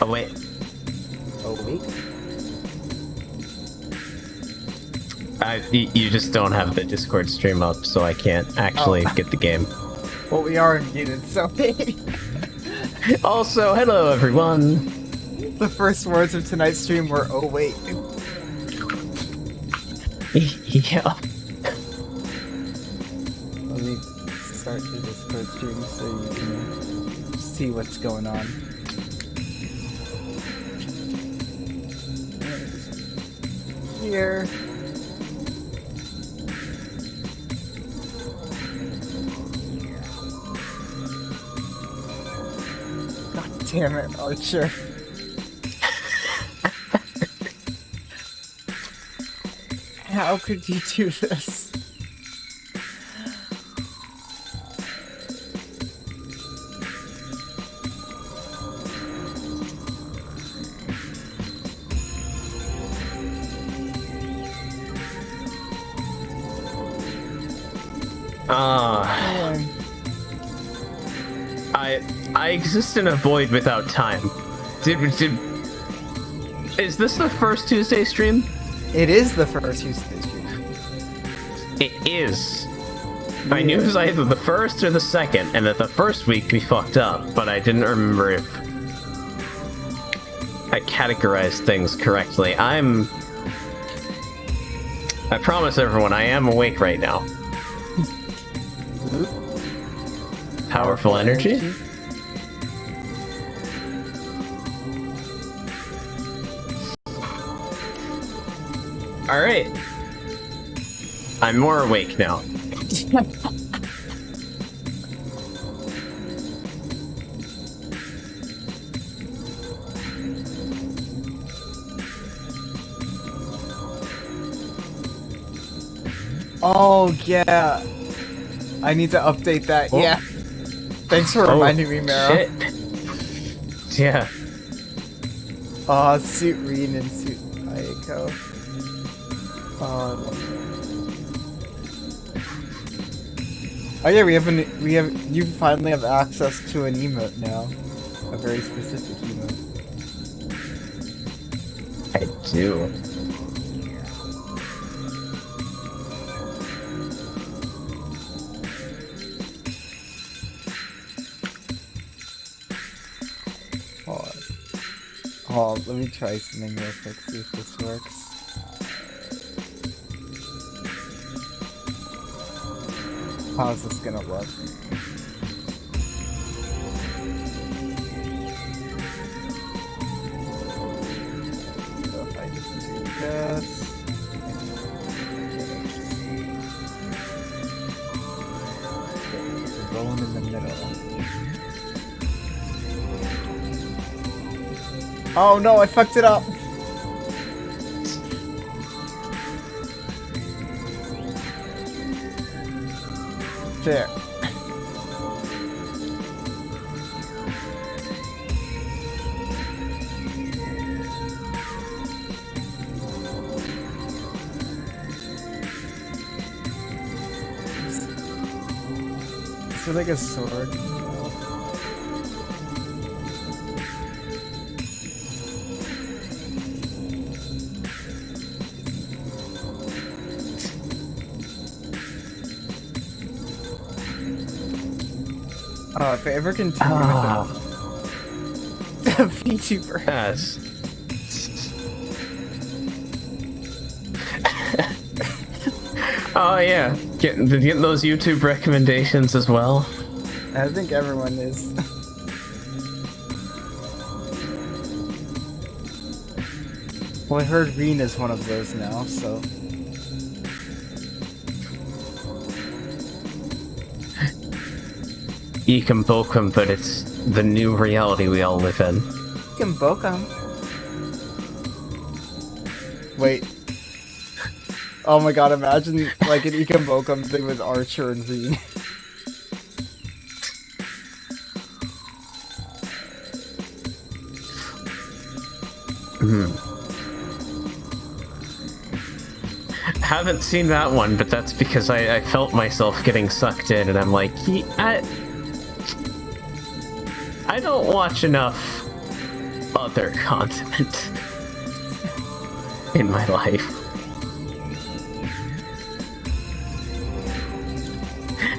Oh wait, Awake? you just don't have the Discord stream up, so I can't actually get the game. Well, we are muted, so Also, hello everyone. the first words of tonight's stream were, oh wait. Yeah. Let me start the Discord stream so you can see what's going on. Here. God damn it, Archer. How could you do this? I exist in a void without time. Is this the first Tuesday stream? It is the first Tuesday stream. It is. I knew it was either the first or the second, and that the first week we fucked up, but I didn't remember if I categorized things correctly. I promise everyone, I am awake right now. Powerful energy? Alright. I'm more awake now. Oh, yeah. I need to update that. Oh. Yeah. Thanks for reminding me, Mero. Shit. Yeah. Oh, suit Reen and suit Ayako. Oh, I love that. Oh yeah, you finally have access to an emote now. A very specific emote. I do. Oh, let me try something real quick, see if this works. How's this gonna look? So if I just do this... Rolling in the middle. Oh no, I fucked it up! There. Is there like a sword? Oh, if I ever continue with a VTuber. Yes. Oh yeah, getting those YouTube recommendations as well. I think everyone is. Well, I heard Reen is one of those now, so. You can book them, but it's the new reality we all live in. You can book him. Wait. Oh my god, imagine like an Ikambokum thing with Archer and Reen. Haven't seen that one, but that's because I felt myself getting sucked in, and I'm like, I don't watch enough other content in my life.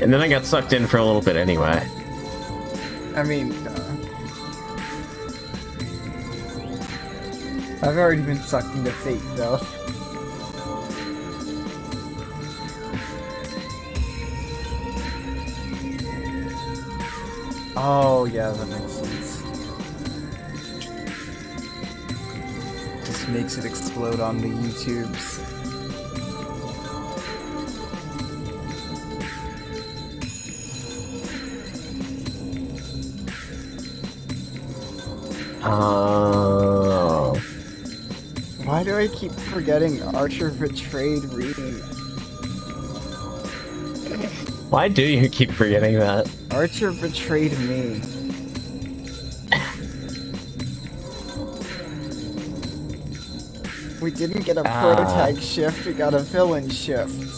And then I got sucked in for a little bit anyway. I mean, I've already been sucked into Fate, though. Oh, yeah, that makes sense. Just makes it explode on the YouTubes. Oh. Why do I keep forgetting Archer betrayed Reed? Why do you keep forgetting that? Archer betrayed me. We didn't get a protag shift, we got a villain shift.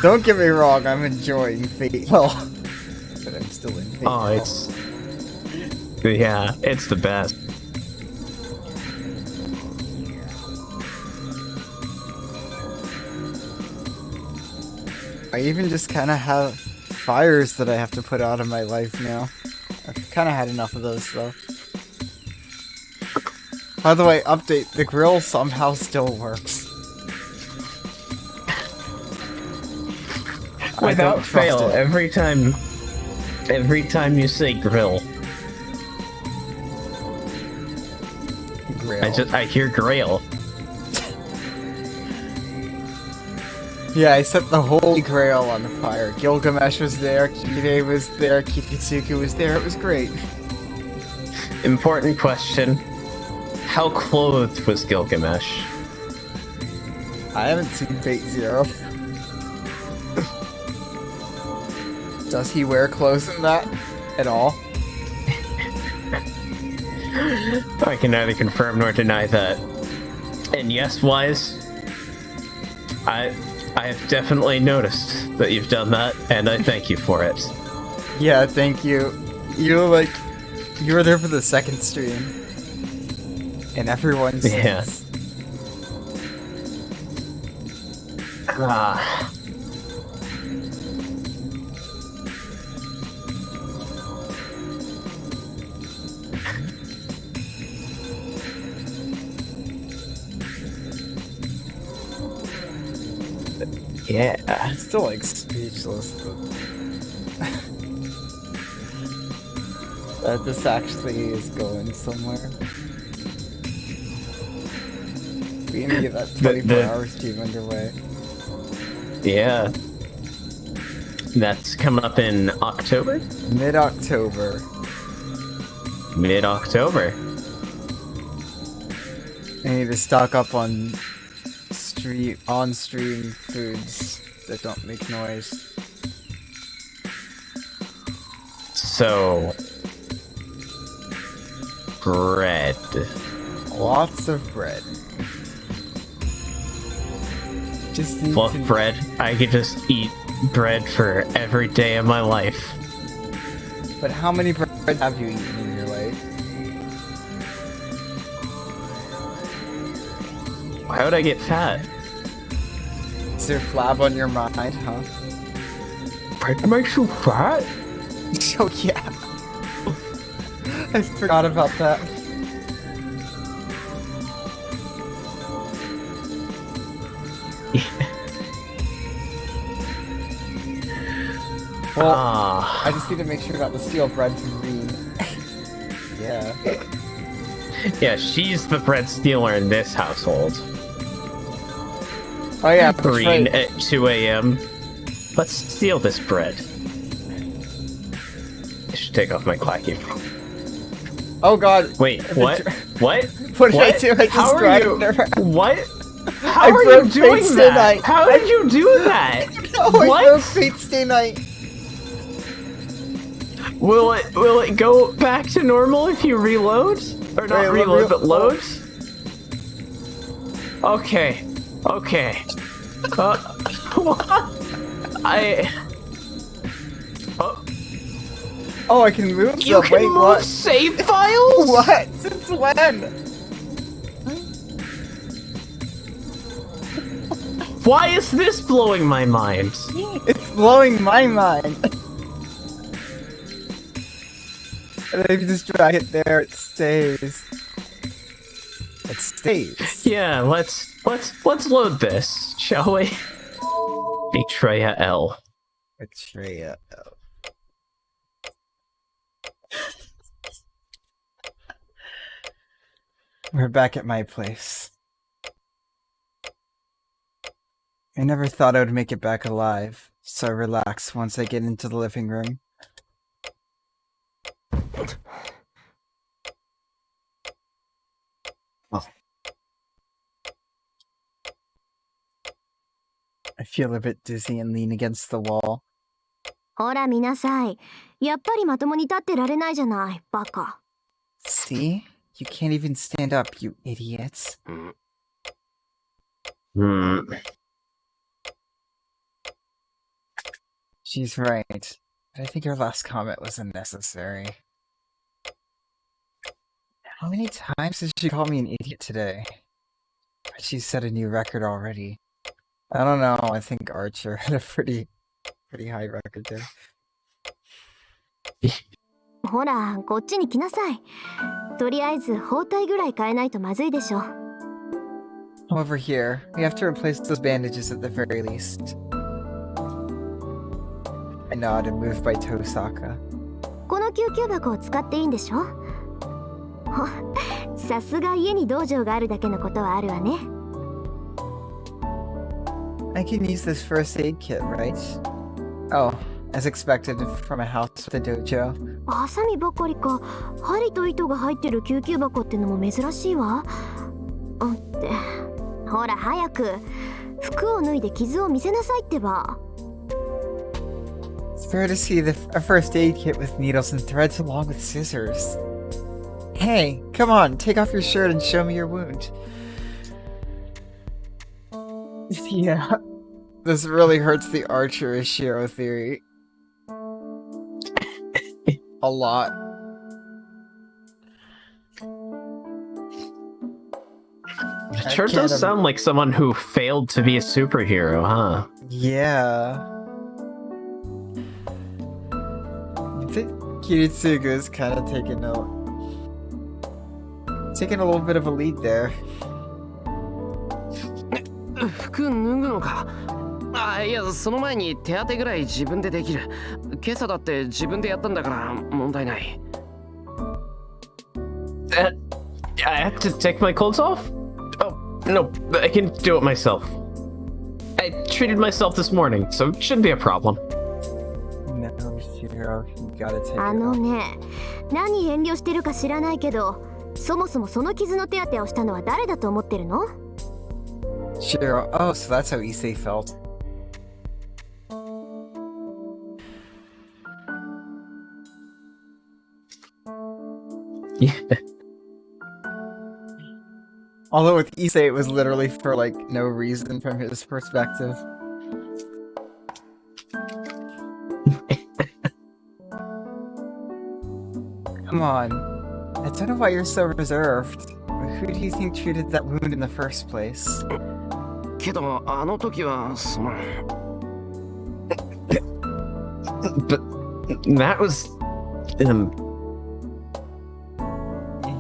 Don't get me wrong, I'm enjoying Fate. Well, but I'm still in Fate. Oh, it's... Yeah, it's the best. I even just kind of have fires that I have to put out of my life now. I've kind of had enough of those, though. By the way, update, the grill somehow still works. Without fail, every time you say grill, I hear grail. Yeah, I set the Holy Grail on fire. Gilgamesh was there, Kide was there, Kikitsuku was there, it was great. Important question. How clothed was Gilgamesh? I haven't seen Fate Zero. Does he wear clothes in that? At all? I can neither confirm nor deny that. And yes, Wise, I have definitely noticed that you've done that, and I thank you for it. Yeah, thank you. You were there for the second stream. And everyone says. Yeah. Yeah. I'm still like speechless. That this actually is going somewhere. We need to get that 24-hour stream underway. Yeah. That's coming up in October? Mid-October. Mid-October. I need to stock up on on-stream foods that don't make noise. So... bread. Lots of bread. Just need Fluff to... bread. I could just eat bread for every day of my life. But how many breads have you eaten in your life? Why would I get fat? Is there flab on your mind, huh? Bread makes you fat? Oh yeah. I forgot about that. Well, I just need to make sure not to steal bread from Reed. Yeah. Yeah, she's the bread stealer in this household. Oh yeah, Green at 2 a.m. Let's steal this bread. I should take off my clacky. Oh god. Wait, what? What? What did I do? I just dragged her. What? How are you doing that? How did you do that? No, what? I broke Fate Stay Night. Will it go back to normal if you reload? Or not reload, but load? Okay. Okay. What? Oh. Oh, I can move You them. can Wait, move what? save files? What? Since when? Why is this blowing my mind? It's blowing my mind. And if you just drag it there, it stays. It stays. Yeah, let's load this, shall we? Betraya L. Betraya L. We're back at my place. I never thought I would make it back alive, so I relax once I get into the living room. Oh. I feel a bit dizzy and lean against the wall. ほら見なさい。やっぱりまともに立ってられないじゃない、バカ。See? You can't even stand up, you idiots. She's right, but I think her last comment was unnecessary. How many times did she call me an idiot today? She set a new record already. I don't know, I think Archer had a pretty high record there. ほら、こっちに来なさい。とりあえず包帯ぐらい変えないとまずいでしょ。Over here, we have to replace those bandages at the very least. I nod and move by Tosaka. この救急箱を使っていいんでしょ。さすが家に道場があるだけのことはあるわね。I can use this first aid kit, right? Oh, as expected from a house with a dojo. ハサミばっかりか。針と糸が入ってる救急箱ってのも珍しいわ。ってほら早く服を脱いで傷を見せなさいってば。It's fair to see a first aid kit with needles and threads along with scissors. Hey, come on, take off your shirt and show me your wound. Yeah, this really hurts the Archer Ishiro theory. A lot. It sure does sound like someone who failed to be a superhero, huh? Yeah. I think Kiritsugu is kind of taking a little bit of a lead there. 服脱ぐのか。いや、その前に手当てぐらい自分でできる。今朝だって自分でやったんだから問題ない。I have to take my clothes off? Oh, no, I can do it myself. I treated myself this morning, so it shouldn't be a problem. No, Shiro, you gotta take it あの off. ね、何遠慮してるか知らないけど、そもそもその傷の手当てをしたのは誰だと思ってるの？ Shiro, oh, so that's how Issei felt. Yeah. Although with Issei, it was literally for, like, no reason from his perspective. Come on. I don't know why you're so reserved. Who do you think treated that wound in the first place? けどあの時はその。But that was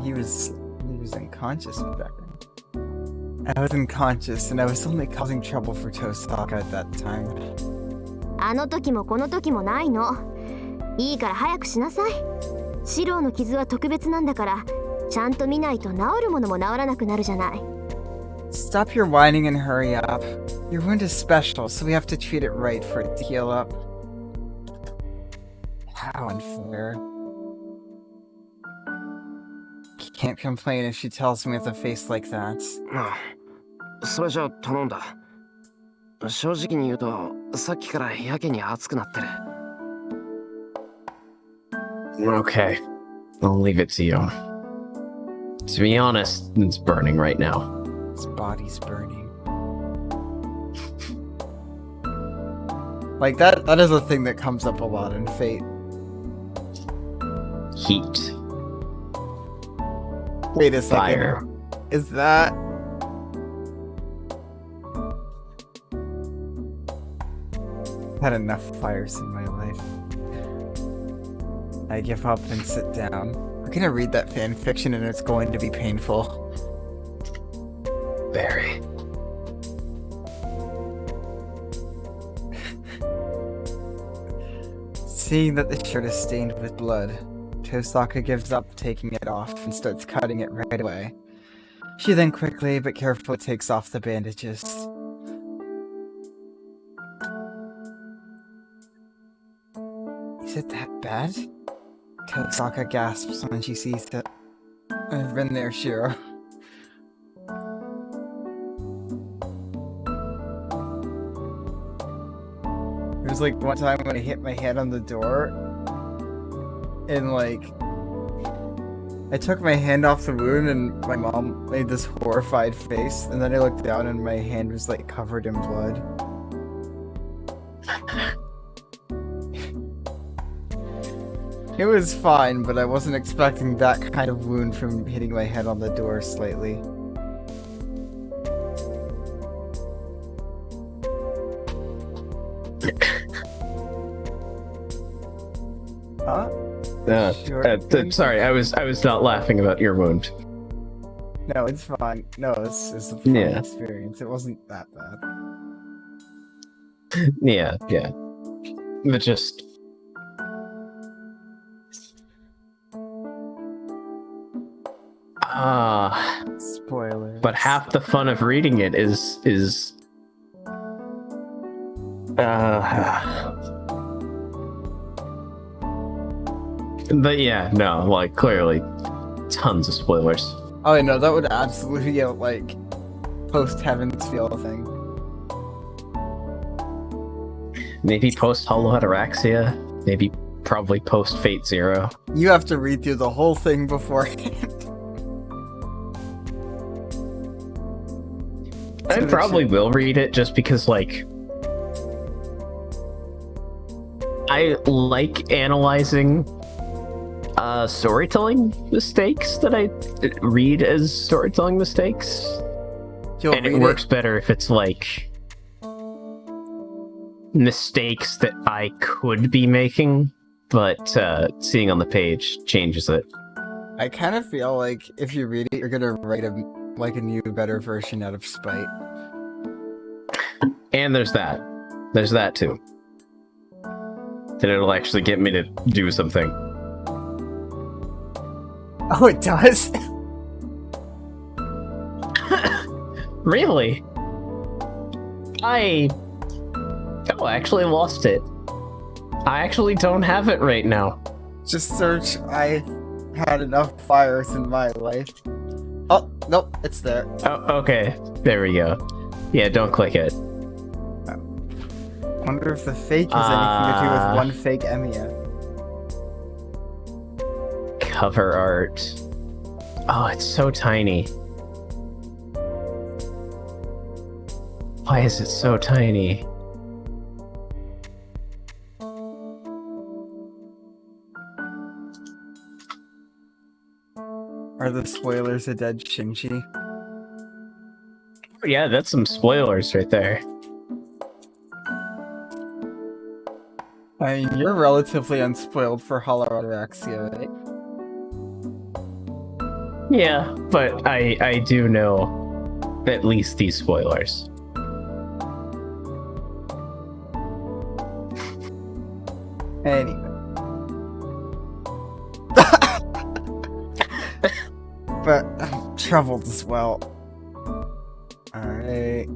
He was unconscious back then. I was unconscious and I was only causing trouble for Tosaka at that time. あの時もこの時もないの。いいから早くしなさい。シローの傷は特別なんだから、ちゃんと見ないと治るものも治らなくなるじゃない。Stop your whining and hurry up. Your wound is special, so we have to treat it right for it to heal up. How unfair. Can't complain if she tells me with a face like that. それじゃ頼んだ。正直に言うと、さっきからやけに熱くなってる。Okay, I'll leave it to you. To be honest, it's burning right now. His body's burning. Like that is a thing that comes up a lot in Fate. heat, Wait a second. fire. Is that... I've had enough fires in my life. I give up and sit down. I'm gonna read that fan fiction and it's going to be painful. Very. Seeing that the shirt is stained with blood, Tosaka gives up taking it off and starts cutting it right away. She then quickly but carefully takes off the bandages. Is it that bad? Tosaka gasps when she sees it. I've been there, Shiro. It was like one time when I hit my head on the door, and like, I took my hand off the wound and my mom made this horrified face, and then I looked down and my hand was like covered in blood. It was fine, but I wasn't expecting that kind of wound from hitting my head on the door slightly. Huh? Sorry, I was not laughing about your wound. No, it's fine. No, it's a fun Yeah. experience. It wasn't that bad. Yeah. But just Spoilers. but half the fun of reading it is but yeah, no, like clearly tons of spoilers. Oh no, that would absolutely be a like post Heaven's Feel thing. Maybe post Hollow Ataraxia, maybe probably post Fate Zero. You have to read through the whole thing beforehand. I probably will read it just because, like, I like analyzing storytelling mistakes that I read as storytelling mistakes. You'll And it read works better if it's like mistakes that I could be making, but seeing on the page changes it. I kind of feel like if you read it, you're gonna write a new, better version out of spite. And there's that. There's that too. That it'll actually get me to do something. Oh, it does? Really? I actually lost it. I actually don't have it right now. Just search I had enough fires in my life. Oh, nope, it's there. Oh, okay. There we go. Yeah, don't click it. Wonder if the fake has anything to do with one fake Emiya. Cover art. Oh, it's so tiny. Why is it so tiny? Are the spoilers a dead Shinji? Yeah, that's some spoilers right there. I mean, you're relatively unspoiled for Hollow Ataraxia, right? Yeah, but I do know at least these spoilers. Anyway. But I'm troubled as well. Alright.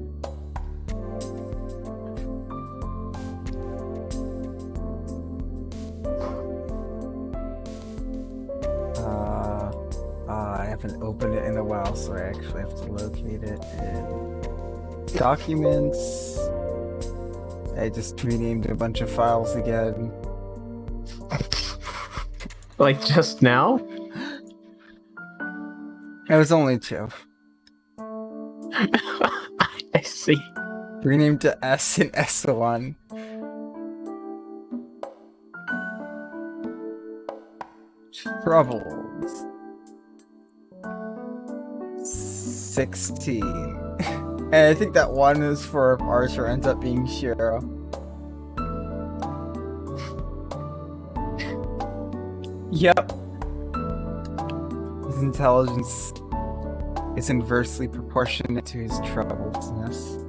I haven't opened it in a while, so I actually have to locate it in documents. I just renamed a bunch of files again. Like just now? It was only 2. I see. Renamed to S and S1. Troubled. 16. And I think that one is for if Archer ends up being Shiro. Yep. His intelligence is inversely proportionate to his troubledness.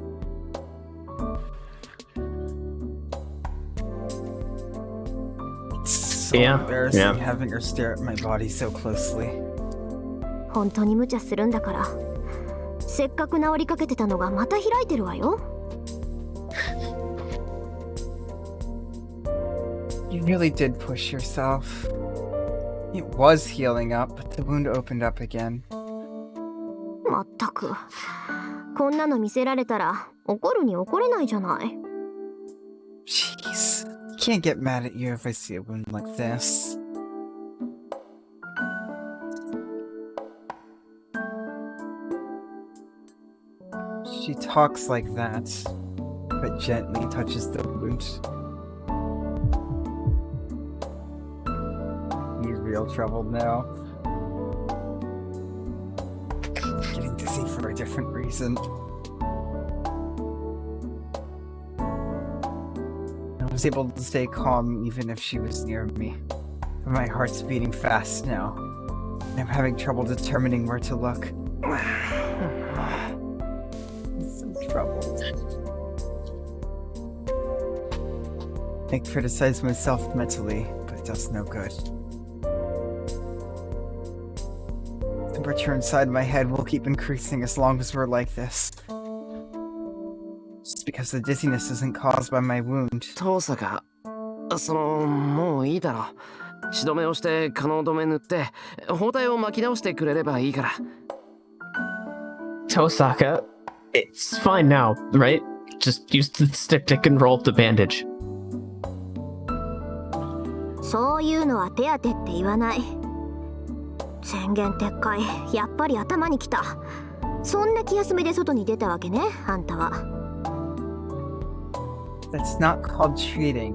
It's so embarrassing having her stare at my body so closely. 本当に無茶するんだから。せっかく治りかけてたのがまた開いてるわよ。You really did push yourself. It was healing up, but the wound opened up again. まったく。こんなの見せられたら怒るに怒れないじゃない。Jeez. Can't get mad at you if I see a wound like this. She talks like that, but gently touches the wound. He's real troubled now. Getting dizzy for a different reason. I was able to stay calm even if she was near me. But my heart's beating fast now. And I'm having trouble determining where to look. Troubled. I criticize myself mentally, but it does no good. The temperature inside my head will keep increasing as long as we're like this. Just because the dizziness isn't caused by my wound. 遠坂、もういいだろ。血止めをして可能止め塗って包帯を巻き直してくれればいいから。Tosaka, it's fine now, right? Just use the styptic and roll up the bandage. そういうのは手当てって言わない。宣言撤回、やっぱり頭にきた。そんな気休めで外に出たわけね、あんたは。That's not called treating.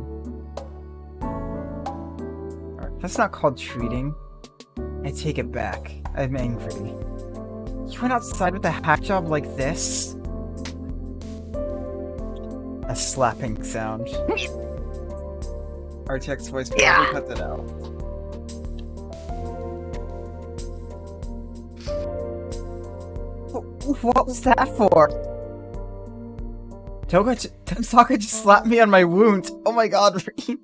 That's not called treating. I take it back. I'm angry. You went outside with a hack job like this? A slapping sound. Archek's voice probably cut that out. What was that for? Tosaka just slapped me on my wound. Oh my god, Reed.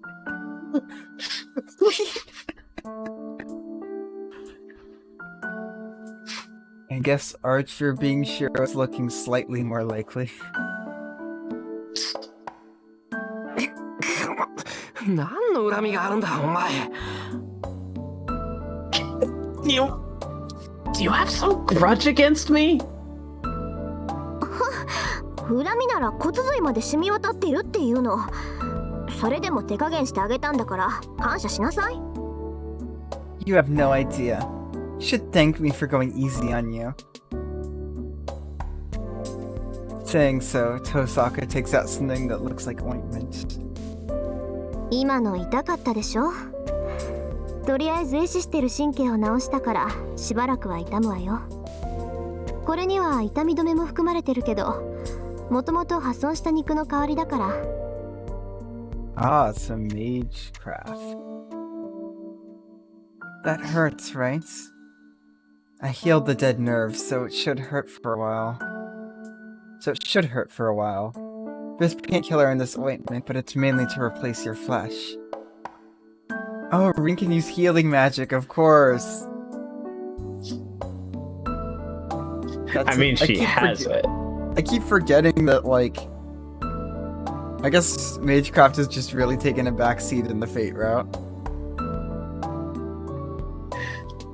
I guess Archer being Shiro is looking slightly more likely. 何の恨みがあるんだ、お前。Do you have some grudge against me? 恨みなら骨髄まで染み渡っているっていうの。それでも手加減してあげたんだから感謝しなさい。You have no idea. You should thank me for going easy on you. Saying so, Tosaka takes out something that looks like ointment. 今の痛かったでしょ。とりあえず壊死してる神経を治したからしばらくは痛むわよ。これには痛み止めも含まれてるけど、もともと破損した肉の代わりだから。Ah, some mage craft. That hurts, right? I healed the dead nerves, so it should hurt for a while. There's painkiller in this ointment, but it's mainly to replace your flesh. Oh, Rin can use healing magic, of course. I mean, she has it. I keep forgetting that, like... I guess Magecraft is just really taking a backseat in the Fate route.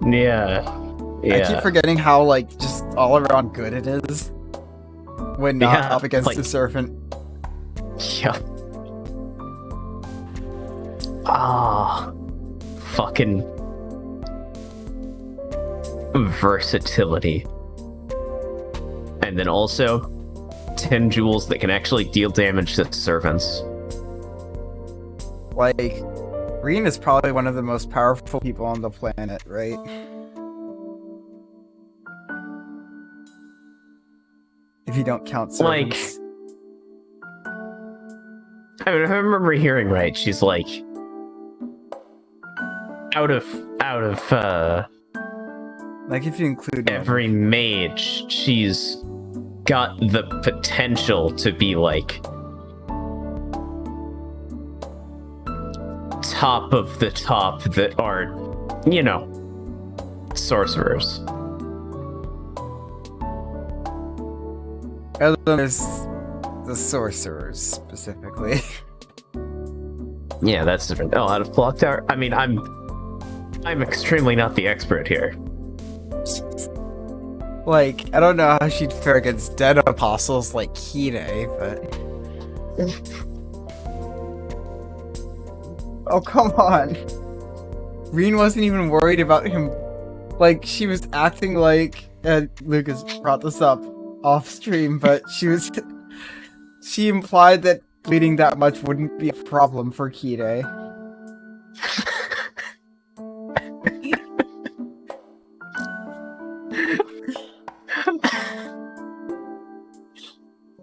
Yeah. I keep forgetting how, like, just all around good it is. When not up against the Serpent. Yeah. Ah. Fucking versatility. And then also 10 jewels that can actually deal damage to servants. Like, Reen is probably one of the most powerful people on the planet, right? If you don't count servants. I mean, if I remember hearing right, she's like out of Like if you include every mage, she's got the potential to be like top of the top that are, you know, sorcerers. other than there's the sorcerers specifically. Yeah, that's different. Oh, out of clock tower. I mean, I'm extremely not the expert here. Like, I don't know how she'd fare against dead apostles like Kide, but... Oh, come on. Reen wasn't even worried about him. Like, she was acting like... Lucas brought this up off stream, but she implied that bleeding that much wouldn't be a problem for Kide.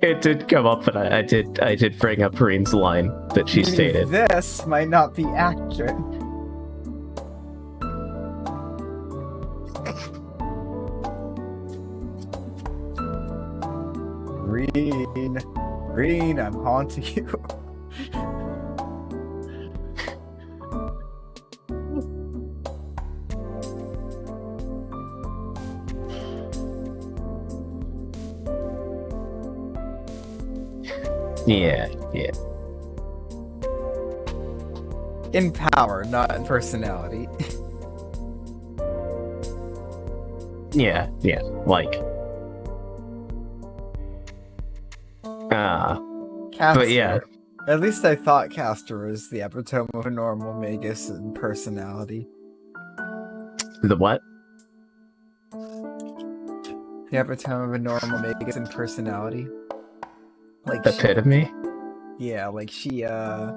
It did come up, but I did bring up Reen's line that she stated. This might not be accurate. Reen, I'm haunting you. Yeah. In power, not in personality. Yeah, like... Caster. But yeah. At least I thought Caster was the epitome of a normal magus in personality. The what? The epitome of a normal magus in personality. Like Epitome? Yeah, like she like...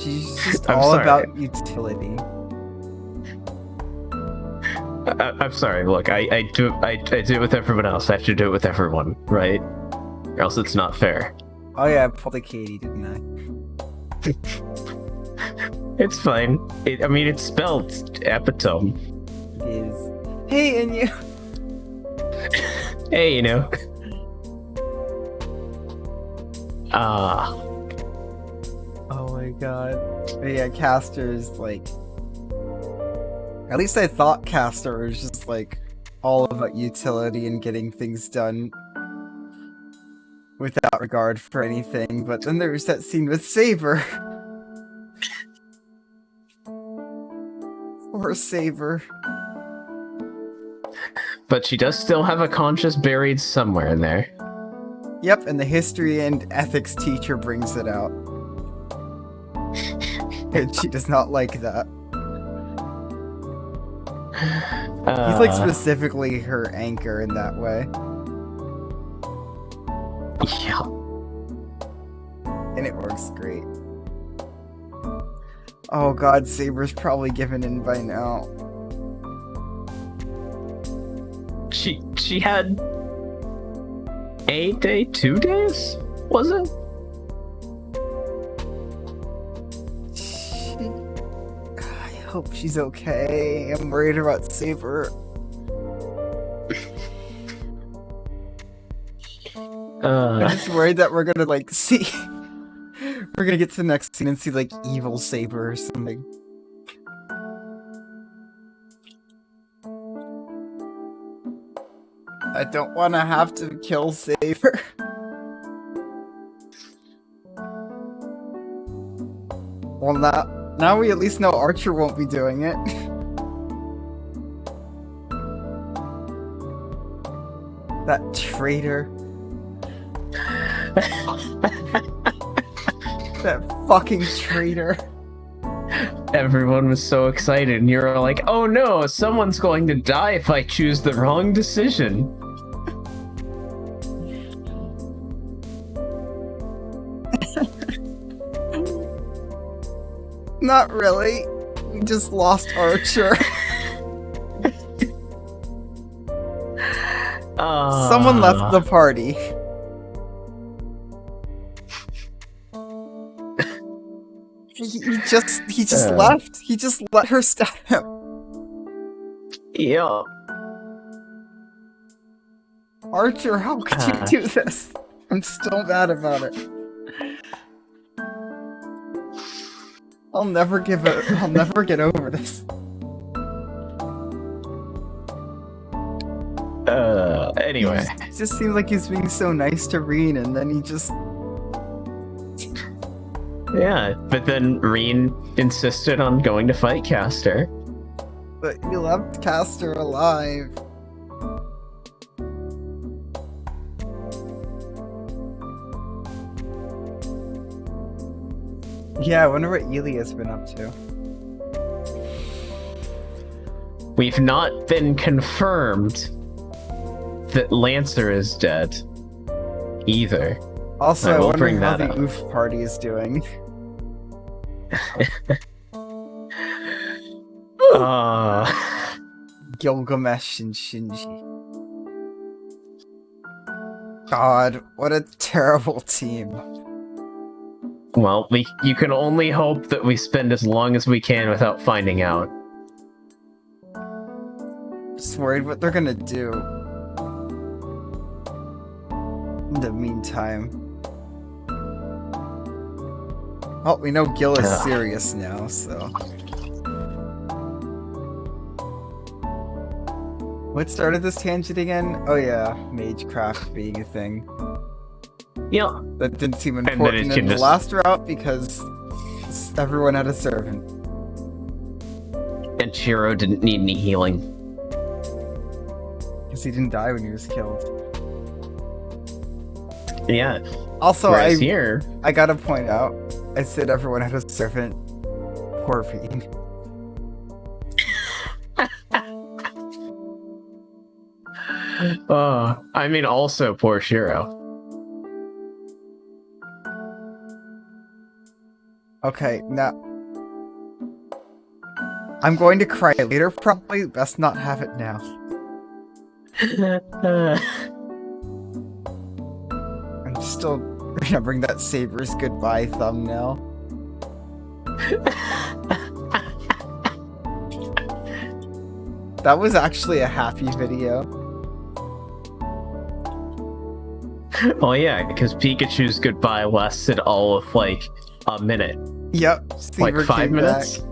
She's just all about utility. I'm sorry, look, I do it with everyone else. I have to do it with everyone, right? Or else it's not fair. Oh yeah, I pulled a Katie, didn't I? It's fine. I mean, it's spelled epitome. It is. Hey, and you... Hey, you know. Oh my god. But yeah, Caster is like... At least I thought Caster was just like all about utility and getting things done without regard for anything, but then there was that scene with Saber. Poor Saber. But she does still have a conscience buried somewhere in there. Yep, and the history and ethics teacher brings it out. And she does not like that. He's like specifically her anchor in that way. Yeah. And it works great. Oh god, Saber's probably given in by now. She had a day, 2 days? Was it? I hope she's okay. I'm worried about Saber. I'm just worried that we're gonna like see... We're gonna get to the next scene and see like evil Saber or something. I don't want to have to kill Saber. Well, now we at least know Archer won't be doing it. That traitor. That fucking traitor. Everyone was so excited, and you're like, oh no, someone's going to die if I choose the wrong decision. Not really. We just lost Archer. Someone left the party. He just left. He just let her stab him. Yeah. Archer, how could you do this? I'm still mad about it. I'll never get over this. Anyway. It just seems like he's being so nice to Reen, and then he just... Yeah, but then Reen insisted on going to fight Castor. But he left Castor alive. Yeah, I wonder what Elia's been up to. We've not been confirmed that Lancer is dead either. Also, I will wonder bring how that the up. Oof party is doing. Gilgamesh and Shinji. God, what a terrible team. Well, you can only hope that we spend as long as we can without finding out. Just worried what they're gonna do. In the meantime. Oh, we know Gil is serious now, so... What started this tangent again? Oh yeah, Magecraft being a thing. Yeah. That didn't seem then it important can in the just- last route because everyone had a servant. And Shiro didn't need any healing. Because he didn't die when he was killed. Yeah. Also, Whereas here... I gotta point out, I said everyone had a servant. Poor Bean. I mean, also poor Shiro. Okay, now... I'm going to cry later, probably. Best not have it now. I'm still remembering that Saber's goodbye thumbnail. That was actually a happy video. Oh yeah, because Pikachu's goodbye lasted all of like a minute. Yep. Like Saber 5 came minutes? back.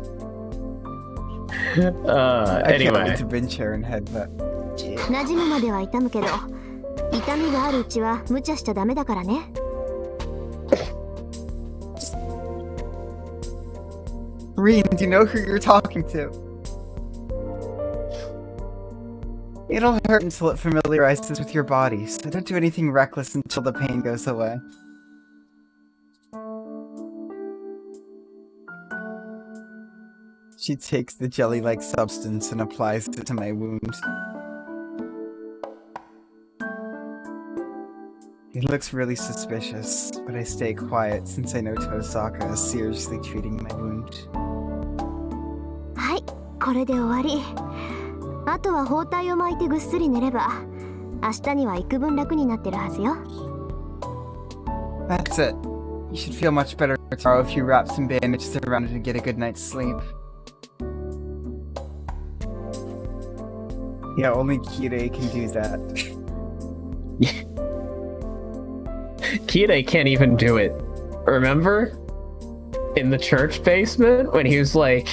I can't Anyway. wait to binge chair and headbutt. 馴染むまでは痛むけど、痛みがあるうちは無茶しちゃダメだからね。Reen, do you know who you're talking to? It'll hurt until it familiarizes with your body, so don't do anything reckless until the pain goes away. She takes the jelly-like substance and applies it to my wound. It looks really suspicious, but I stay quiet since I know Tosaka is seriously treating my wound. はい、これで終わり。あとは包帯を巻いてぐっすり寝れば、明日には幾分楽になってるはずよ。That's it. You should feel much better tomorrow if you wrap some bandages around it and get a good night's sleep. Yeah, only Kirei can do that. Kirei can't even do it. Remember? In the church basement when he was like,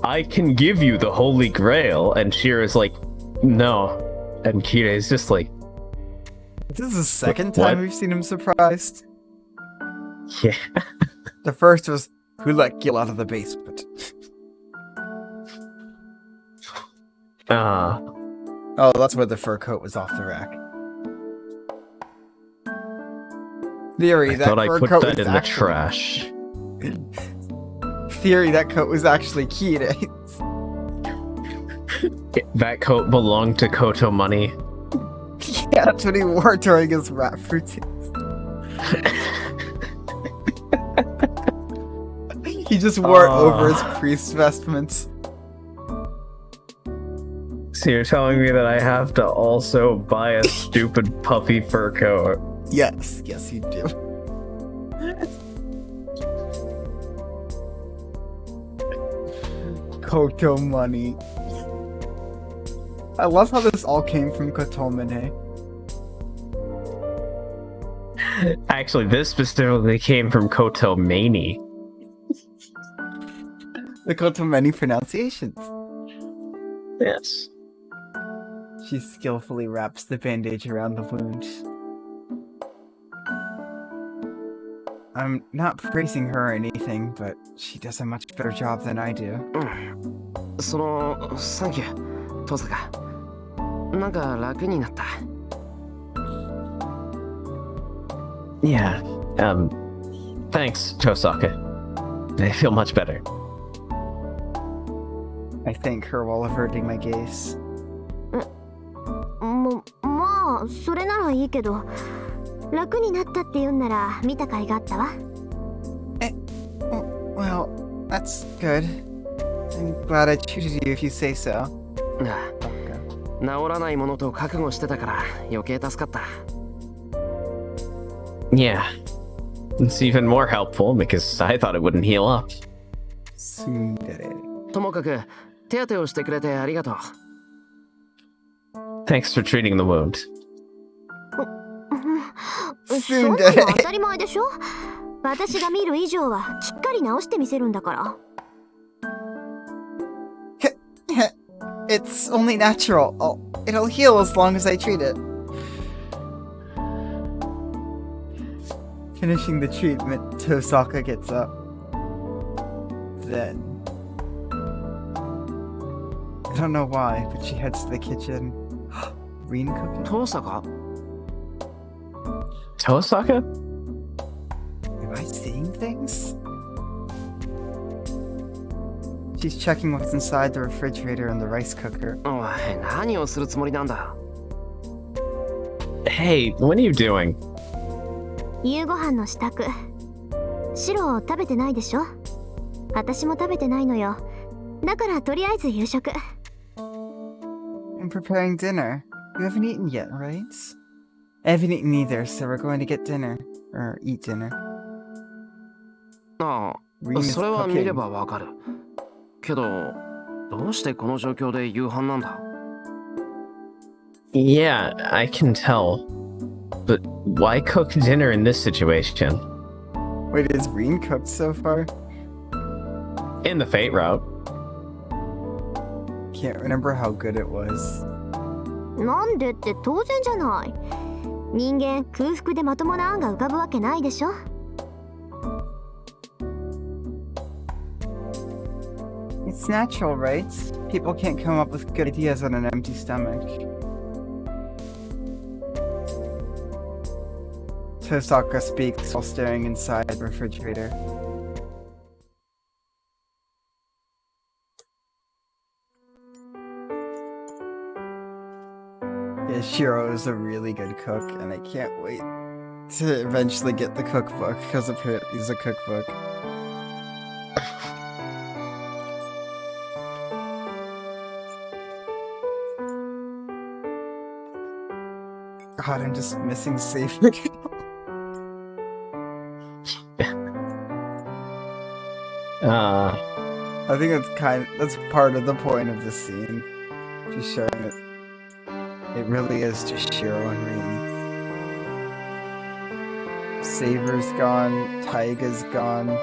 I can give you the Holy Grail, and Shiro's like, no. And Kirei's just like, This is the second What? time we've seen him surprised. yeah. The first was, who let Gil out of the basement? Oh, that's where the fur coat was off the rack. Theory, I that thought I fur put coat that was in the actually... trash. Theory, that coat was actually Kirei's. That coat belonged to Koto Money. Yeah, that's what he wore during his rap routines. just wore it over his priest's vestments. So you're telling me that I have to also buy a stupid puffy fur coat? Yes, you do. Koto money. I love how this all came from Kotomine. Actually, this specifically came from Kotomani. The Kotomani pronunciations. Yes. She skillfully wraps the bandage around the wound. I'm not praising her or anything, but she does a much better job than I do. その、サンキュー、トサカ。なんか楽になった。Yeah. Thanks, Tosaka. I feel much better. I thank her while averting my gaze. まあそれならいいけど、楽になったって言うんなら見た甲斐があったわ。Well, that's good. I'm glad I treated you if you say so. 治らないものと覚悟してたから余計助かった。Yeah. It's even more helpful because I thought it wouldn't heal up. ともかく手当てをしてくれてありがとう。Thanks for treating the wound. そんなの当たり前でしょ。私が見る以上はきっかり治してみせるんだから。It's only natural. It'll heal as long as I treat it. Finishing the treatment, Tosaka gets up. Then, I don't know why, but she heads to the kitchen. Green cooking? トサカ Tosaka? Am I seeing things? She's checking what's inside the refrigerator and the rice cooker. おい、何をするつもりなんだ。 Hey, what are you doing? 夕ご飯の支度。白食べてないでしょ。私も食べてないのよ。だからとりあえず夕食。I'm preparing dinner. You haven't eaten yet, right? I haven't eaten either, so we're going to get dinner. Or eat dinner. ああ、 Reem is それは見 cooking. ればわかる。けど、どうしてこの状況で夕飯なんだ？ Yeah, I can tell. But why cook dinner in this situation? Wait, is Reem cooked so far? In the Fate route. Can't remember how good it was. なんでって当然じゃない。人間空腹でまともな案が浮かぶわけないでしょ。It's natural, right? People can't come up with good ideas on an empty stomach. Tosaka speaks while staring inside the refrigerator. Yeah, Shiro is a really good cook, and I can't wait to eventually get the cookbook, because apparently he's a cookbook. God, I'm just missing Saber. I think that's part of the point of this scene. Just showing it. It really is just Shiro and Reem. Saber's gone, Taiga's gone.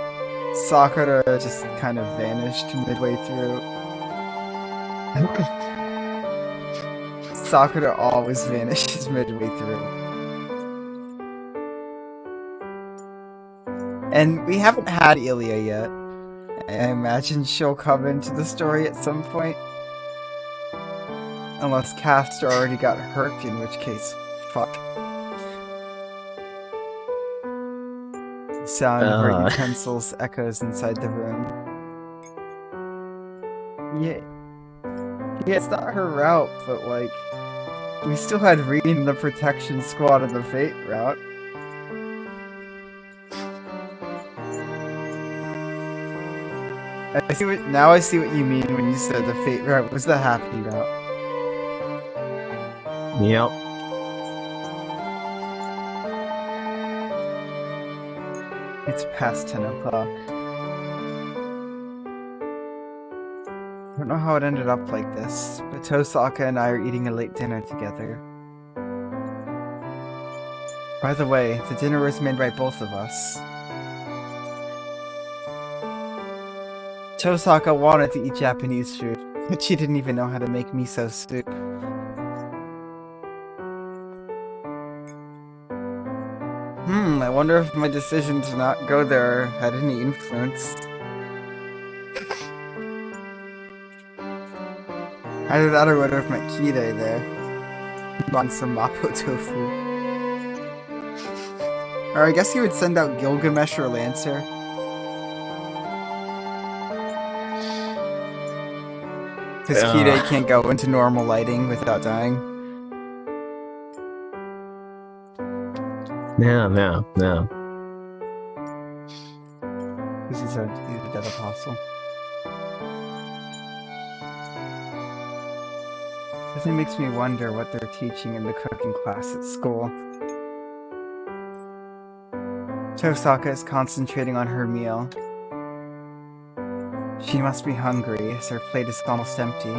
Sakura just kind of vanished midway through. Sakura always vanishes midway through. And we haven't had Ilya yet. I imagine she'll come into the story at some point. Unless Castor already got hurt, in which case, fuck. The sound of her utensils echoes inside the room. Yeah, it's not her route, but like, we still had Reed in the protection squad of the Fate route. Now I see what you mean when you said the fate route was the happy route. Yep. It's past 10 o'clock. I don't know how it ended up like this, but Tosaka and I are eating a late dinner together. By the way, the dinner was made by both of us. Tosaka wanted to eat Japanese food, but she didn't even know how to make miso soup. I wonder if my decision to not go there had any influence. Either that or would have met Kirei there. On some Mapo tofu. Or I guess he would send out Gilgamesh or Lancer. Because Kirei can't go into normal lighting without dying. No. Because he's a dead apostle. This makes me wonder what they're teaching in the cooking class at school. Tosaka is concentrating on her meal. She must be hungry, as her plate is almost empty.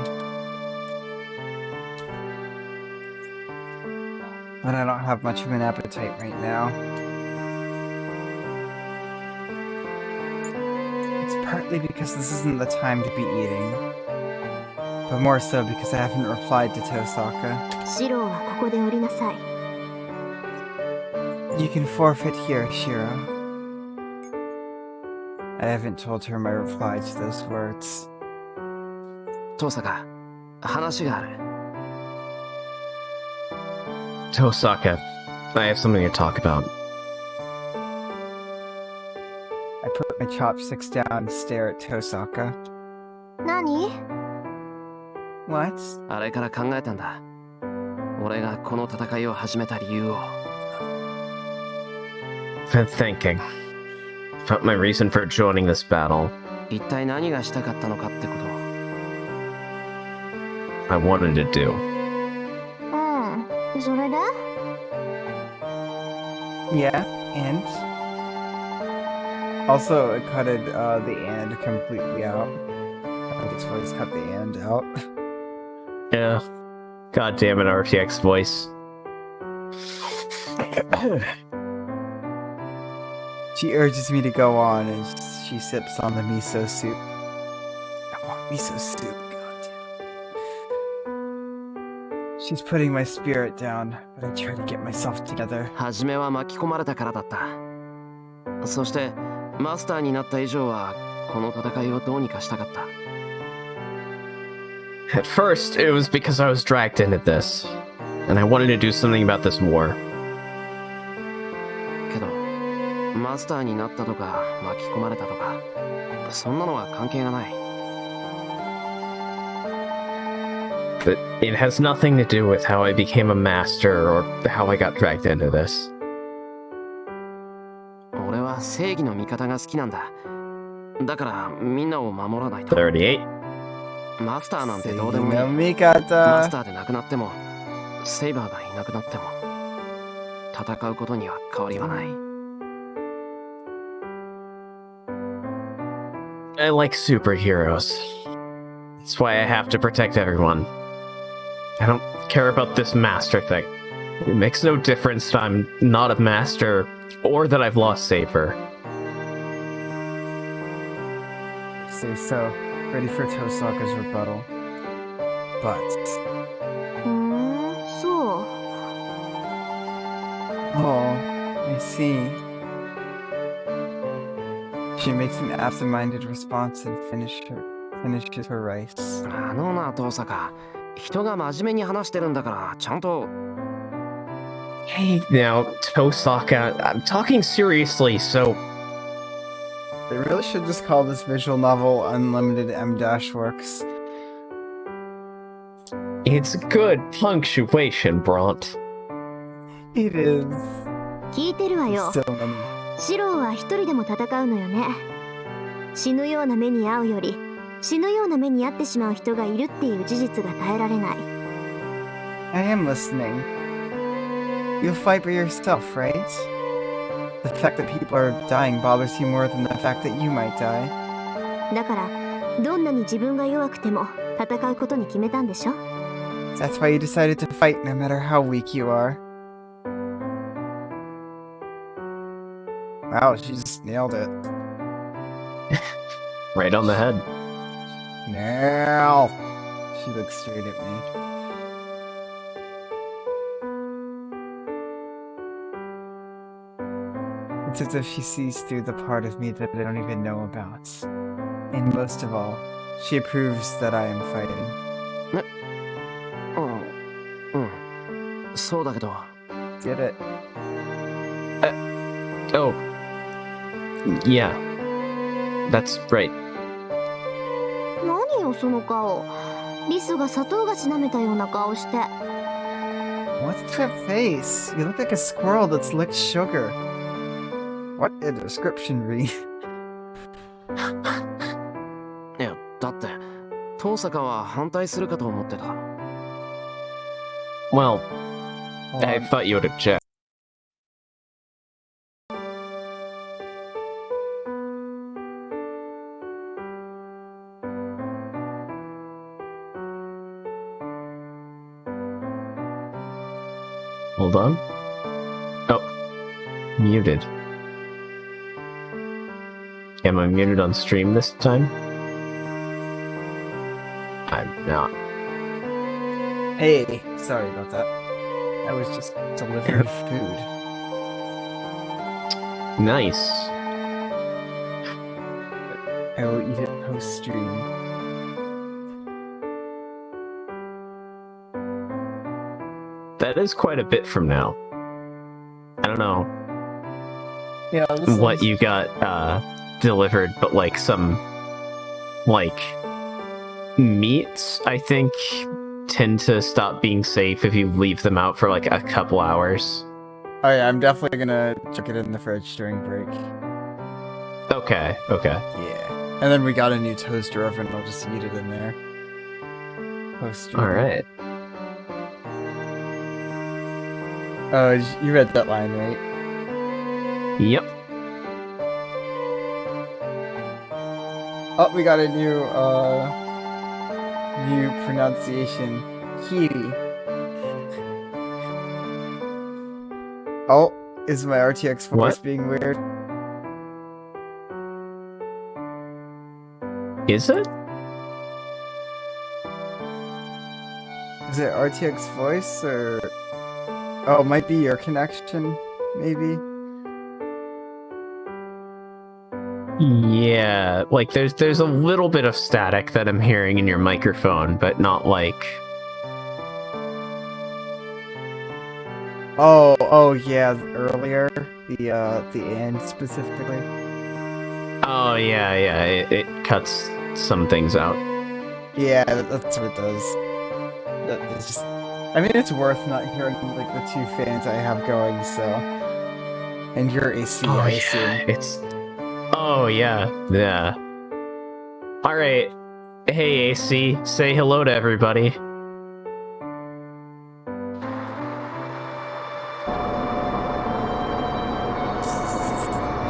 But I don't have much of an appetite right now. It's partly because this isn't the time to be eating, but more so because I haven't replied to Tosaka. シローはここで降りなさい。 You can forfeit here, Shiro. I haven't told her my reply to those words. 父さが話がある。 Tosaka, I have something to talk about. I put my chopsticks down and stare at Tosaka. 何？ What? あれから考えたんだ。俺がこの戦いを始めた理由を。 Been thinking about my reason for joining this battle. 一体何がしたかったのかってことを。 I wanted to do. それで？ Yeah, and? Also, it cutted the and completely out. I think it's always cut the and out. Yeah. God damn it, RTX voice. She urges me to go on as she sips on the miso soup. I want miso soup, goddamn. She's putting my spirit down, but I try to get myself together. 初めは巻き込まれたからだった。そしてマスターになった以上はこの戦いをどうにかしたかった。 At first, it was because I was dragged into this, and I wanted to do something about this war. けどマスターになったとか巻き込まれたとかそんなのは関係がない。 But it has nothing to do with how I became a master or how I got dragged into this. 俺は正義の味方が好きなんだ。だからみんなを守らないと。 38. マスターなんてどうでもいい。 No マ Mikata. スターでなくなってもセイバーがいなくなっても戦うことには変わりはない。 I like superheroes. That's why I have to protect everyone. I don't care about this master thing. It makes no difference that I'm not a master or that I've lost Saber. Say so. Ready for Tosaka's rebuttal. But そう。 oh, I see. She makes an absent-minded response and finishes her rice. あのな、父さか。人が真面目に話してるんだから、ちゃんと。 Hey, now, Tosaka, I'm talking seriously, so... They really should just call this visual novel Unlimited M-Works. It's good punctuation, Bront. It is. 聞いてるわよ。 So many. シローは一人でも戦うのよね。死ぬような目に遭うより死ぬような目に遭ってしまう人がいるっていう事実が耐えられない。 I am listening. You'll fight by yourself, right? The fact that people are dying bothers you more than the fact that you might die. だからどんなに自分が弱くても戦うことに決めたんでしょ。 That's why you decided to fight no matter how weak you are. Wow, she just nailed it. Right on the head. Now she looks straight at me. It's as if she sees through the part of me that I don't even know about. And most of all, she approves that I am fighting. そうだけど。 Get it? Oh. Yeah. That's right. 何よその顔。リスが砂糖菓子舐めたような顔して。 What's that face? You look like a squirrel that's licked sugar. What a description read. いや、だって、遠坂は反対するかと思ってた。Well, Hold I on. thought you would object. Hold on. Oh. Muted. Am I muted on stream this time? I'm not. Hey, sorry about that. I was just delivering food. Nice. I will eat it post-stream. That is quite a bit from now. I don't know Yeah, what you got delivered, but like some like meats, I think, tend to stop being safe if you leave them out for like a couple hours. Oh yeah, I'm definitely gonna chuck it in the fridge during break. Okay. Yeah. And then we got a new toaster oven, I'll just eat it in there. Post-stream. Alright. Oh, you read that line, right? Yep. Oh, we got a new pronunciation. Kiwi. Oh, is my RTX voice What? being weird? Is it? Is it RTX voice or... Oh, it might be your connection, maybe? Yeah, like there's a little bit of static that I'm hearing in your microphone, but not like... Oh yeah, earlier, the end specifically. Oh yeah, it cuts some things out. Yeah, that's what it does. It's just, I mean, it's worth not hearing like the two fans I have going. So, and your AC, Oh I yeah, assume. it's... Oh yeah. Alright. Hey AC, say hello to everybody.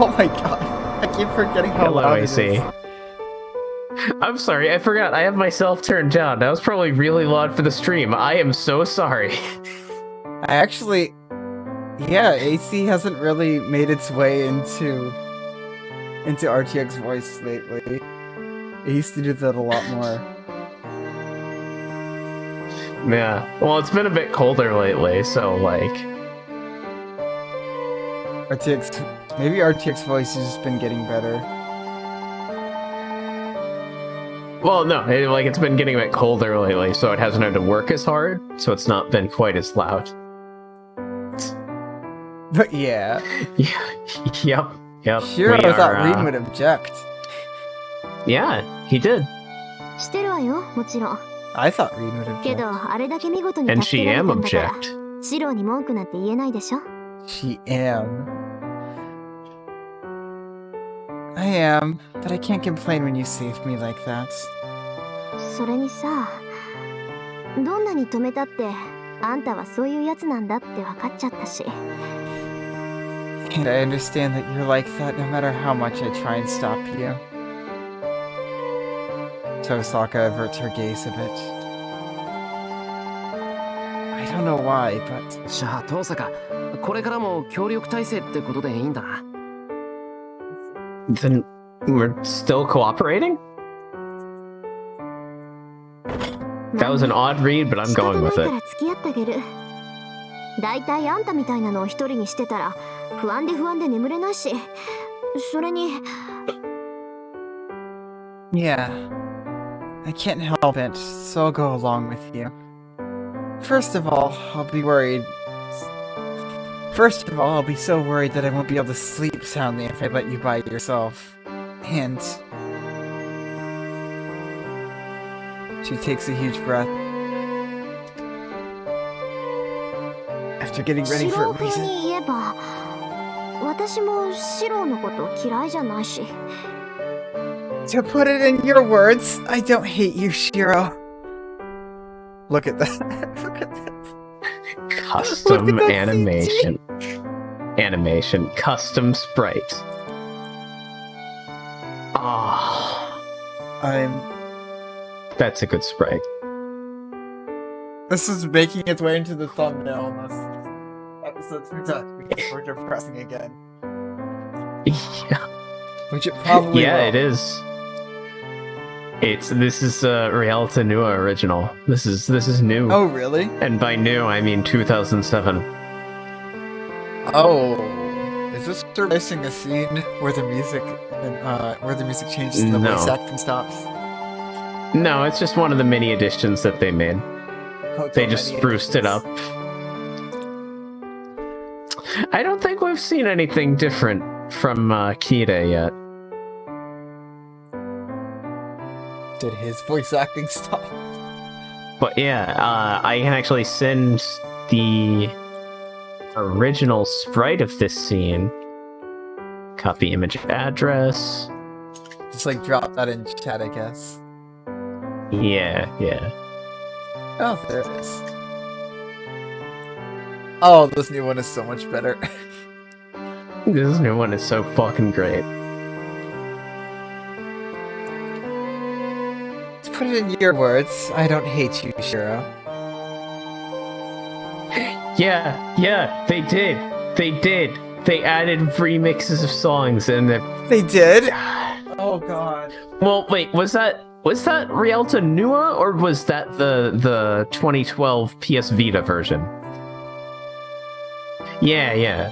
Oh my god, I keep forgetting how Hello loud AC. it is. I'm sorry, I forgot, I have myself turned down. That was probably really loud for the stream. I am so sorry. I actually, yeah, AC hasn't really made its way into RTX voice lately. It used to do that a lot more. Yeah, well, it's been a bit colder lately, so like... Maybe RTX voice has just been getting better. Well, no, it's been getting a bit colder lately, so it hasn't had to work as hard, so it's not been quite as loud. But yeah. Yep. Shiro thought Reed would object. Yeah, he did. してるわよ、もちろん。 I thought Reed would け object. ど、あれだけ見事に And 助 she けられ am たんだから、 object. シロに文句なんて言えないでしょ。 She am. I am, but I can't complain when you saved me like that. それにさ、どんなに止めたってあんたはそういうやつなんだって分かっちゃったし。 And I understand that you're like that no matter how much I try and stop you. Tosaka averts her gaze a bit. I don't know why, but じゃあ遠坂、これからも協力体制ってことでいいんだな。Then we're still cooperating? That was an odd read, but I'm going with 仕方ない it. から付き合ってあげる。だいたいあんたみたいなのを一人にしてたら不安で眠れないし、それに yeah, I can't help it, so I'll go along with you. First of all, I'll be so worried that I won't be able to sleep soundly if I let you by yourself. And she takes a huge breath. After getting ready シ for ロ a 風 reason. に言えば、私もシロのこと嫌いじゃないし。 To put it in your words, I don't hate you, Shiro. Look at that. Look at that. Custom Look at that animation. Animation. Custom sprite. Ah, that's a good sprite. This is making its way into the thumbnail on this episode sometimes because we're depressing again. Yeah, Which it probably yeah, will. it is. This is Rialta Nua original. This is new. Oh, really? And by new, I mean 2007. Oh. Is this replacing a scene where the music changes and the No. voice acting stops? No, it's just one of the many additions that they made. Oh, They so just many spruced it editions. up. I don't think we've seen anything different from Kide yet. Did his voice acting stop? But yeah, I can actually send the original sprite of this scene. Copy image address. Just like drop that in chat, I guess. Yeah. Oh, there it is. Oh, this new one is so much better. This new one is so fucking great. To put it in your words, I don't hate you, Shiro. Yeah, they did. They added remixes of songs and They did? Oh god. well, wait, was that Rialta Nua or was that the 2012 PS Vita version? Yeah,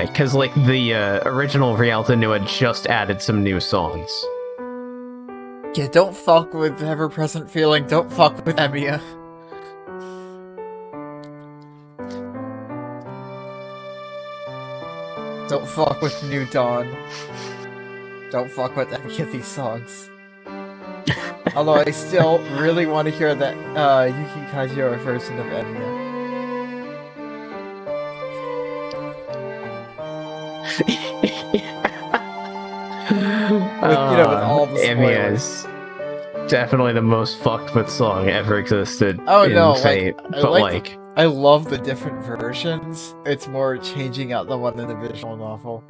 because like the original Rialta Nua just added some new songs. Yeah, don't fuck with ever-present feeling, don't fuck with Emiya. Don't fuck with New Dawn. Don't fuck with any of these songs. Although I still really want to hear that Yuki Kajiura version of Emiya. With all the Emiya spoilers. is definitely the most fucked with song ever existed Oh in no, Fate. I But like I love the different versions. It's more changing out the one in the visual novel.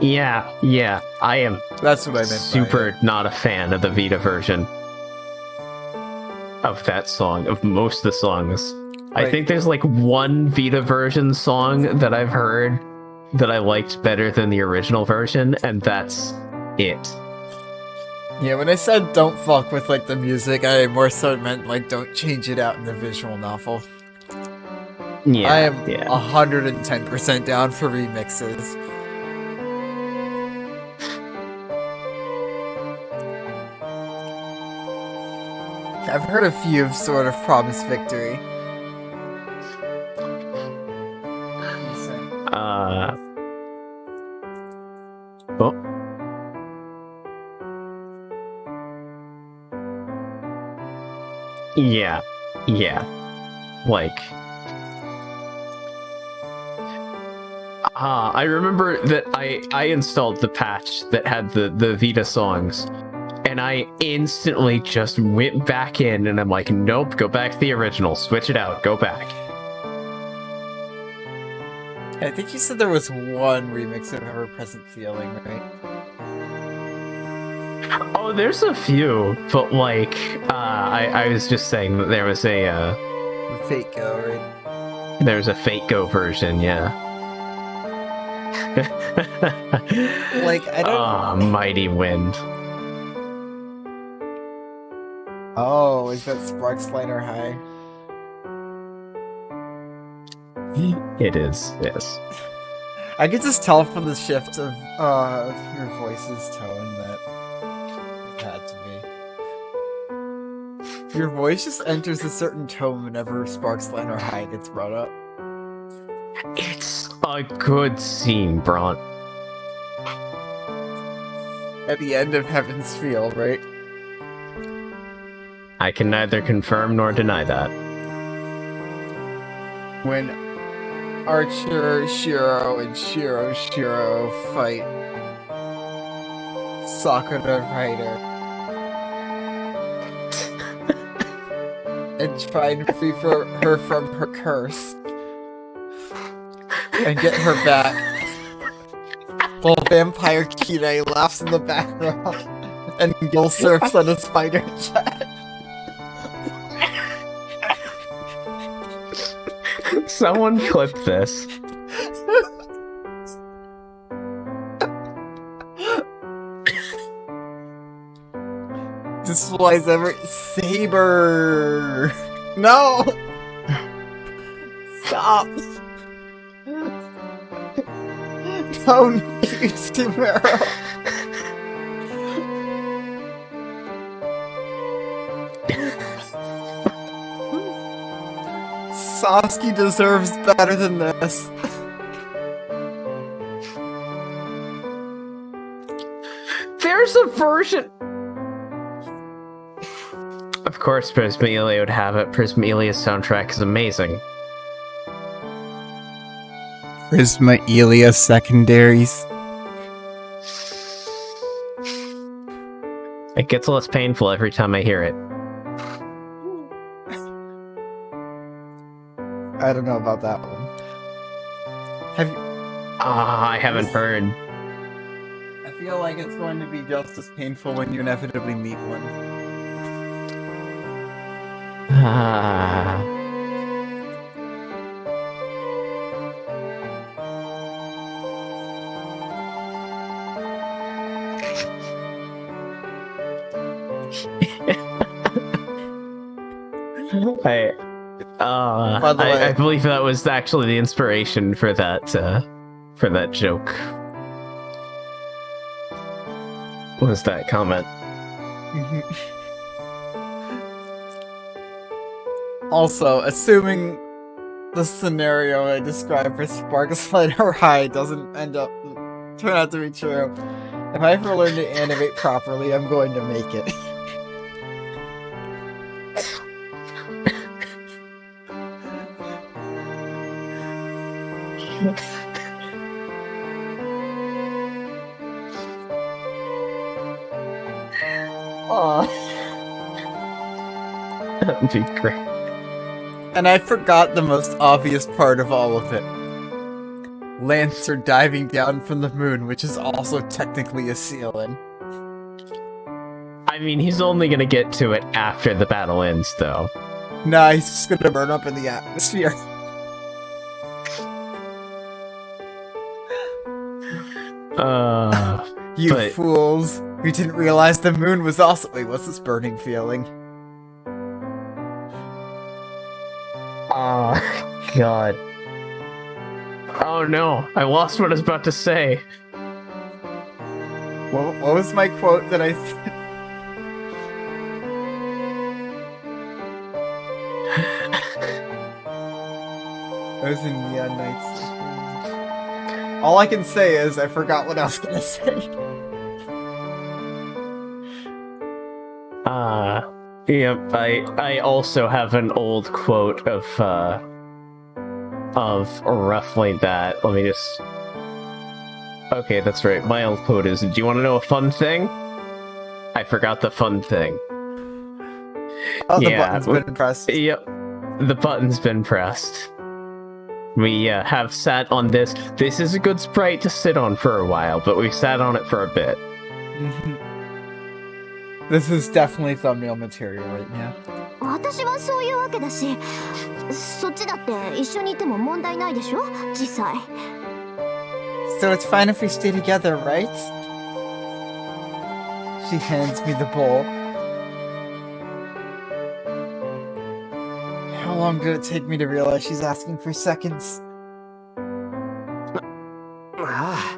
yeah, I am That's what I meant. super not a fan of the Vita version of that song, of most of the songs. I Right. think there's like one Vita version song that I've heard that I liked better than the original version, and that's it. Yeah, when I said don't fuck with like the music, I more so meant like don't change it out in the visual novel. Yeah, I am yeah. 110% down for remixes. I've heard a few of sort of Promised Victory. Oh. Yeah. Like, I remember that I installed the patch that had the Vita songs, and I instantly just went back in, and I'm like, nope, go back to the original, switch it out, go back. I think you said there was one remix of Ever Present Feeling, right? Oh, there's a few, but like, I was just saying that there was a The Fate Go, right? there's a Fate Go version, yeah. Like, I don't. Ah, mighty wind. Oh, is that Sparks Liner High? It is, yes. I could just tell from the shift of your voice's tone that it had to be. Your voice just enters a certain tone whenever Sparks Liner High gets brought up. It's a good scene, Bront. At the end of Heaven's Feel, right? I can neither confirm nor deny that. When Archer, Shiro, and Shiro fight Sakura Rider and try and free her from her curse and get her back. While Vampire Kirei laughs in the background and Gil surfs on a spider jet. Someone clip this. This flies every Saber. No. Stop. Don't use Timero. Sasuke deserves better than this. There's a version. Of course, Prismaelia would have it. Prismaelia's soundtrack is amazing. Prismaelia secondaries. It gets less painful every time I hear it. I don't know about that one. Have you? Ah, I haven't heard. I feel like it's going to be just as painful when you inevitably meet one. Ah. By the way, I believe that was actually the inspiration for that joke. Was that comment? Also, assuming the scenario I described for Sparks Liner High doesn't turn out to be true, if I ever learn to animate properly, I'm going to make it. That'd be great. And I forgot the most obvious part of all of it. Lancer diving down from the moon, which is also technically a ceiling. I mean, he's only gonna get to it after the battle ends, though. Nah, he's just gonna burn up in the atmosphere. You but- fools. We didn't realize the moon was also- Wait, what's this burning feeling? Oh, God. Oh no, I lost what I was about to say. What was my quote that I said? I was in Neon Nights. All I can say is I forgot what I was gonna say. Yep, I also have an old quote of roughly that. Let me just Okay, that's right. My old quote is, do you want to know a fun thing? I forgot the fun thing. Oh, the Yeah, button's been pressed. Yep, the button's been pressed. We have sat on this. This is a good sprite to sit on for a while, but we've sat on it for a bit. This is definitely thumbnail material right now. 私はそういうわけだし、そっちだって一緒にいても問題ないでしょ、実際。So it's fine if we stay together, right? She hands me the bowl. How long did it take me to realize she's asking for seconds? あ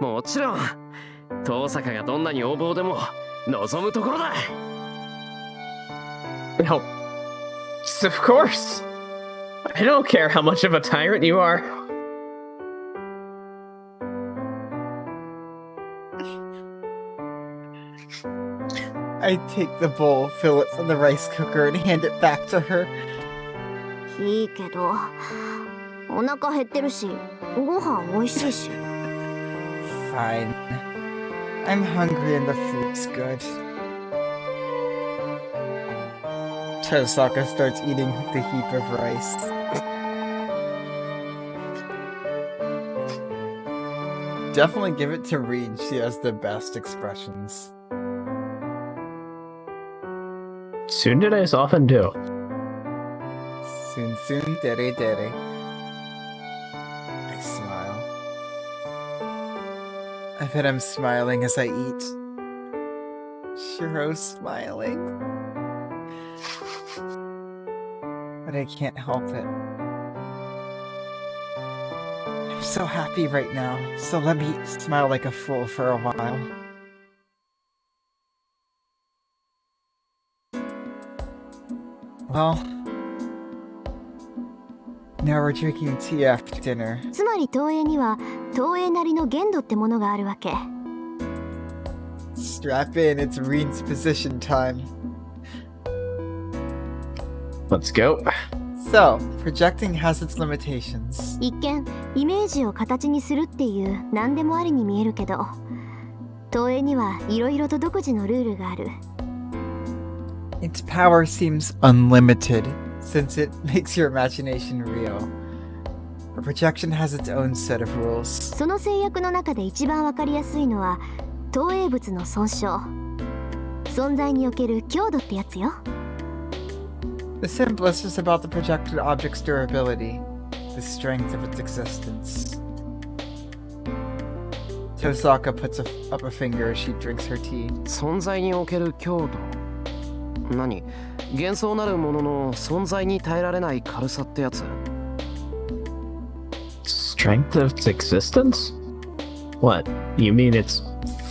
あ、もちろん。遠坂がどんなに横暴でも望むところだ。No. Of course. I don't care how much of a tyrant you are. I take the bowl, fill it from the rice cooker, and hand it back to her. いいけど、お腹減ってるし、ご飯美味しいし。Fine. I'm hungry and the food's good. Tosaka starts eating the heap of rice. Definitely give it to Reed. She has the best expressions. Tsunderes often do. Soon, dere dere. I smile. I bet I'm smiling as I eat. Shiro's smiling. But I can't help it. I'm so happy right now, so let me smile like a fool for a while. Well, now we're drinking tea after dinner. つまり東映には東映なりの限度ってものがあるわけ。Strap in, it's Reen's position time. Let's go. So, projecting has its limitations. 一見イメージを形にするっていう何でもありに見えるけど、東映にはいろいろと独自のルールがある。Its power seems unlimited, since it makes your imagination real. But projection has its own set of rules. その制約の中で一番わかりやすいのは投影物の損傷、存在における強度ってやつよ。The simplest is about the projected object's durability, the strength of its existence. Tosaka puts up a finger as she drinks her tea. 存在における強度。何？幻想なるものの存在に耐えられない軽さってやつ。Strength of its existence? What? You mean its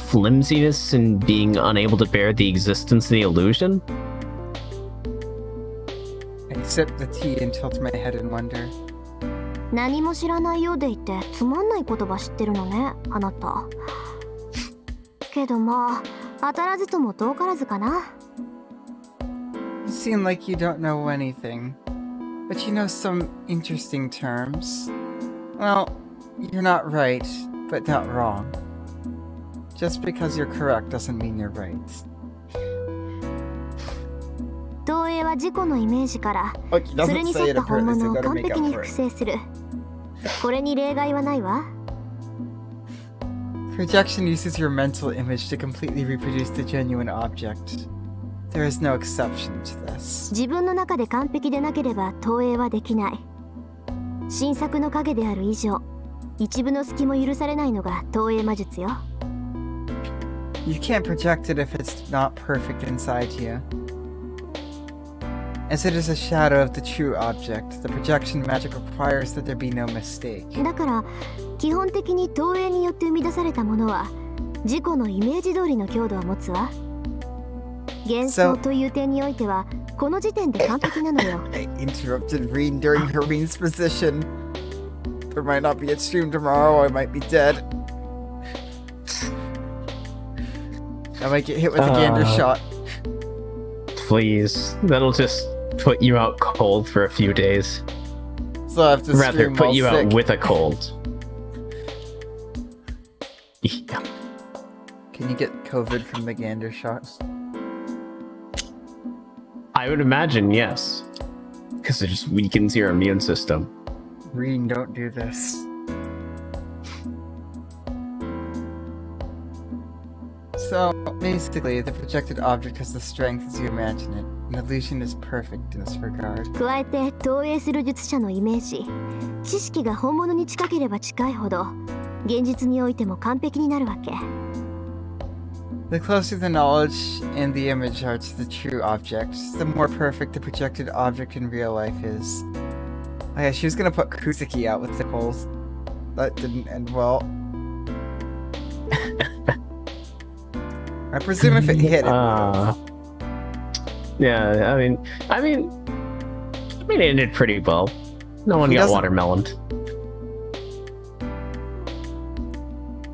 flimsiness and being unable to bear the existence of the illusion? I sip the tea and tilt my head in wonder. 何も知らないようでいてつまんない言葉知ってるのね、あなた。けどまあ、当たらずとも遠からずかな。You seem like you don't know anything, but you know some interesting terms. Well, you're not right, but not wrong. Just because you're correct doesn't mean you're right. 投影は自己のイメージから Look, he それ doesn't に say 沿 it った本 apparently, so 物を you gotta 完 make 璧 up に for 複 it. 製する。これに例外はないわ。Projection uses your mental image to completely reproduce the genuine object. There is no exception to this. 自分の中で完璧でなければ投影はできない。新作の影である以上、一部の隙も許されないのが投影魔術よ。You can't project it if it's not perfect inside you. As it is a shadow of the true object, the projection magic requires that there be no mistake. だから基本的に投影によって生み出されたものは自己のイメージ通りの強度を持つわ。幻想という点においてはこの時点で完璧なのよ。I interrupted Reen during her Reen's position. There might not be a stream tomorrow, I might be dead. I might get hit with a gander shot. Please. That'll just put you out cold for a few days. So I have to Rather, stream put while you sick. out with a cold. Yeah. Can you get COVID from the gander shots? I would imagine, yes. Because it just weakens your immune system. Green, don't do this. So, basically, the projected object has the strength as you imagine it. An illusion is perfect in this regard. 加えて投影する術者のイメージ、知識が本物に近ければ近いほど現実においても完璧になるわけ。 The closer the knowledge and the image are to the true object, the more perfect the projected object in real life is. Oh yeah, she was gonna put Kuzuki out with the holes. That didn't end well. I presume if it hit it. Yeah, I mean, it ended pretty well. No one He got doesn't- watermeloned.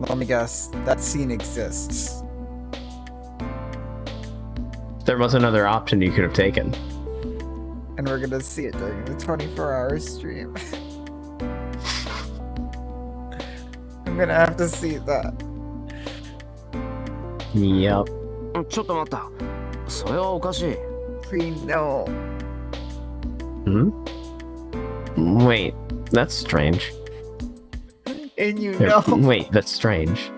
Let me guess. That scene exists. There was another option you could have taken. And we're gonna see it during the 24-hour stream. I'm gonna have to see that. Yep. ちょっと待った。それはおかしい。 Green, no. Hmm? Wait, that's strange. And you There- know. Wait, that's strange.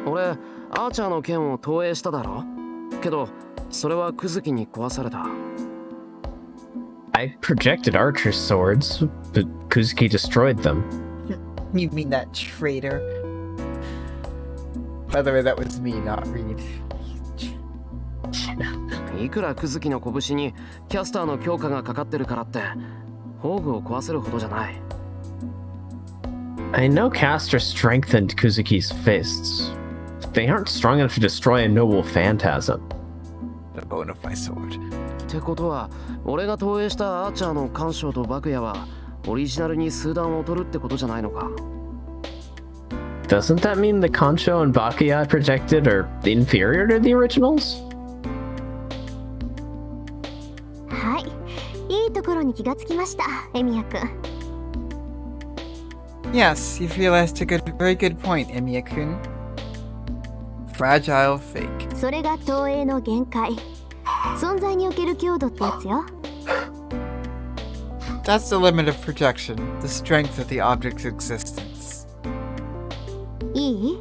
俺、アーチャーの剣を投影しただろ。けど、それはクズキに壊された。I projected archer swords, but Kuzuki destroyed them. You mean that traitor? By the way, that was me, not Reed. いくらクズキの拳にキャスターの強化がかかってるからって、宝具を壊せるほどじゃない。I know Caster strengthened Kuzuki's fists. But they aren't strong enough to destroy a noble phantasm. The bone of my sword. ってことは、俺が投影したアーチャーの干渉と爆矢はオリジナルに数段劣るってことじゃないのか。Doesn't that mean the Concho and Bakuya I projected are inferior to the originals? はい、いいところに気がつきました、エミヤくん。 Yes, you've realized a very good point, Emiya-kun. Fragile fake. それが投影の限界。存在における強度ってやつよ。 That's the limit of projection, the strength of the object's existence. いい？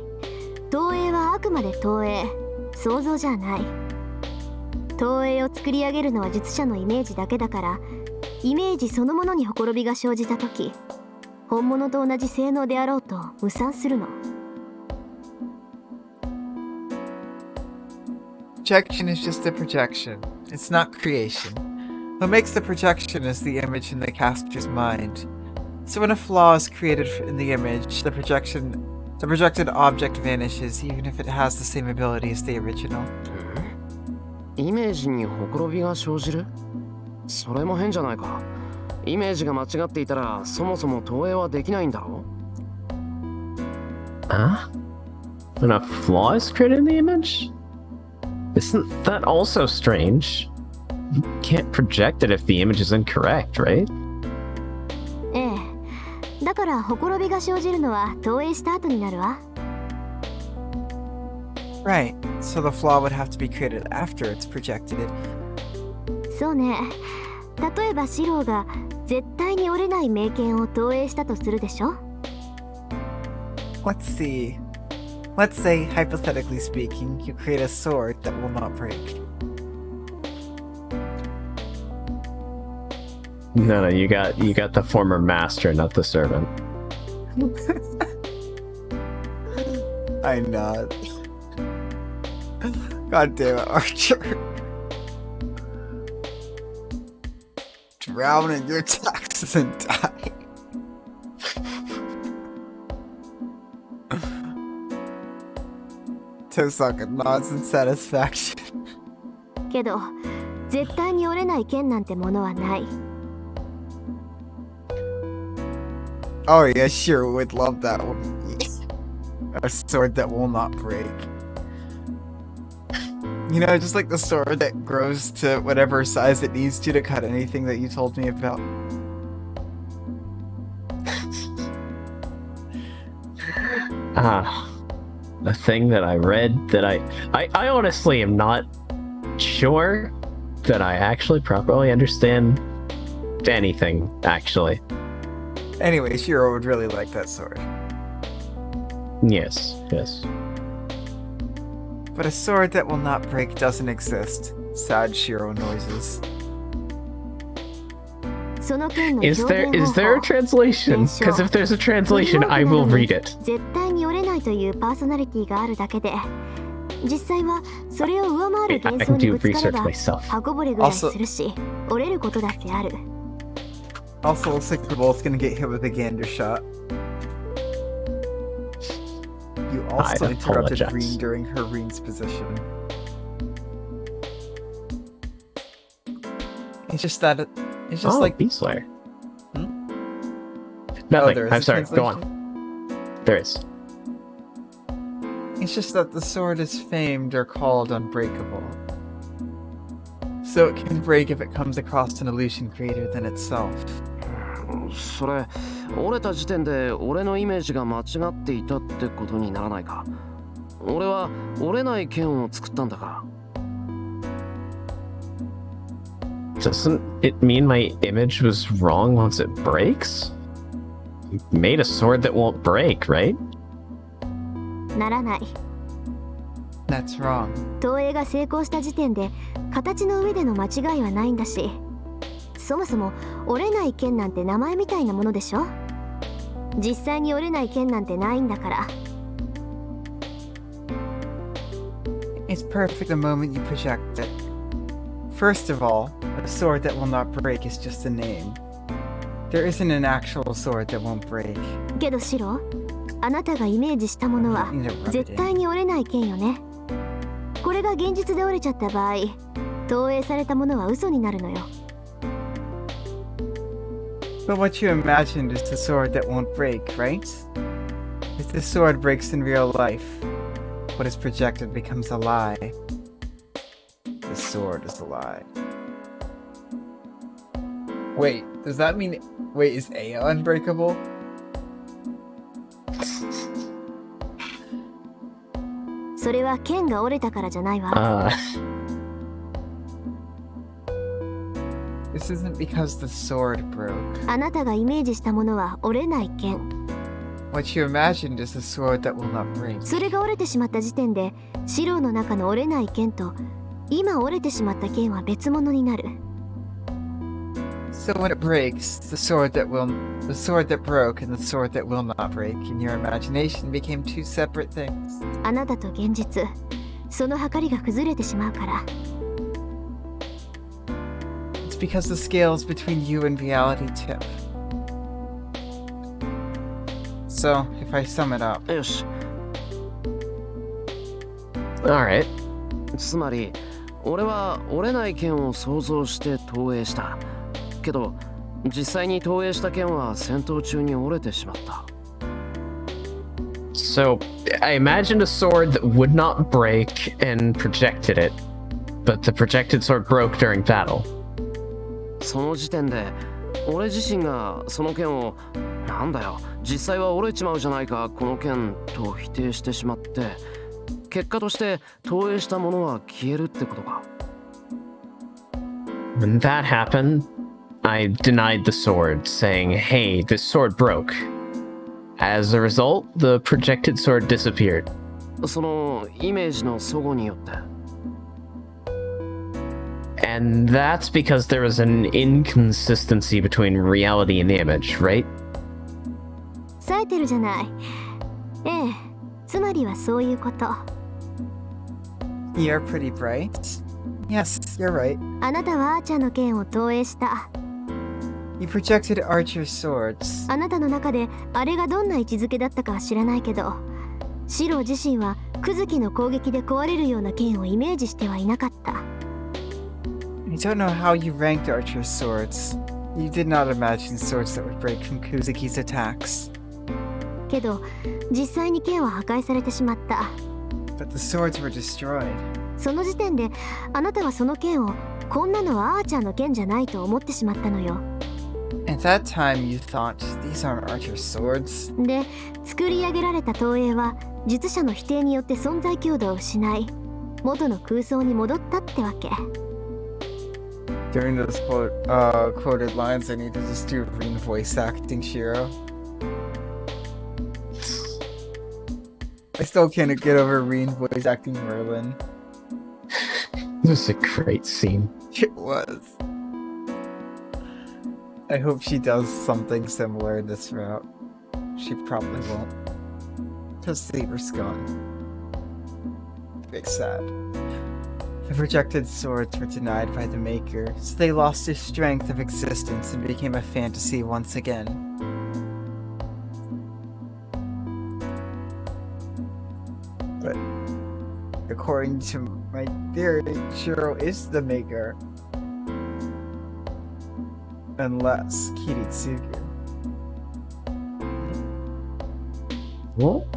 投影はあくまで投影、想像じゃない。投影を作り上げるのは術者のイメージだけだから、イメージそのものにほころびが生じたとき、本物と同じ性能であろうと無産するの。 Projection is just a projection. It's not creation. What makes the projection is the image in the caster's mind. So when a flaw is created in the image, the projected object vanishes, even if it has the same ability as the original. イメージにほころびが生じる？それも変じゃないか。イメージが間違っていたらそもそも投影はできないんだろ？ Huh? When a flaw is created in the image? Isn't that also strange? You can't project it if the image is incorrect, right? ええ。だからほころびが生じるのは投影した後になるわ。 Right, so the flaw would have to be created after it's projected it. そうね。例えばシローが絶対に折れない名剣を投影したとするでしょ。 Let's see. Let's say, hypothetically speaking, you create a sword that will not break. No, you got the former master, not the servant. I nod. God damn it, Archer. Drown in your taxes and die. Tosaka nods in satisfaction. けど絶対に折れない剣なんてものはない。 Oh yeah, sure would love that one. A sword that will not break. You know, just like the sword that grows to whatever size it needs to cut anything that you told me about. A thing that I read that I honestly am not sure that I actually properly understand anything, actually. Anyway, Shiro would really like that sword. Yes. But a sword that will not break doesn't exist. Sad Shiro noises. その件の Is 表 there 現 is 方 there a 法 translation? Because if there's a translation, I will read it. 絶対に折れないというパーソナリティがあるだけで、実際はそれを上回る I 幻 can 想に do ぶつかれ research ば myself. 刃こぼれぐらいするし、折れることだってある。 Also, looks like we're both gonna get hit with a gander shot. You also I interrupted apologize. Reen during her Reen's position. It's just that it's just Oh, like Beast Slayer. Hmm? Nothing. there is I'm a sorry. Go translation? on. There is. It's just that the sword is famed or called unbreakable. So it can break if it comes across an illusion greater than itself. それ折れた時点で俺のイメージが間違っていたってことにならないか。俺は折れない剣を作ったんだから。 Doesn't it mean my image was wrong once it breaks? You made a sword that won't break, right? ならない。 That's wrong. 投影が成功した時点で形の上での間違いはないんだし、そもそも折れない剣なんて名前みたいなものでしょ。実際に折れない剣なんてないんだから。 It's perfect the moment you project it. First of all, a sword that will not break is just a name. There isn't an actual sword that won't break. けどシロ、あなたがイメージしたものは絶対に折れない剣よね。これが現実で折れちゃった場合、投影されたものは嘘になるのよ。 But what you imagined is the sword that won't break, right? If the sword breaks in real life, what is projected becomes a lie. The sword is a lie. Wait, does that mean... Wait, is Aya unbreakable?「それは剣が折れたからじゃないわ。 This isn't because the sword broke. あなたがイメージしたものは折れない剣。 What you imagined is a sword that will not break. それが折れてしまった時点で、シロの中の折れない剣と今折れてしまった剣は別物になる。 So when it breaks, the sword that broke and the sword that will not break in your imagination became two separate things. あなたと現実、その計りが崩れてしまうから。 It's because the scales between you and reality tip. So, if I sum it up, よし。 Alright. つまり俺は折れない剣を想像して投影した。けど実際に投影した剣は戦闘中に折れてしまった。 So, I imagined a sword that would not break and projected it, but the projected sword broke during battle. その時点で俺自身がその剣をなんだよ実際は折れちまうじゃないかこの剣と否定してしまって結果として投影したものは消えるってことか。 When that happened, I denied the sword, saying, hey, this sword broke. As a result, the projected sword disappeared. そのイメージの齟齬によって。 And that's because there was an inconsistency between reality and the image, right? 冴えてるじゃない。ええ、つまりはそういうこと。 you're pretty bright. Yes, you're right. あなたはアーチャーの剣を投影した。 You projected Archer's swords. あなたの中であれがどんな位置づけだったかは知らないけど、シロ自身はクズキの攻撃で壊れるような剣をイメージしてはいなかった。 I don't know how you ranked Archer's swords. You did not imagine swords that would break from Kuzuki's attacks. けど、実際に剣は破壊されてしまった。 But the swords were destroyed. その時点であなたはその剣をこんなのはアーチャーの剣じゃないと思ってしまったのよ。And At that time, you thought, these aren't your swords. で、作り上げられた投影は術者の否定によって存在強度を失い、元の空想に戻ったってわけ。During those quoted lines, I need to just do Rin voice acting Shiro. I still can't get over Rin voice acting Merlin. This is a great scene. It was. I hope she does something similar in this route. She probably won't. Because Saber's gone. Big sad. The projected swords were denied by the Maker, so they lost their strength of existence and became a fantasy once again. But according to my theory, Shiro is the Maker. Unless Kiritsugu. What?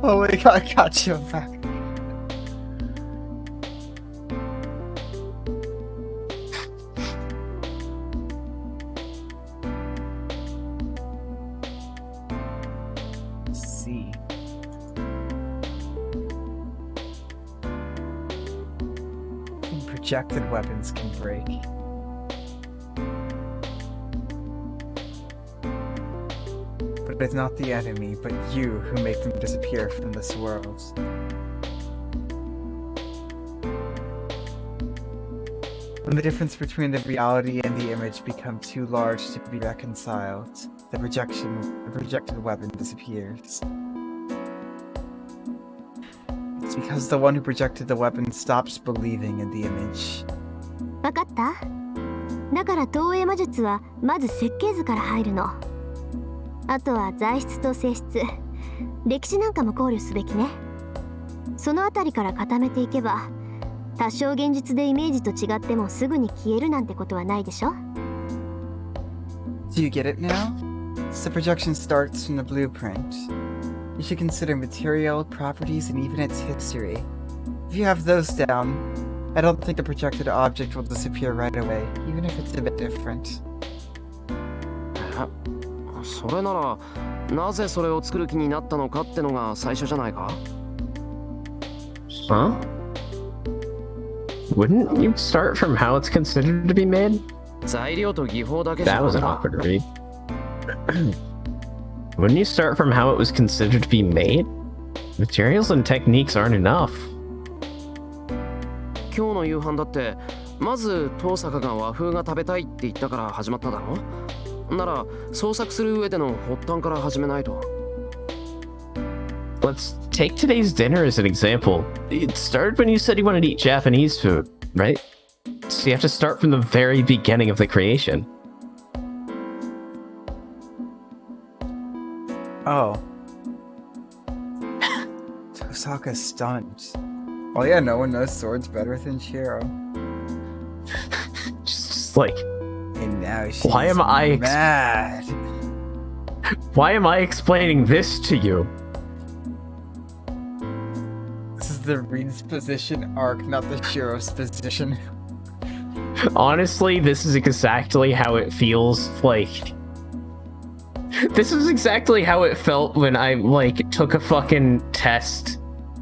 Oh my god, I got you back. See. Projected weapons can break. But it's not the enemy, but you who make them disappear from this world. When the difference between the reality and the image become too large to be reconciled, the projected weapon disappears. It's because the one who projected the weapon stops believing in the image. わかった？だから投影魔術はまず設計図から入るの。あとは材質と性質、歴史なんかも考慮すべきね。そのあたりから固めていけば、多少現実でイメージと違ってもすぐに消えるなんてことはないでしょ？ Do you get it now? So the projection starts from the blueprint. You should consider material, properties, and even its history. If you have those down, I don't think the projected object will disappear right away, even if it's a bit different. それならなぜそれを作る気になったのかってのが最初じゃないか？ Huh? Wouldn't you start from how it's considered to be made? 材料と技法だけじゃ That was an awkward read. Wouldn't you start from how it was considered to be made? Materials and techniques aren't enough. 今日の夕飯だってまず遠坂が和風が食べたいって言ったから始まっただろ？なら創作する上での発端から始めないと。Let's take today's dinner as an example. It started when you said you wanted to eat Japanese food, right? So you have to start from the very beginning of the creation. Oh. Tosaka's stunned. Oh yeah, no one knows swords better than Shiro. Just like, And now she's why am I mad. why am I explaining this to you? This is the Rin's position arc, not the Shiro's position. Honestly, this is exactly how it feels like. This is exactly how it felt when I, like, took a fucking test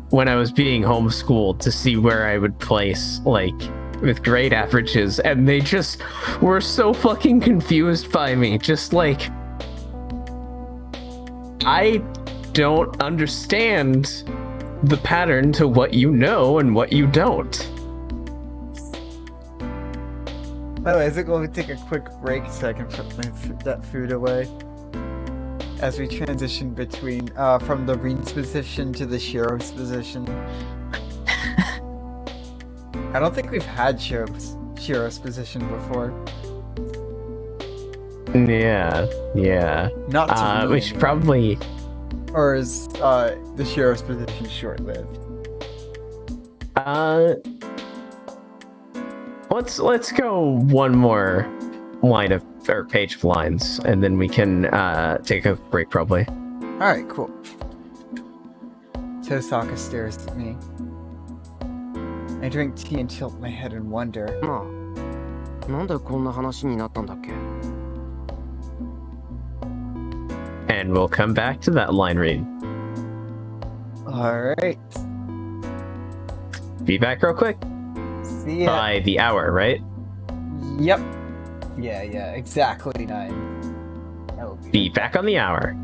when I was being homeschooled to see where I would place, like, with grade averages, and they just were so fucking confused by me. Just like, I don't understand the pattern to what you know and what you don't. By the way, is it going to take a quick break so I can put that food away? As we transition between, from the Rin's position to the Shiro's position. I don't think we've had Shiro's position before. Yeah. Not to we should probably... Or is, the Shiro's position short-lived? Let's go one more line of, or page of lines, and then we can, take a break probably. Alright, cool. Tosaka stares at me. I drink tea and tilt my head in wonder. なあ、なんでこんな話になったんだっけ？ And we'll come back to that line read. Alright. Be back real quick. See ya. By the hour, right? Yep. Yeah, exactly 9. That will Be back on the hour.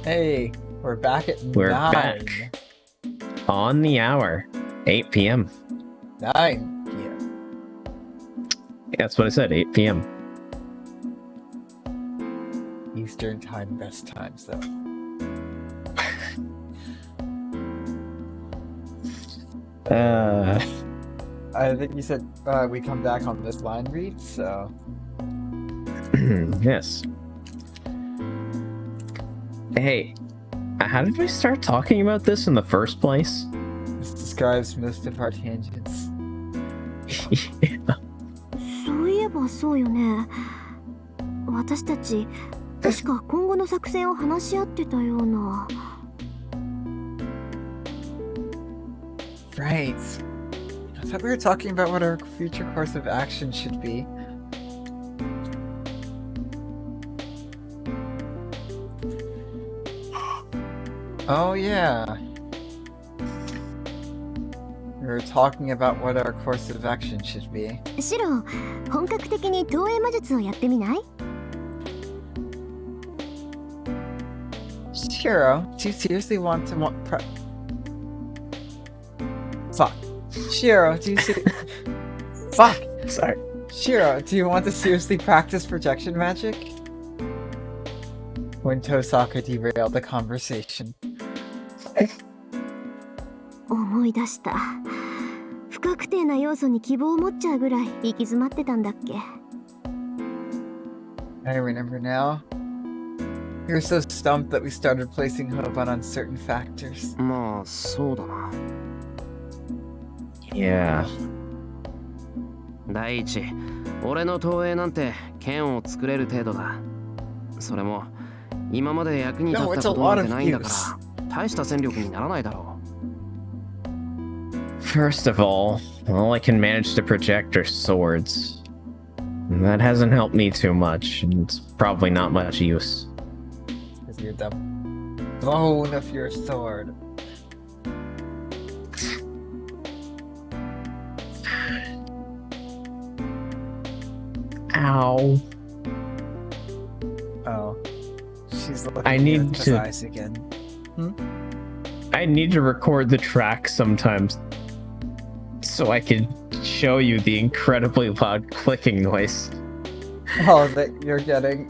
Hey, we're back at We're 9. back. On the hour. 8 p.m. 9 p.m. That's what I said, 8 p.m. Eastern time, best times though. I think you said we come back on this line read, so Yes. Hey, how did we start talking about this in the first place? this describes most of our tangents. そういえばそうよね。私たち確か今後の作戦を話し合ってたような。Right. I thought we were talking about what our future course of action should be. Oh yeah. We were talking about what our course of action should be. シロ、本格的に投影魔術をやってみない？ Shiro, do you seriously want to Fuck. Shiro, do you Fuck. Sorry. Shiro, do you want to seriously practice projection magic? When Tosaka derailed the conversation. 思い出した。不確定な要素に希望を持っちゃうぐらい行き詰まってたんだっけ。I remember now. We were so stumped that we started placing hope on uncertain factors. まあそうだな。 Yeah. 第一、俺の投影なんて剣を作れる程度だ。それも今まで役に立ったことなんてないんだから大した戦力にならないだろう。 First of all I can manage to project are swords. And that hasn't helped me too much, and it's probably not much use. Because you're the bone of your sword. Ow. Oh. She's looking I need at his to- eyes again. I need to record the track sometimes so I can show you the incredibly loud clicking noise. Oh, that you're getting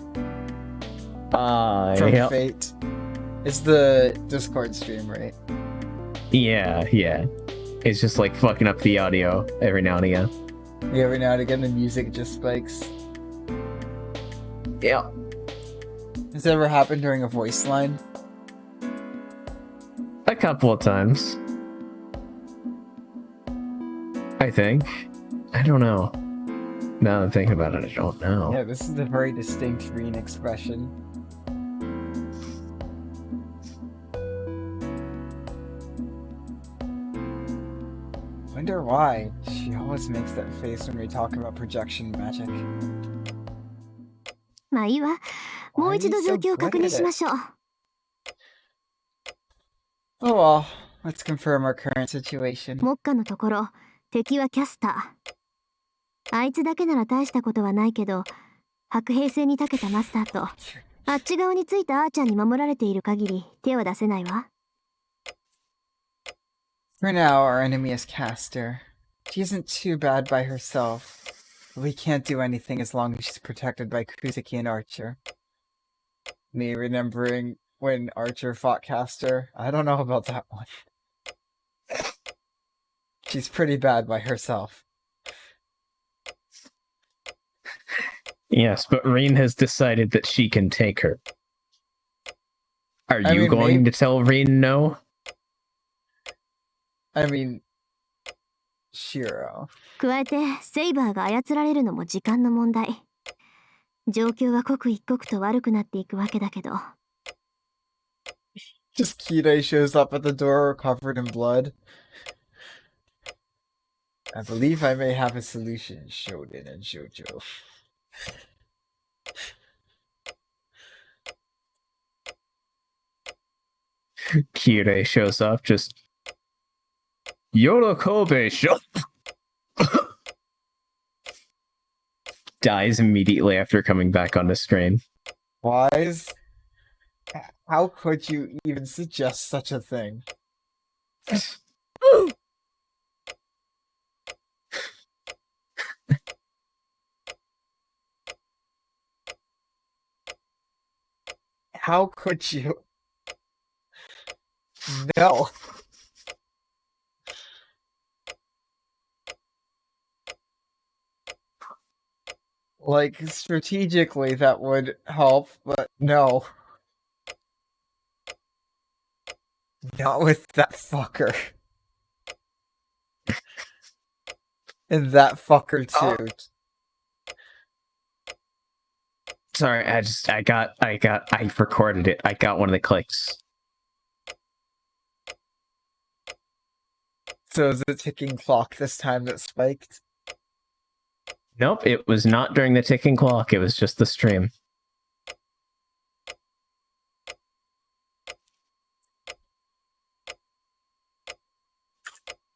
from Yeah. Fate. It's the Discord stream, right? Yeah. It's just like fucking up the audio every now and again. Yeah, every now and again the music just spikes. Yeah. Has that ever happened during a voice line? A couple of times. I think. I don't know. Now that I'm thinking about it, I don't know. Yeah, this is a very distinct green expression. Wonder why she always makes that face when we talk about projection magic. まあいいわ。もう一度状況を確認しましょう。Oh well, let's confirm our current situation. 目下のところ、敵はキャスター。あいつだけなら大したことはないけど、白兵戦に長けたマスターと、あっち側についたアーチャーに守られている限り手は出せないわ。For now, our enemy is Caster. She isn't too bad by herself. But we can't do anything as long as she's protected by Kuseki and Archer. Me remembering when Archer fought Caster? I don't know about that one. She's pretty bad by herself. Yes, but Reen has decided that she can take her. Are I you mean, going to tell Reen no? I mean, Shiro. 加えて、セイバーが操られるのも時間の問題。状況は刻一刻と悪くなっていくわけだけど。Just Kirei shows up at the door covered in blood. I believe I may have a solution, Shoden and Jojo. Kirei shows up, just... Yorokobe sho... Dies immediately after coming back on the screen. Wise? How could you even suggest such a thing? How could you? No. Like, strategically, that would help, but no. Not with that fucker. And that fucker, too. Sorry, I recorded it. I got one of the clicks. So is it ticking clock this time that spiked? Nope, it was not during the ticking clock. It was just the stream.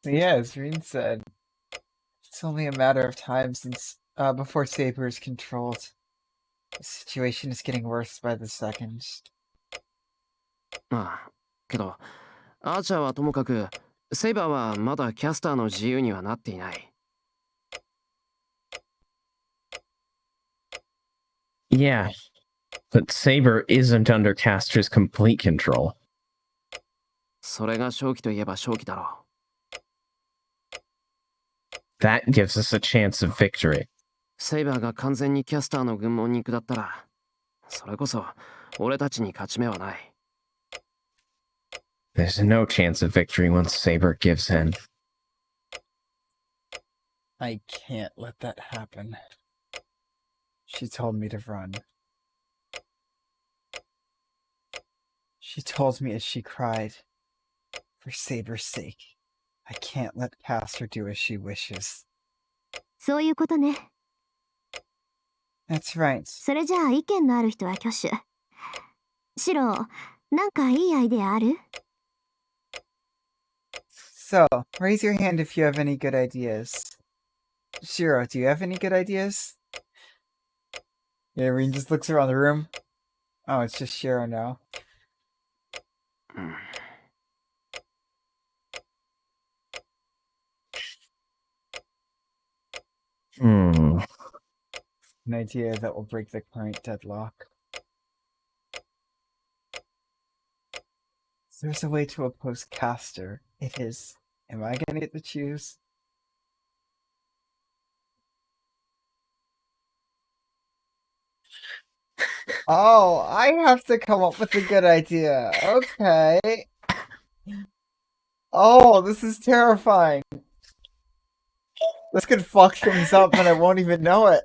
Yeah, as Reen said, it's only a matter of time since before Saber is controlled. The situation is getting worse by the second. ああ、けど、アーチャーはともかく、セイバーはまだキャスターの自由にはなっていない。Yeah, but Saber isn't under Caster's complete control. それが勝機といえば勝機だろう。That gives us a chance of victory. セイバーが完全にキャスターの軍門に下ったら、それこそ俺たちに勝ち目はない。There's no chance of victory once Saber gives in. I can't let that happen. She told me to run. She told me as she cried, for Saber's sake, I can't let Caster do as she wishes. そういうことね。 That's right. それじゃあ意見のある人は挙手。シロ、なんかいいアイデアある？ So, raise your hand if you have any good ideas. Shiro, do you have any good ideas? Yeah, Reen just looks around the room. Oh, it's just Shiro now. Hmm. An idea that will break the current deadlock. There's a way to oppose Caster. It is. Am I gonna get to choose? Oh, I have to come up with a good idea. Okay. Oh, this is terrifying. This could fuck things up and I won't even know it.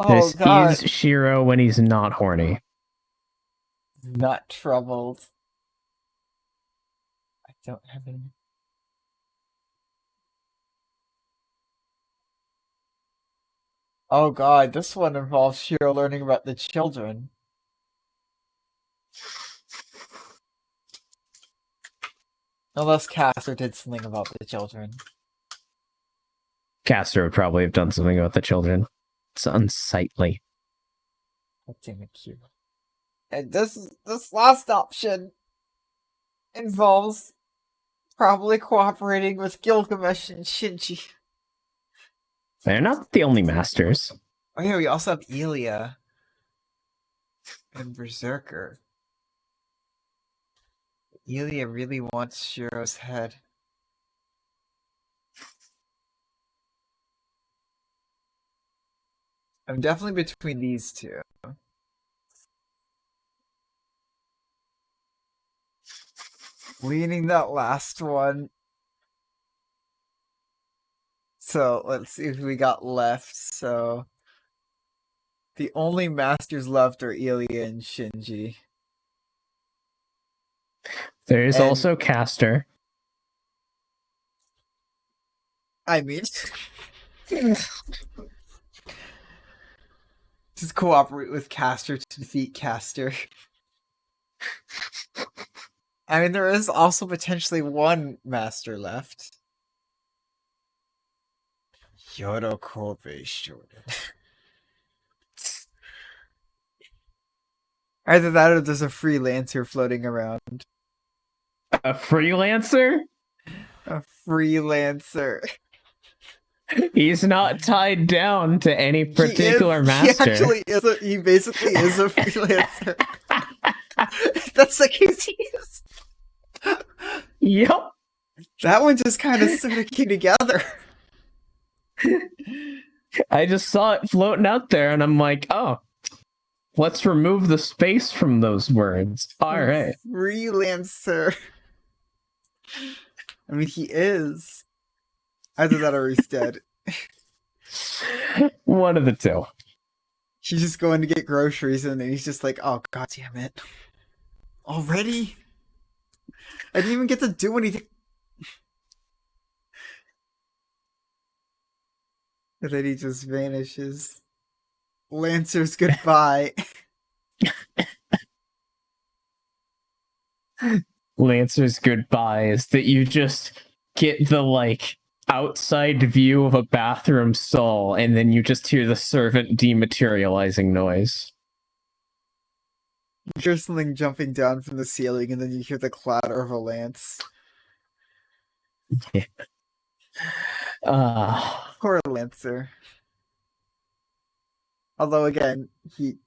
Oh This god. is Shiro when he's not horny. Not troubled. I don't have any. Oh god, this one involves Shiro learning about the children. Unless Caster did something about the children. Caster would probably have done something about the children. It's unsightly. God damn it, Q. And this last option involves probably cooperating with Gilgamesh and Shinji. They're not the only masters. Oh yeah, we also have Elia and Berserker. Elia really wants Shiro's head. I'm definitely between these two. Leaning that last one. So let's see who we got left. So the only masters left are Elia and Shinji. There's And- also Caster. I mean, just cooperate with Caster to defeat Caster. I mean, there is also potentially one master left. Yorokobe Shonen. Either that or there's a freelancer floating around. A freelancer? A freelancer. He's not tied down to any particular master. He basically is a freelancer. That's the case he is. Yep. That one just kind of sort of came together. I just saw it floating out there and I'm like, oh, let's remove the space from those words. All right. Freelancer. I mean, he is. Either that or he's dead. One of the two. He's just going to get groceries and he's just like, oh, god damn it. Already? I didn't even get to do anything. And then he just vanishes. Lancer's goodbye. Lancer's goodbye is that you just get the, like, outside view of a bathroom stall and then you just hear the servant dematerializing noise. You hear something jumping down from the ceiling and then you hear the clatter of a lance. Yeah. Poor Lancer. Although again, he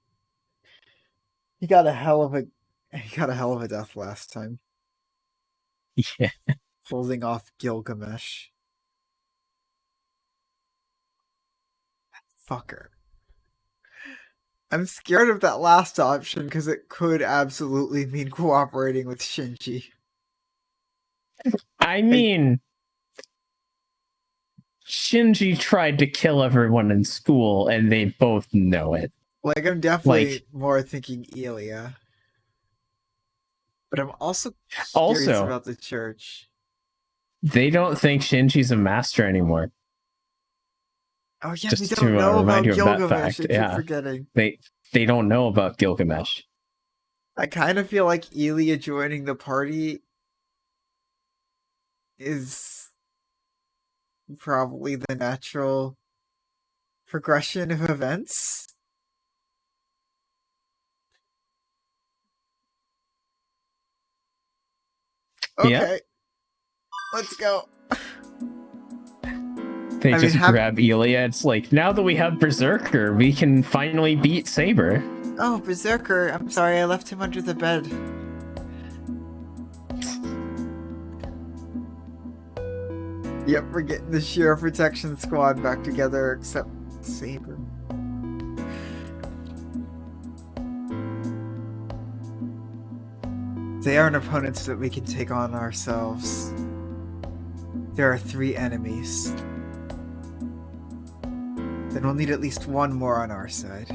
got a hell of a death last time. Yeah. Holding off Gilgamesh. Fucker. I'm scared of that last option because it could absolutely mean cooperating with Shinji. I mean, Shinji tried to kill everyone in school, and they both know it. Like, I'm definitely more thinking Elia. But I'm also curious about the church. They don't think Shinji's a master anymore. Oh yeah, Just we to don't know about remind you of that Gilgamesh. fact, I keep yeah. forgetting. They don't know about Gilgamesh. I kind of feel like Elia joining the party is probably the natural progression of events. Okay. Yeah. Let's go. They just grab Elia. It's like, now that we have Berserker, we can finally beat Saber. Oh, Berserker. I'm sorry, I left him under the bed. Yep, we're getting the Sheriff Protection Squad back together, except Saber. They aren't opponents that we can take on ourselves. There are 3 enemies. Then we'll need at least one more on our side.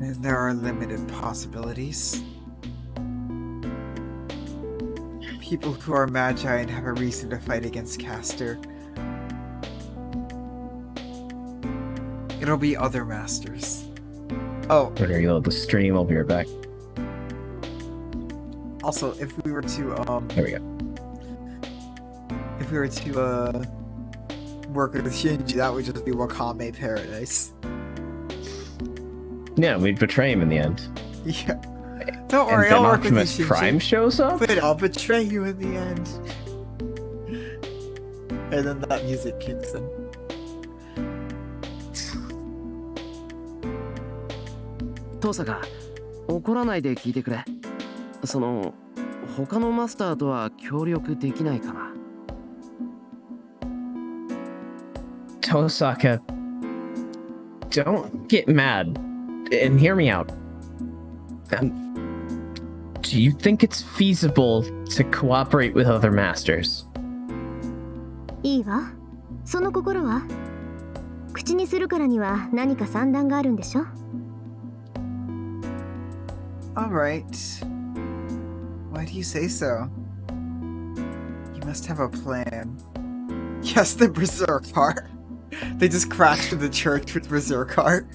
And there are limited possibilities. People who are magi and have a reason to fight against Caster. It'll be other masters. Oh. We're gonna reload the stream, I'll be right back. Also, if we were to, There we go. If we were to, work with Shinji, that would just be Wakame Paradise. Yeah, we'd betray him in the end. Yeah. Don't worry, I'll work with you, Shinji. Prime shows up? But I'll betray you in the end. And then that music kicks in. Tosaka, 怒らないで聞いてくれ。その、他のマスターとは協力できないかな。Tosaka, don't get mad, and hear me out. Do you think it's feasible to cooperate with other masters? いいわ。その心は口にするからには何か算段があるんでしょ。Alright. Why do you say so? You must have a plan. Yes, the Berserk part. They just crashed into the church with Berserk heart.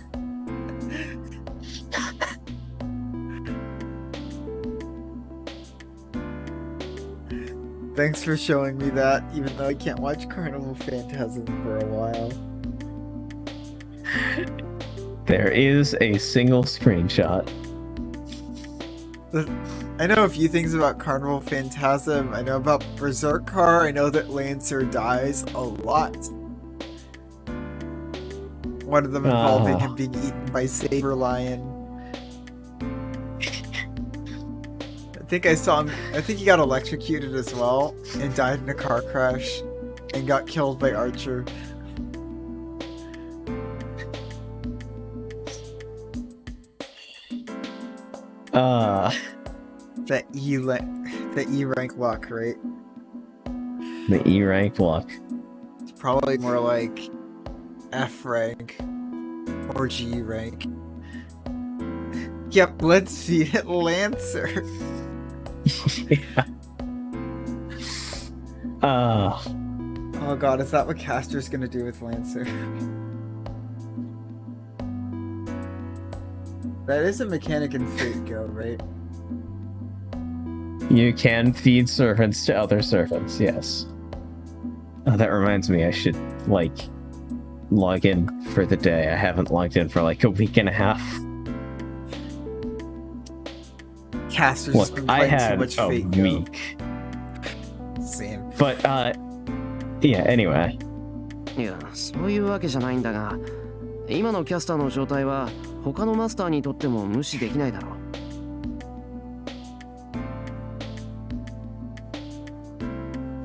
Thanks for showing me that, even though I can't watch Carnival Phantasm for a while. There is a single screenshot. I know a few things about Carnival Phantasm. I know about Berserker. I know that Lancer dies a lot. One of them involving him being eaten by Saber Lion. I think I saw him. I think he got electrocuted as well and died in a car crash and got killed by Archer. The E rank luck, right? The E rank luck. It's probably more like F rank or G rank. Yep, let's see it, Lancer. Yeah. Oh god, is that what Caster's gonna do with Lancer? That is a mechanic in Fate Go, right? You can feed servants to other servants, yes. Oh, that reminds me, I should, log in for the day. I haven't logged in for, a week and a half. Caster's just been I playing too had much a Fate Go. week. Same. But, yeah, anyway. いや、そういうわけじゃないんだが、今のキャスターの状態は他のマスターにとっても無視できないだろう。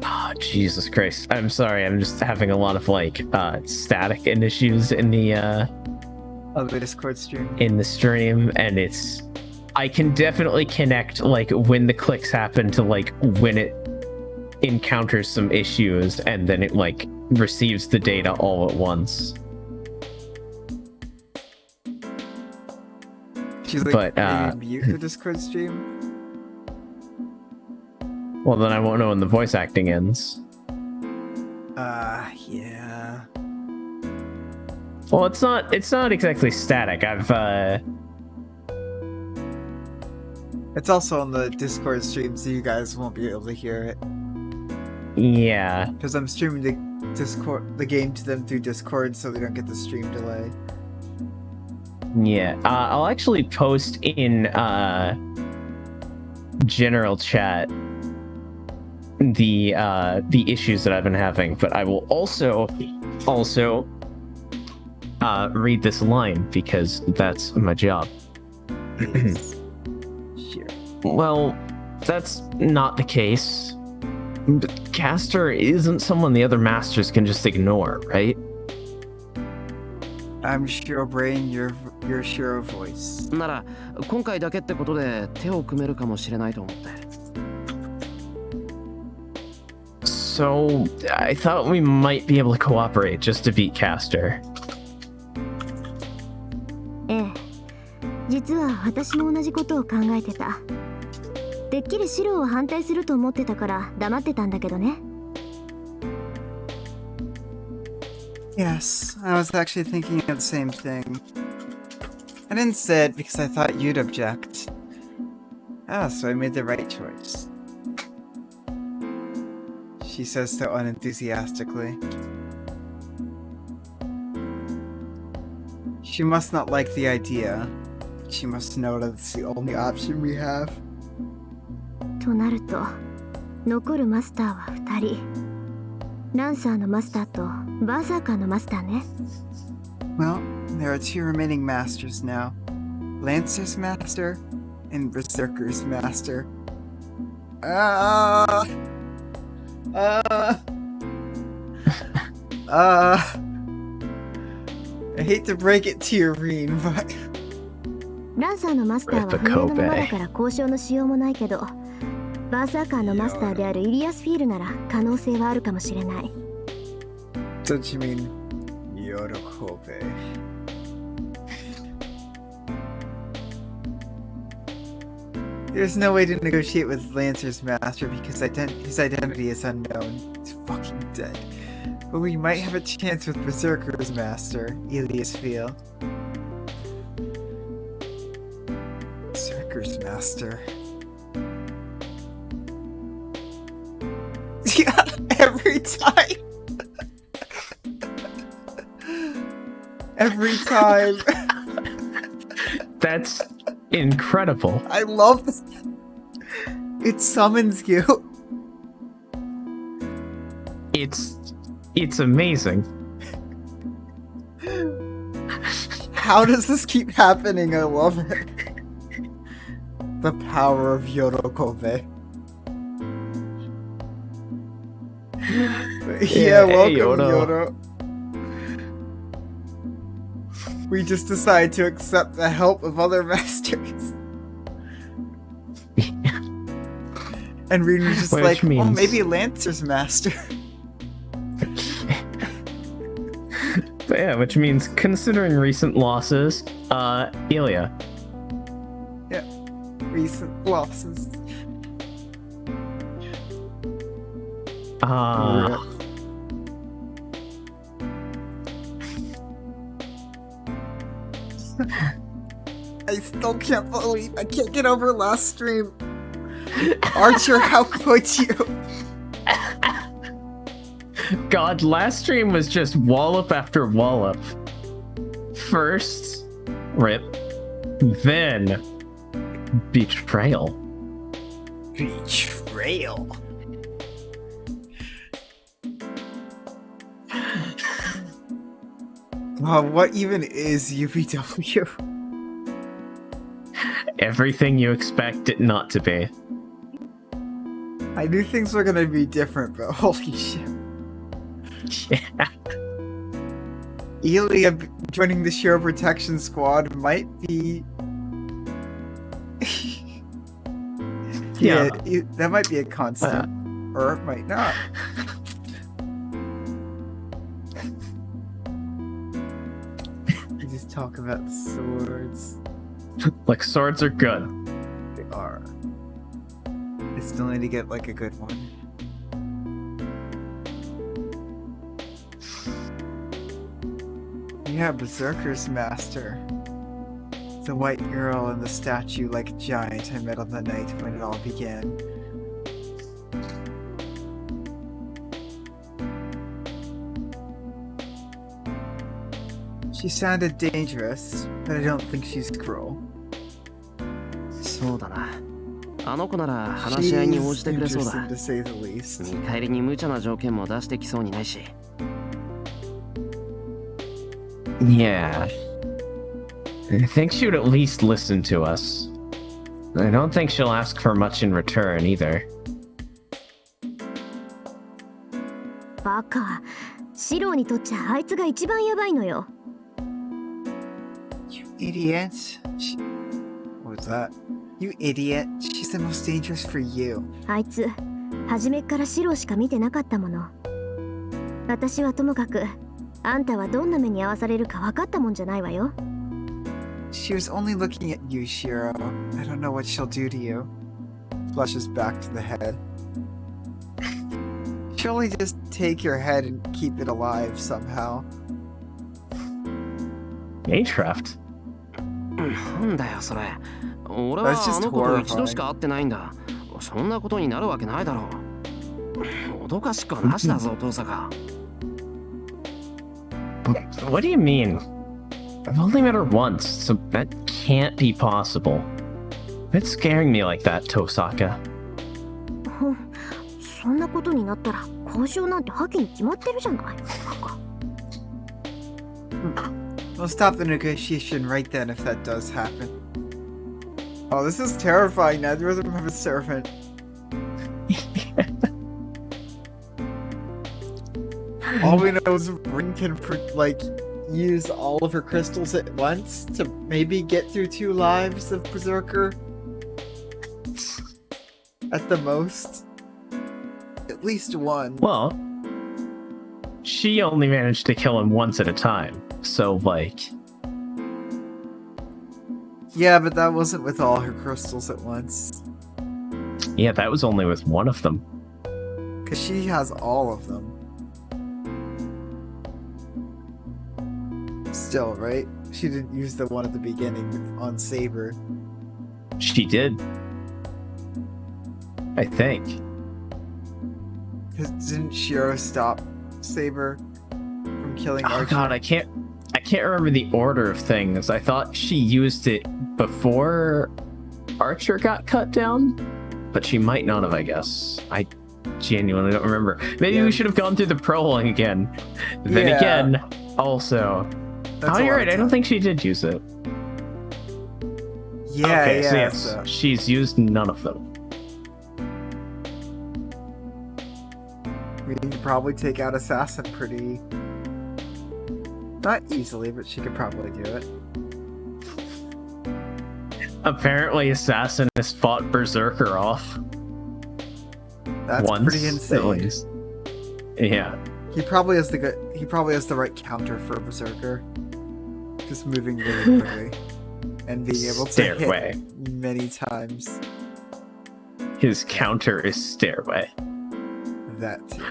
Oh, Jesus Christ. I'm sorry, I'm just having a lot of, static and issues in the, the Discord stream. in the stream, and it's... I can definitely connect, when the clicks happen to, when it encounters some issues, and then it, receives the data all at once. She's like, can you mute the Discord stream? Well, then I won't know when the voice acting ends. Yeah. Well, it's not exactly static. It's also on the Discord stream, so you guys won't be able to hear it. Yeah. Because I'm streaming the game to them through Discord, so they don't get the stream delay. Yeah. I'll actually post in general chat the issues that I've been having, but I will also read this line because that's my job. Sure. Well, that's not the case. But Caster isn't someone the other masters can just ignore, right? I'm Shiro Brain, you're Shiro Voice. なら今回だけってことで手を組めるかもしれないと思って。So, I thought we might be able to cooperate just to beat Caster. ええ、実は私も同じことを考えてた。てっきりシロを反対すると思ってたから黙ってたんだけどね。Yes, I was actually thinking of the same thing. I didn't say it because I thought you'd object. So I made the right choice. She says so unenthusiastically. She must not like the idea. She must know that it's the only option we have. となると、残るマスターは2人。ランサーのマスターとバーサーカーのマスターね。Well, there are 2 remaining masters now. Lancer's master and Berserker's master. I hate to break it to you, Reen, but... ランサーのマスターは不明のままだから交渉のしようもないけど、バーサーカーのマスターであるイリアスフィールなら可能性はあるかもしれない。Don't you mean Yorokobe? There's no way to negotiate with Lancer's master because his identity is unknown. He's fucking dead. But we might have a chance with Berserker's master, Elias Fiel. Berserker's master. Every time. Every time. That's incredible. I love this. It summons you. It's amazing. How does this keep happening? I love it. The power of Yorokobe. Yeah, welcome, Yodo. Yodo. We just decide to accept the help of other masters. And Rina's just Which like, oh, means- maybe Lancer's master. But yeah, which means considering recent losses, Ilya. Recent losses. I still can't believe I can't get over last stream. Archer, how could you? God, last stream was just wallop after wallop. First, rip, then betrayal. Betrayal. What even is UBW? Everything you expect it not to be. I knew things were gonna be different, but holy shit. Yeah. Ilya joining the Shiro Protection Squad might be... Yeah. That might be a constant. Or it might not. We just talk about swords. Like, swords are good. They are. I still need to get like a good one. Yeah, Berserker's Master. The white girl and the statue like a giant I met on the night when it all began. She sounded dangerous, but I don't think she's cruel. そうだな。あの子なら話し合いに応じてくれそうだ。 interesting to say the least. 見返りに無茶な条件も出してきそうにないし。Yeah. I think she would at least listen to us. I don't think she'll ask for much in return either. バカ。シローにとっちゃあいつが一番やばいのよ。You idiot. What was that? You idiot. She's the most dangerous for you. あいつ、初めっからシローしか見てなかったもの。私はともかく、あんたはどんな目に遭わされるか分かったもんじゃないわよ。She was only looking at you, Shiro. I don't know what she'll do to you. Flushes back to the head. She'll only just take your head and keep it alive somehow. Aircraft. なんだよそれ。俺 That's は just あの子と一度 horrifying. しか会ってないんだ。そんなことになるわけないだろう。脅かしっこはなしだぞ、お父さんが。What do you mean? I've only met her once, so that can't be possible. It's scaring me like that, Tosaka. そんなことになったら交渉なんて破棄に決まってるじゃない。バカ。 We'll stop the negotiation right then if that does happen. Oh, this is terrifying. Neither of them have a servant. All we know is Rin can use all of her crystals at once to maybe get through 2 lives of Berserker. At the most. At least 1. Well, she only managed to kill him once at a time, so like... Yeah, but that wasn't with all her crystals at once. Yeah, that was only with one of them. Because she has all of them. Still, right? She didn't use the one at the beginning on Saber. She did. I think. Didn't Shiro stop Saber from killing Oh Archer? god, I can't remember the order of things. I thought she used it before Archer got cut down, but she might not have, I guess. I genuinely don't remember. Maybe we should have gone through the prologue again. Then again, also... That's oh, a you're lot right, of I don't time. think she did use it. Yeah, Okay, so yeah. yes, So. she's used none of them. We could probably take out Assassin pretty... Not easily, but she could probably do it. Apparently, Assassin has fought Berserker off. That's once, pretty at insane. least. Yeah. He probably has the right counter for a Berserker. Just moving really quickly. And being able to Stairway. hit many times. His counter is Stairway. That too.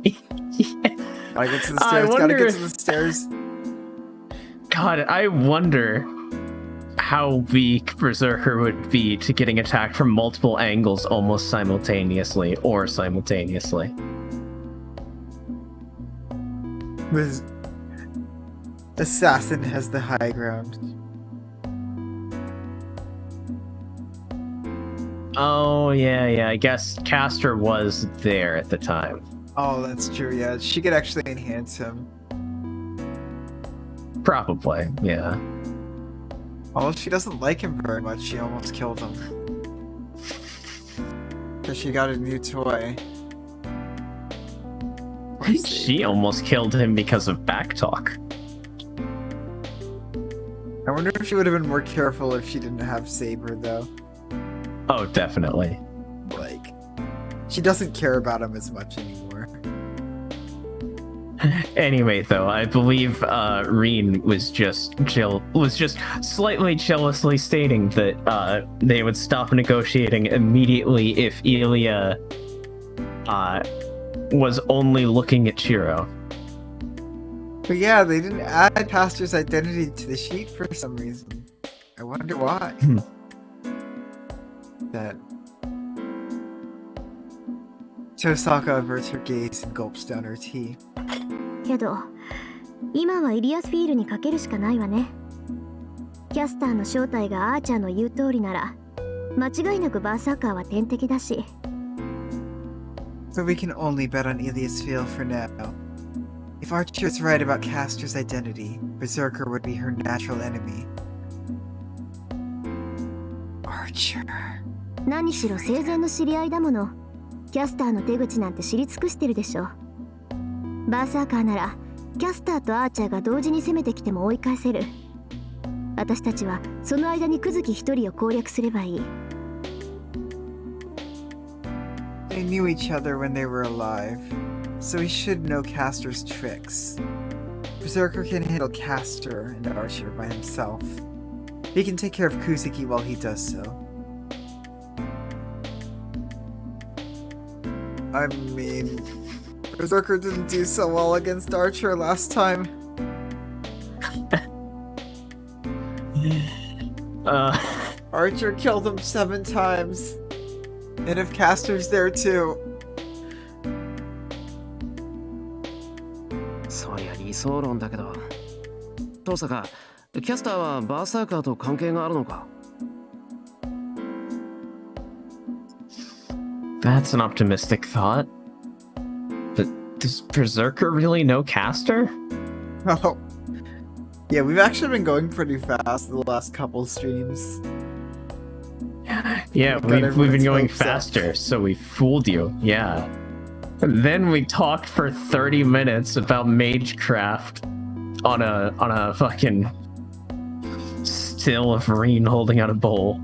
Yeah. Gotta get to the I stairs, gotta wonder get if- to the stairs. God, I wonder how weak Berserker would be to getting attacked from multiple angles almost simultaneously or simultaneously. With Assassin has the high ground. Oh, yeah, I guess Castor was there at the time. Oh, that's true, yeah. She could actually enhance him. Probably, yeah. Although she doesn't like him very much, she almost killed him. Because she got a new toy. Poor She Saber. almost killed him because of backtalk. I wonder if she would have been more careful if she didn't have Saber, though. Oh, definitely. Like, she doesn't care about him as much anymore. Anyway, though, I believe Reen was just slightly jealously stating that they would stop negotiating immediately if Ilya was only looking at Shiro. But yeah, they didn't add Castor's identity to the sheet for some reason. I wonder why. That Tosaka averts her gaze and gulps down her tea. けど今はイリアスフィールにかけるしかないわね。キャスターの正体がアーチャーの言う通りなら間違いなくバーサーカーは天敵だし。 So we can only bet on Ilias Field for now. If Archer is right about Castor's identity, Berserker would be her natural enemy. Archer. 何しろ生前の知り合いだもの。キャスターの手口なんて知り尽くしてるでしょ。バーサーカーならキャスターとアーチャーが同時に攻めてきても追い返せる。私たちはその間にクズキ一人を攻略すればいい。 They knew each other when they were alive, so he should know Castor's tricks. Berserker can handle Castor and Archer by himself. He can take care of Kuzuki while he does so. I mean, Berserker didn't do so well against Archer last time. Archer killed him 7 times. And if Castor's there too. そりゃ理想論だけど。登坂、キャスターはバーサーカーと関係があるのか？ That's an optimistic thought. But does Berserker really know Castor? Oh. Yeah, we've actually been going pretty fast the last couple streams. Yeah, Got we've been everyone's going hopes up. faster, so we fooled you. Yeah. And then we talked for 30 minutes about Magecraft on a fucking still of Reen holding out a bowl.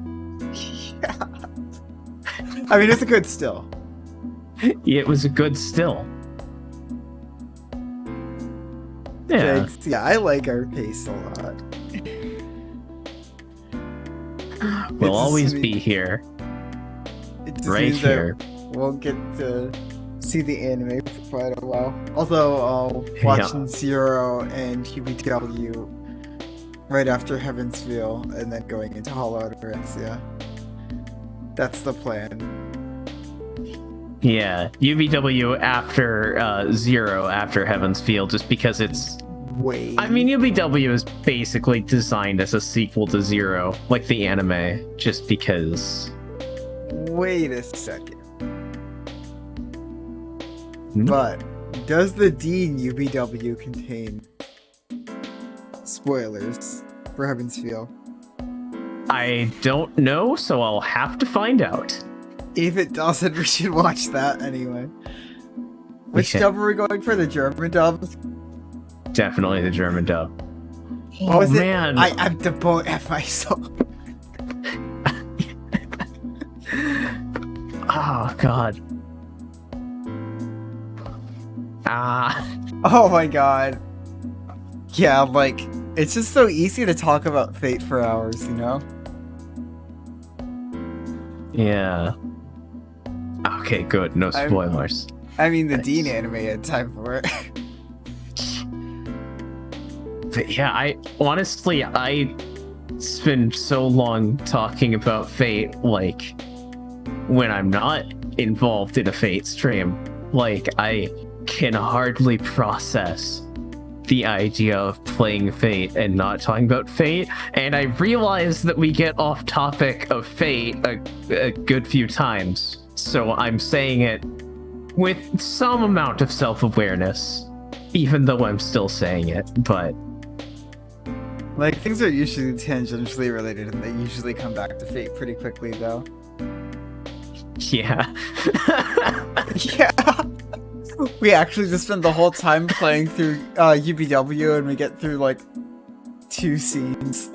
I mean, it's a good still. It was a good still. Yeah. Thanks. Yeah, I like our pace a lot. We'll It's always sweet. be here. It just Right means that here. We'll get to see the anime for quite a while. Although, watching Zero and UBW right after Heaven's Feel and then going into Hollow Anorexia. That's the plan. Yeah, UBW after Zero after Heaven's Field, just because it's. Wait. I mean, UBW is basically designed as a sequel to Zero, like the anime, just because. Wait a second. Hmm? But does the D in UBW contain spoilers for Heaven's Feel? I don't know, so I'll have to find out. If it doesn't, we should watch that anyway. Which Okay. dub are we going for? The German dub? Definitely the German dub. What was man. it? I'm the boat at myself. Oh, God. Ah. Oh my god. Yeah, like, it's just so easy to talk about Fate for hours, you know? Yeah. Okay, good. No spoilers. I mean, the Nice. Dean anime had time for it. But yeah, I spend so long talking about Fate, like, when I'm not involved in a Fate stream. Like, I can hardly process the idea of playing Fate and not talking about Fate, and I realize that we get off topic of Fate a good few times, so I'm saying it with some amount of self-awareness, even though I'm still saying it, but... Like, things are usually tangentially related, and they usually come back to Fate pretty quickly, though. Yeah. Yeah! We actually just spend the whole time playing through UBW, and we get through, like, 2 scenes.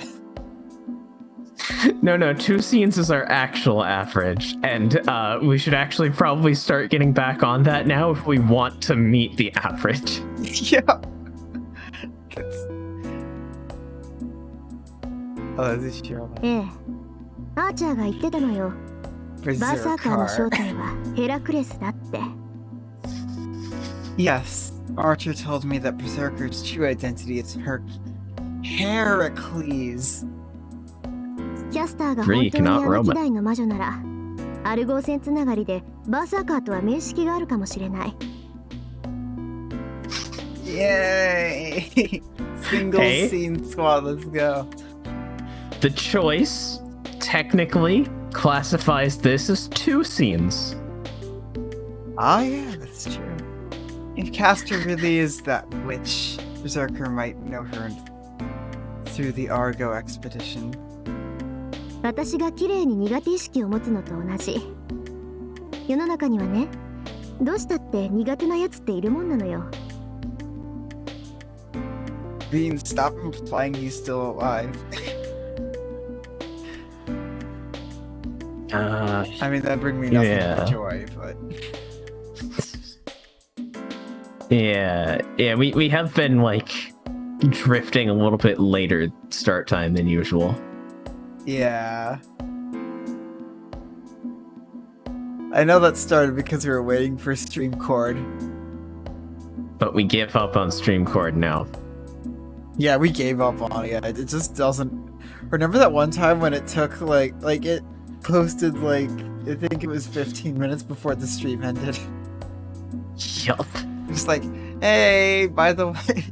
No, 2 scenes is our actual average, and we should actually probably start getting back on that now if we want to meet the average. Yeah! Oh, this is true. ええアーチャーが言ってたのよ。バーサーカーの正 Berserker. 体はヘラクレスだって。 Yes, Archer told me that Berserker's true identity is Heracles. キャスターが本 Greek, 当に not あの Roman. 時代の魔女なら、アルゴー戦つながりでバーサーカーとは面識があるかもしれない。 Yay! Single Hey. scene squad, let's go. The choice, technically, classifies this as 2 scenes. Ah, yeah, that's true. If Castor really is that witch, Berserker might know her through the Argo expedition. 私が綺麗に苦手意識を持つのと同じ。世の中にはね、どうしたって苦手なやつっているもんなのよ。 Bean, stop implying he's still alive. I mean, that'd bring me nothing Yeah. but joy, but... Yeah, we have been, like, drifting a little bit later start time than usual. Yeah. I know that started because we were waiting for stream cord. But we give up on stream cord now. Yeah, we gave up on it. It just doesn't... Remember that one time when it took, like it posted, like, I think it was 15 minutes before the stream ended. Yup. Just like, hey, by the way...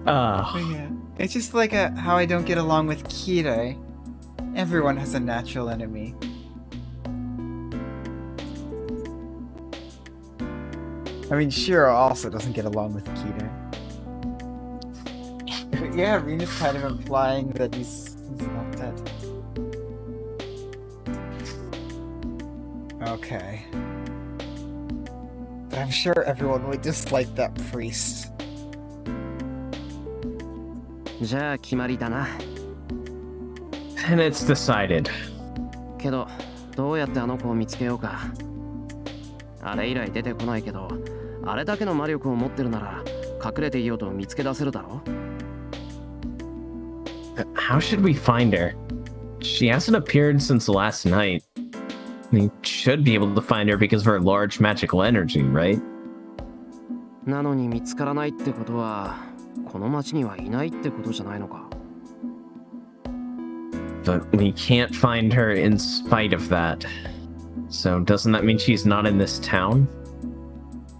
But yeah. It's just like how I don't get along with Kirei. Everyone has a natural enemy. I mean, Shiro also doesn't get along with Kirei. But yeah, Rina's kind of implying that he's not dead. Okay. But I'm sure everyone would dislike that priest. じゃあ決まりだな。 And it's decided. けどどうやってあの子を見つけようか。あれ以来出てこないけど、あれだけの魔力を持ってるなら隠れていようと見つけ出せるだろ。 How should we find her? She hasn't appeared since last night. We should be able to find her because of her large magical energy, right? なのに見つからないってことは、この町にはいないってことじゃないのか。but we can't find her in spite of that. So doesn't that mean she's not in this town?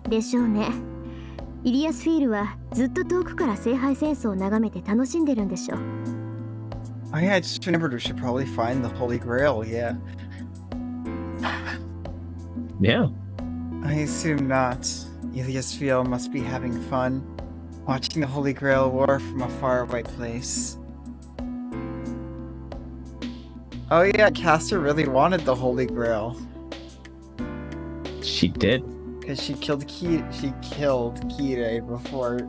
でしょうね。イリアスフィールはずっと遠くから聖杯戦争を眺めて楽しんでるんでしょう。Oh yeah, I just remembered we should probably find the Holy Grail, yeah. Yeah. I assume not. Iliasfiel must be having fun, watching the Holy Grail war from a faraway place. Oh yeah, Castor really wanted the Holy Grail. She did. Because she killed Kire before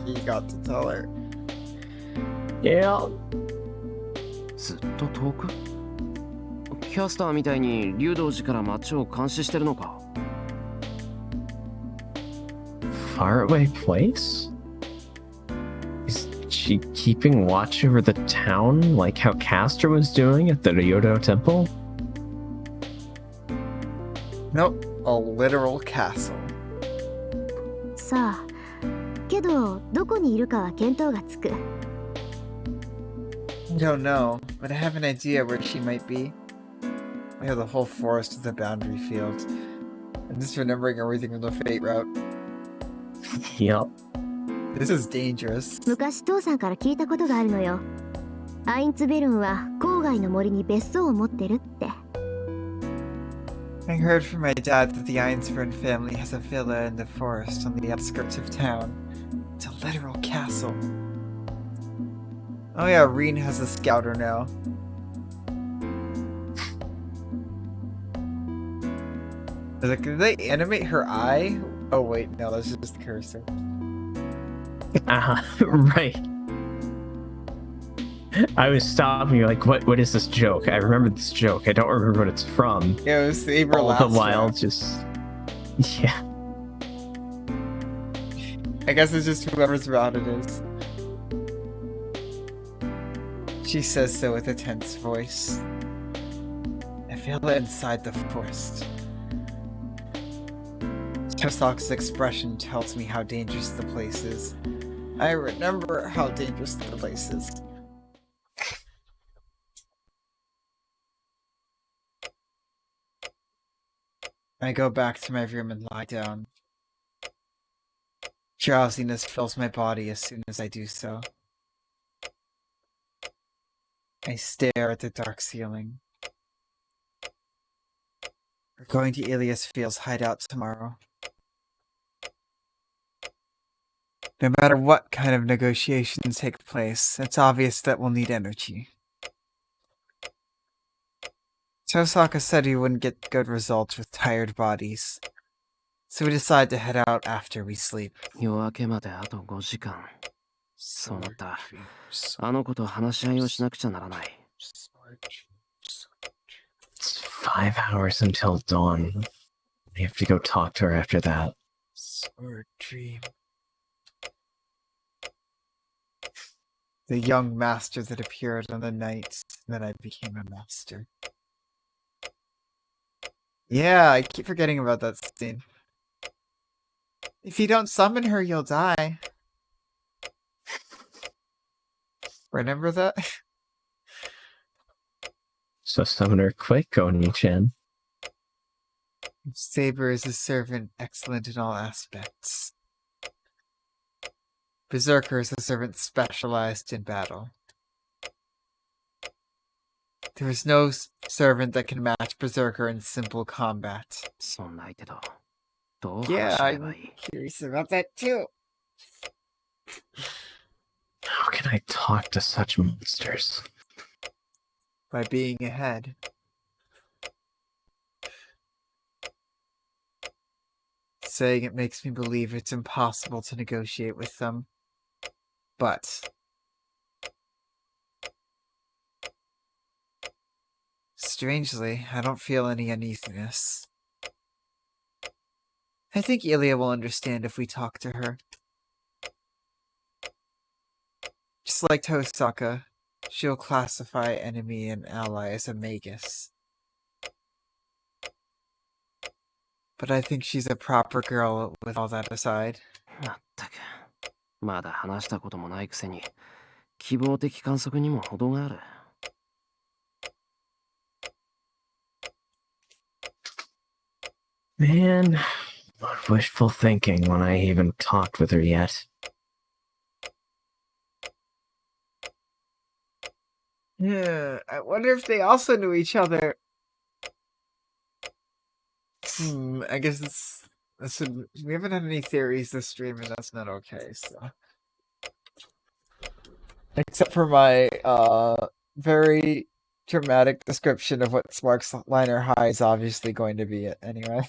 he got to tell her. Yeah. ずっと遠く？キャスターみたいに竜道寺から街を監視してるのか？ Faraway place? Is she keeping watch over the town like how Castor was doing at the Ryodo Temple? Nope, a literal castle. さあ、けどどこにいるかは見当がつく。Don't know, but I have an idea where she might be. I have the whole forest as a boundary field. I'm just remembering everything from the Fate route. Yup. This is dangerous. 昔父さんから聞いたことがあるのよ。アインツベルンは郊外の森に別荘を持ってるって。I heard from my dad that the Einsburn family has a villa in the forest on the outskirts of town. It's a literal castle. Oh yeah, Reen has a scouter now. Did they animate her eye? Oh wait, no, that's just the cursor. Right. I was stopping you like, what is this joke? I remember this joke. I don't remember what it's from. Yeah, it was Saber All last the while, round. just... Yeah. I guess it's just whoever's route it is. She says so with a tense voice. I feel it inside the forest. Tosok's expression tells me how dangerous the place is. I remember how dangerous the place is. I go back to my room and lie down. Drowsiness fills my body as soon as I do so. I stare at the dark ceiling. We're going to Iliasfield's hideout tomorrow. No matter what kind of negotiations take place, it's obvious that we'll need energy. Tosaka said he wouldn't get good results with tired bodies, so we decide to head out after we sleep. 夜明けまであと5時間。そうなった。あの子と話し合いをしなくちゃならない。It's 5 hours until dawn. We have to go talk to her after that. Sword dream. The young master that appeared on the night that I became a master. Yeah, I keep forgetting about that scene. If you don't summon her, you'll die. Remember that? So summon her quick, Oni-chan. Saber is a servant, excellent in all aspects. Berserker is a servant specialized in battle. There is no servant that can match Berserker in simple combat. そんな相手とどう Yeah, 話し合えばい I'm い？ curious about that too. How can I talk to such monsters? By being ahead. Saying it makes me believe it's impossible to negotiate with them. But strangely, I don't feel any uneasiness. I think Ilya will understand if we talk to her. Just like Tosaka, she'll classify enemy and ally as a magus. But I think she's a proper girl with all that aside. まったく。まだ話したこともないくせに希望的観測にも程がある。Man, not wishful thinking when I even talked with her yet. Yeah, I wonder if they also knew each other. I guess we haven't had any theories this stream, and that's not okay. So, except for my very dramatic description of what Sparks Liner High is obviously going to be. Anyway.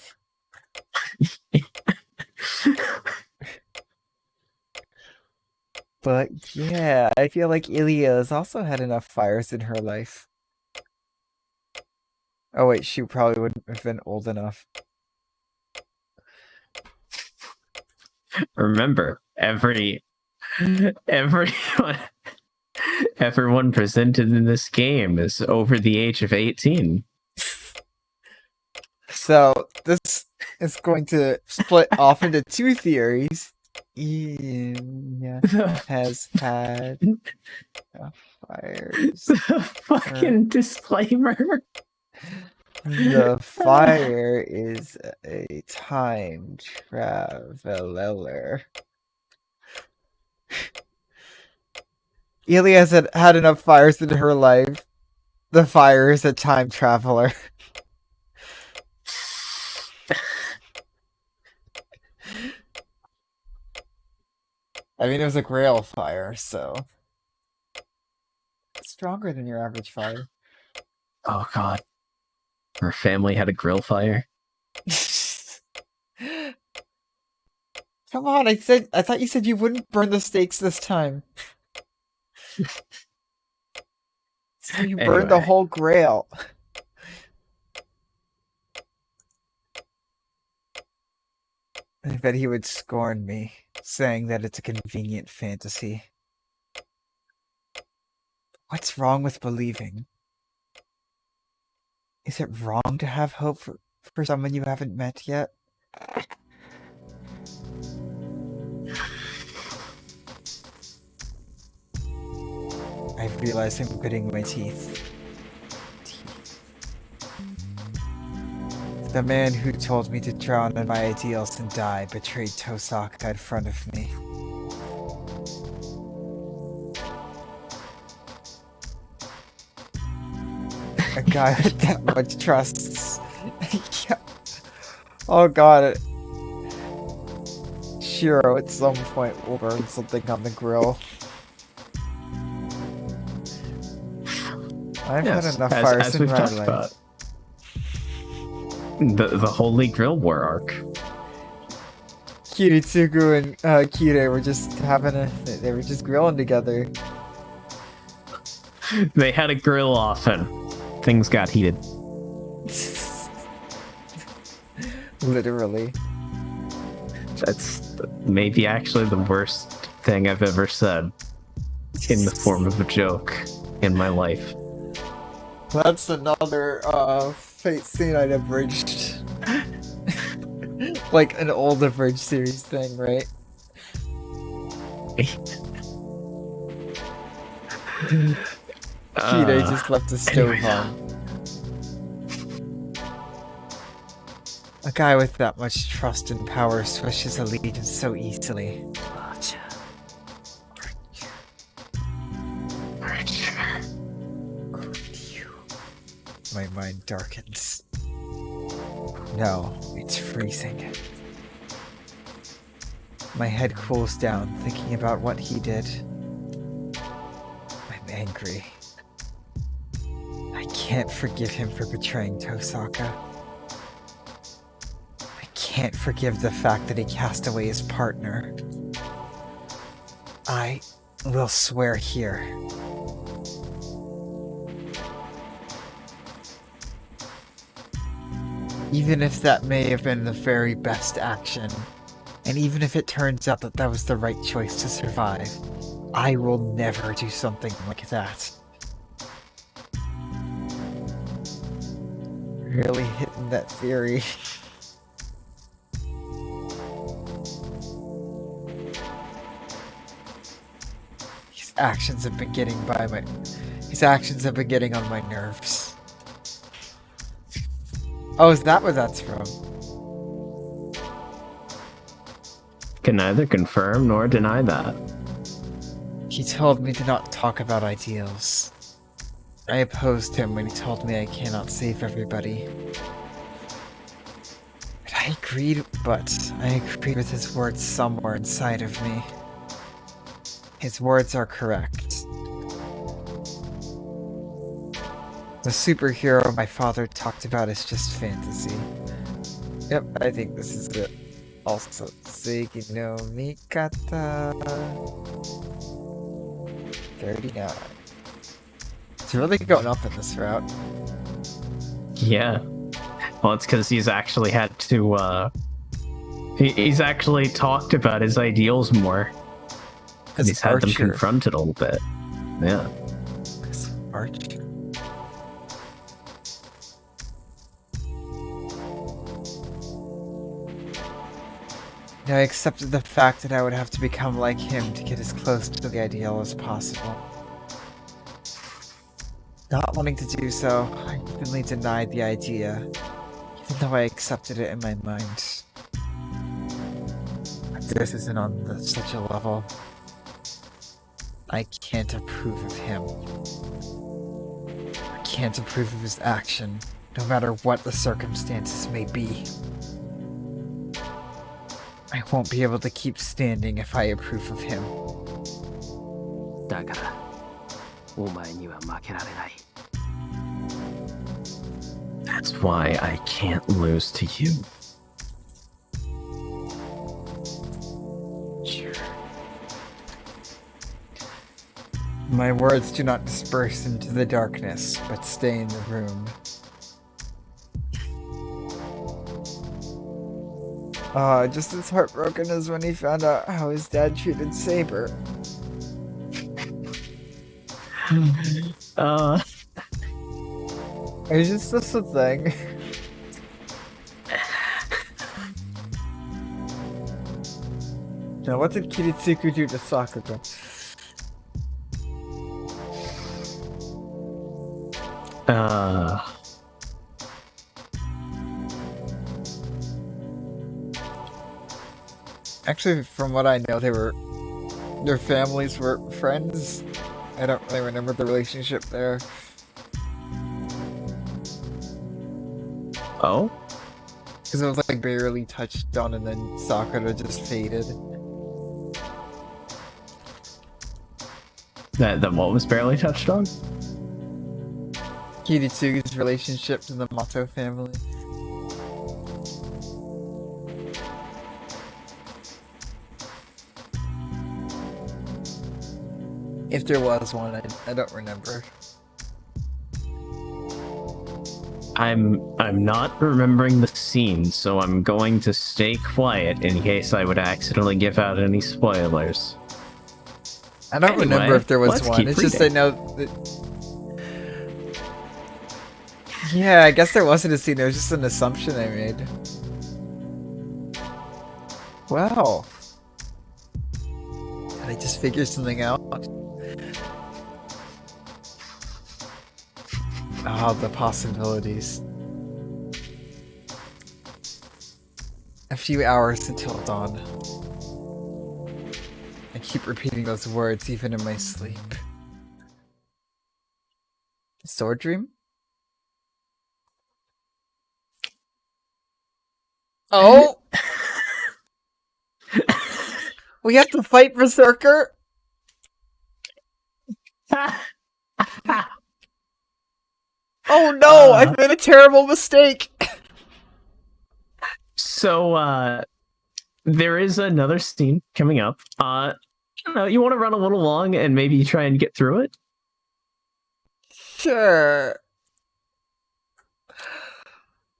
But yeah, I feel like Ilya has also had enough fires in her life. Oh wait, she probably wouldn't have been old enough. Remember, everyone presented in this game is over the age of 18. So this is going to split off into two theories. Ilya has had fires. The fucking disclaimer. The fire is a time traveler. Ilya has had enough fires in her life. The fire is a time traveler. I mean, it was a grail fire, so it's stronger than your average fire. Oh god. Her family had a grill fire. Come on, I thought you said you wouldn't burn the stakes this time. So you burned the Anyway. whole grail. I bet he would scorn me, saying that it's a convenient fantasy. What's wrong with believing? Is it wrong to have hope for someone you haven't met yet? I've realized I'm gritting my teeth. The man who told me to drown in my ideals and die betrayed Tosaka in front of me. A guy with that much trust. Yeah. Oh god. Sure, at some point we'll burn something on the grill. I've had enough fires as in we've my talked life. about. The Holy Grill War arc. Kiritsugu and Kire were just they were just grilling together. They had a grill off and things got heated. Literally. That's maybe actually the worst thing I've ever said in the form of a joke in my life. That's another Fate Stay Night abridged. Like an old abridged series thing, right? Kire just left the stove on. A guy with that much trust and power switches allegiance so easily. My mind darkens. No, it's freezing. My head cools down thinking about what he did. I'm angry. I can't forgive him for betraying Tosaka. I can't forgive the fact that he cast away his partner. I will swear here. Even if that may have been the very best action, and even if it turns out that that was the right choice to survive, I will never do something like that. Really hitting that theory. His actions have been getting on my nerves. Oh, is that what that's from? can neither confirm nor deny that. He told me to not talk about ideals. I opposed him when he told me I cannot save everybody. I agreed with his words somewhere inside of me. His words are correct. The superhero my father talked about is just fantasy. Yep, I think this is it. Also, Seiki no Mikata 39. It's really going up in this route. Yeah. Well, it's because he's actually had to, he's actually talked about his ideals more. And he's had them confronted a little bit. Yeah. Archer. I accepted the fact that I would have to become like him to get as close to the ideal as possible. Not wanting to do so, I evenly denied the idea, even though I accepted it in my mind. This isn't on such a level. I can't approve of him. I can't approve of his action, no matter what the circumstances may be. I won't be able to keep standing if I approve of him. だから、お前には負けられない。 That's why I can't lose to you. Sure. My words do not disperse into the darkness, but stay in the room. Just as heartbroken as when he found out how his dad treated Saber. Is this a thing? Now, what did Kiritsugu do to Sakura? Actually, from what I know, their families were friends. I don't really remember the relationship there. Oh? Because it was like barely touched on and then Sakura just faded. That what was barely touched on? Kiritsugu's relationship to the Mato family. If there was one, I don't remember. I'm not remembering the scene, so I'm going to stay quiet in case I would accidentally give out any spoilers. I don't remember if there was one. It's just I know that... Yeah, I guess there wasn't a scene. It was just an assumption I made. Wow. Did I just figure something out? Oh, the possibilities. A few hours until dawn. I keep repeating those words even in my sleep. Sword dream? Oh! We have to fight Berserker? Oh no! I've made a terrible mistake! So, there is another scene coming up. I don't know, you want to run a little long and maybe try and get through it? Sure.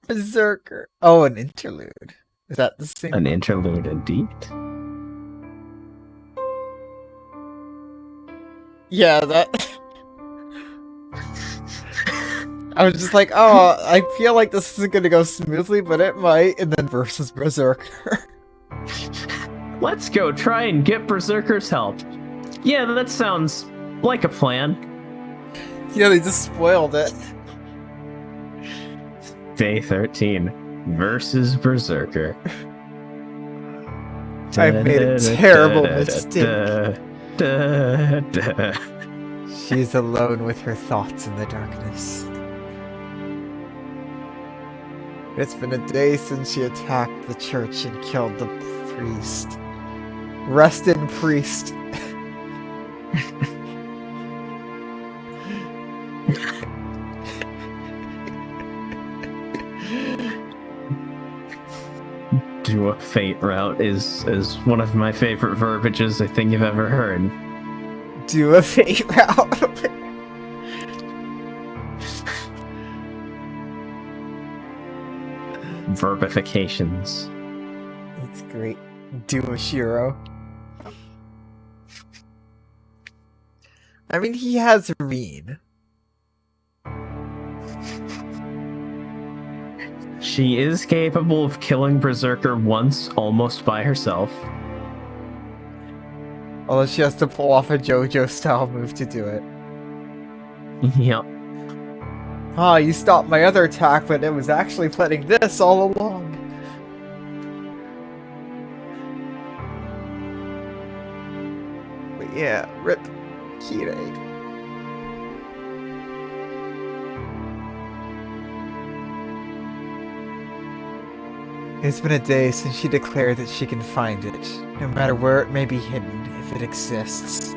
Berserker. Oh, an interlude. Is that the same? An interlude indeed. Yeah, that... I was just like, oh, I feel like this isn't gonna go smoothly, but it might, and then versus Berserker. Let's go try and get Berserker's help. Yeah, that sounds like a plan. Yeah, they just spoiled it. Day 13 versus Berserker. I've made a terrible mistake. She's alone with her thoughts in the darkness. It's been a day since she attacked the church and killed the priest. Rest in priest. Do a fate route is one of my favorite verbiages I think you've ever heard. Do a fate route. Verbifications. It's great. Do a Shiro. I mean, he has Reen. She is capable of killing Berserker once, almost by herself. Although she has to pull off a JoJo-style move to do it. Yep. Ah, you stopped my other attack, but it was actually planning this all along. But yeah, rip Kirei. It's been a day since she declared that she can find it, no matter where it may be hidden, if it exists.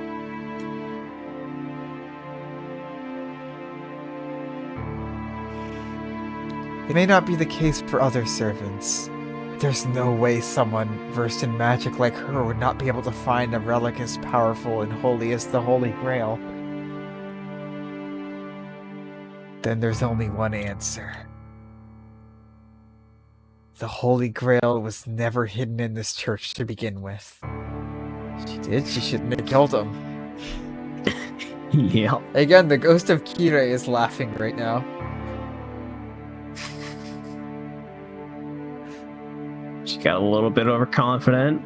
It may not be the case for other servants, but there's no way someone versed in magic like her would not be able to find a relic as powerful and holy as the Holy Grail. Then there's only one answer. The Holy Grail was never hidden in this church to begin with. She did, she shouldn't have killed him. Yep. Again, the ghost of Kirei is laughing right now. She got a little bit overconfident.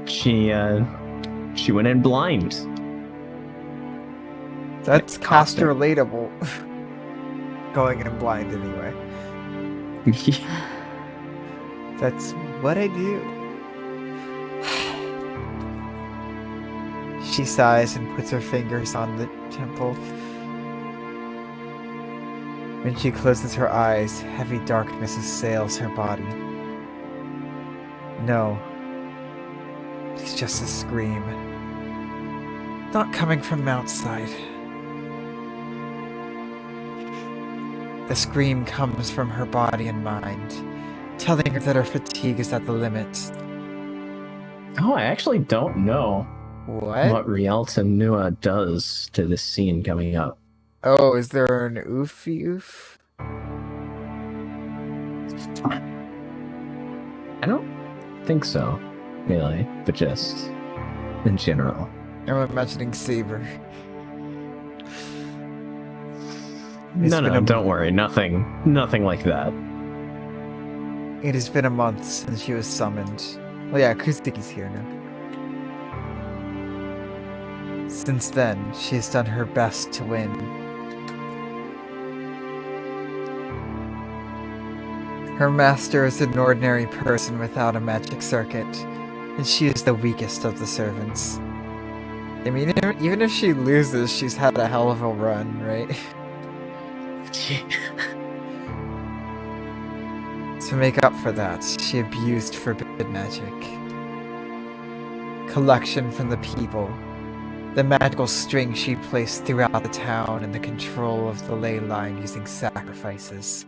She went in blind. That's It cast cost her. relatable. Going in blind anyway. That's what I do. She sighs and puts her fingers on the temple. When she closes her eyes, heavy darkness assails her body. No. It's just a scream. Not coming from outside. The scream comes from her body and mind, telling her that her fatigue is at the limit. Oh, I actually don't know What? Rialta Nua does to this scene coming up. Oh, is there an oofy oof? I don't think so, really, but just in general. I'm imagining Saber. It's No, been no, a- don't worry. Nothing like that. It has been a month since she was summoned. Well, yeah, Kustiki's here now. Since then, she has done her best to win. Her master is an ordinary person without a magic circuit, and she is the weakest of the servants. I mean, even if she loses, she's had a hell of a run, right? To make up for that, she abused forbidden magic. Collection from the people. The magical string she placed throughout the town and the control of the ley line using sacrifices.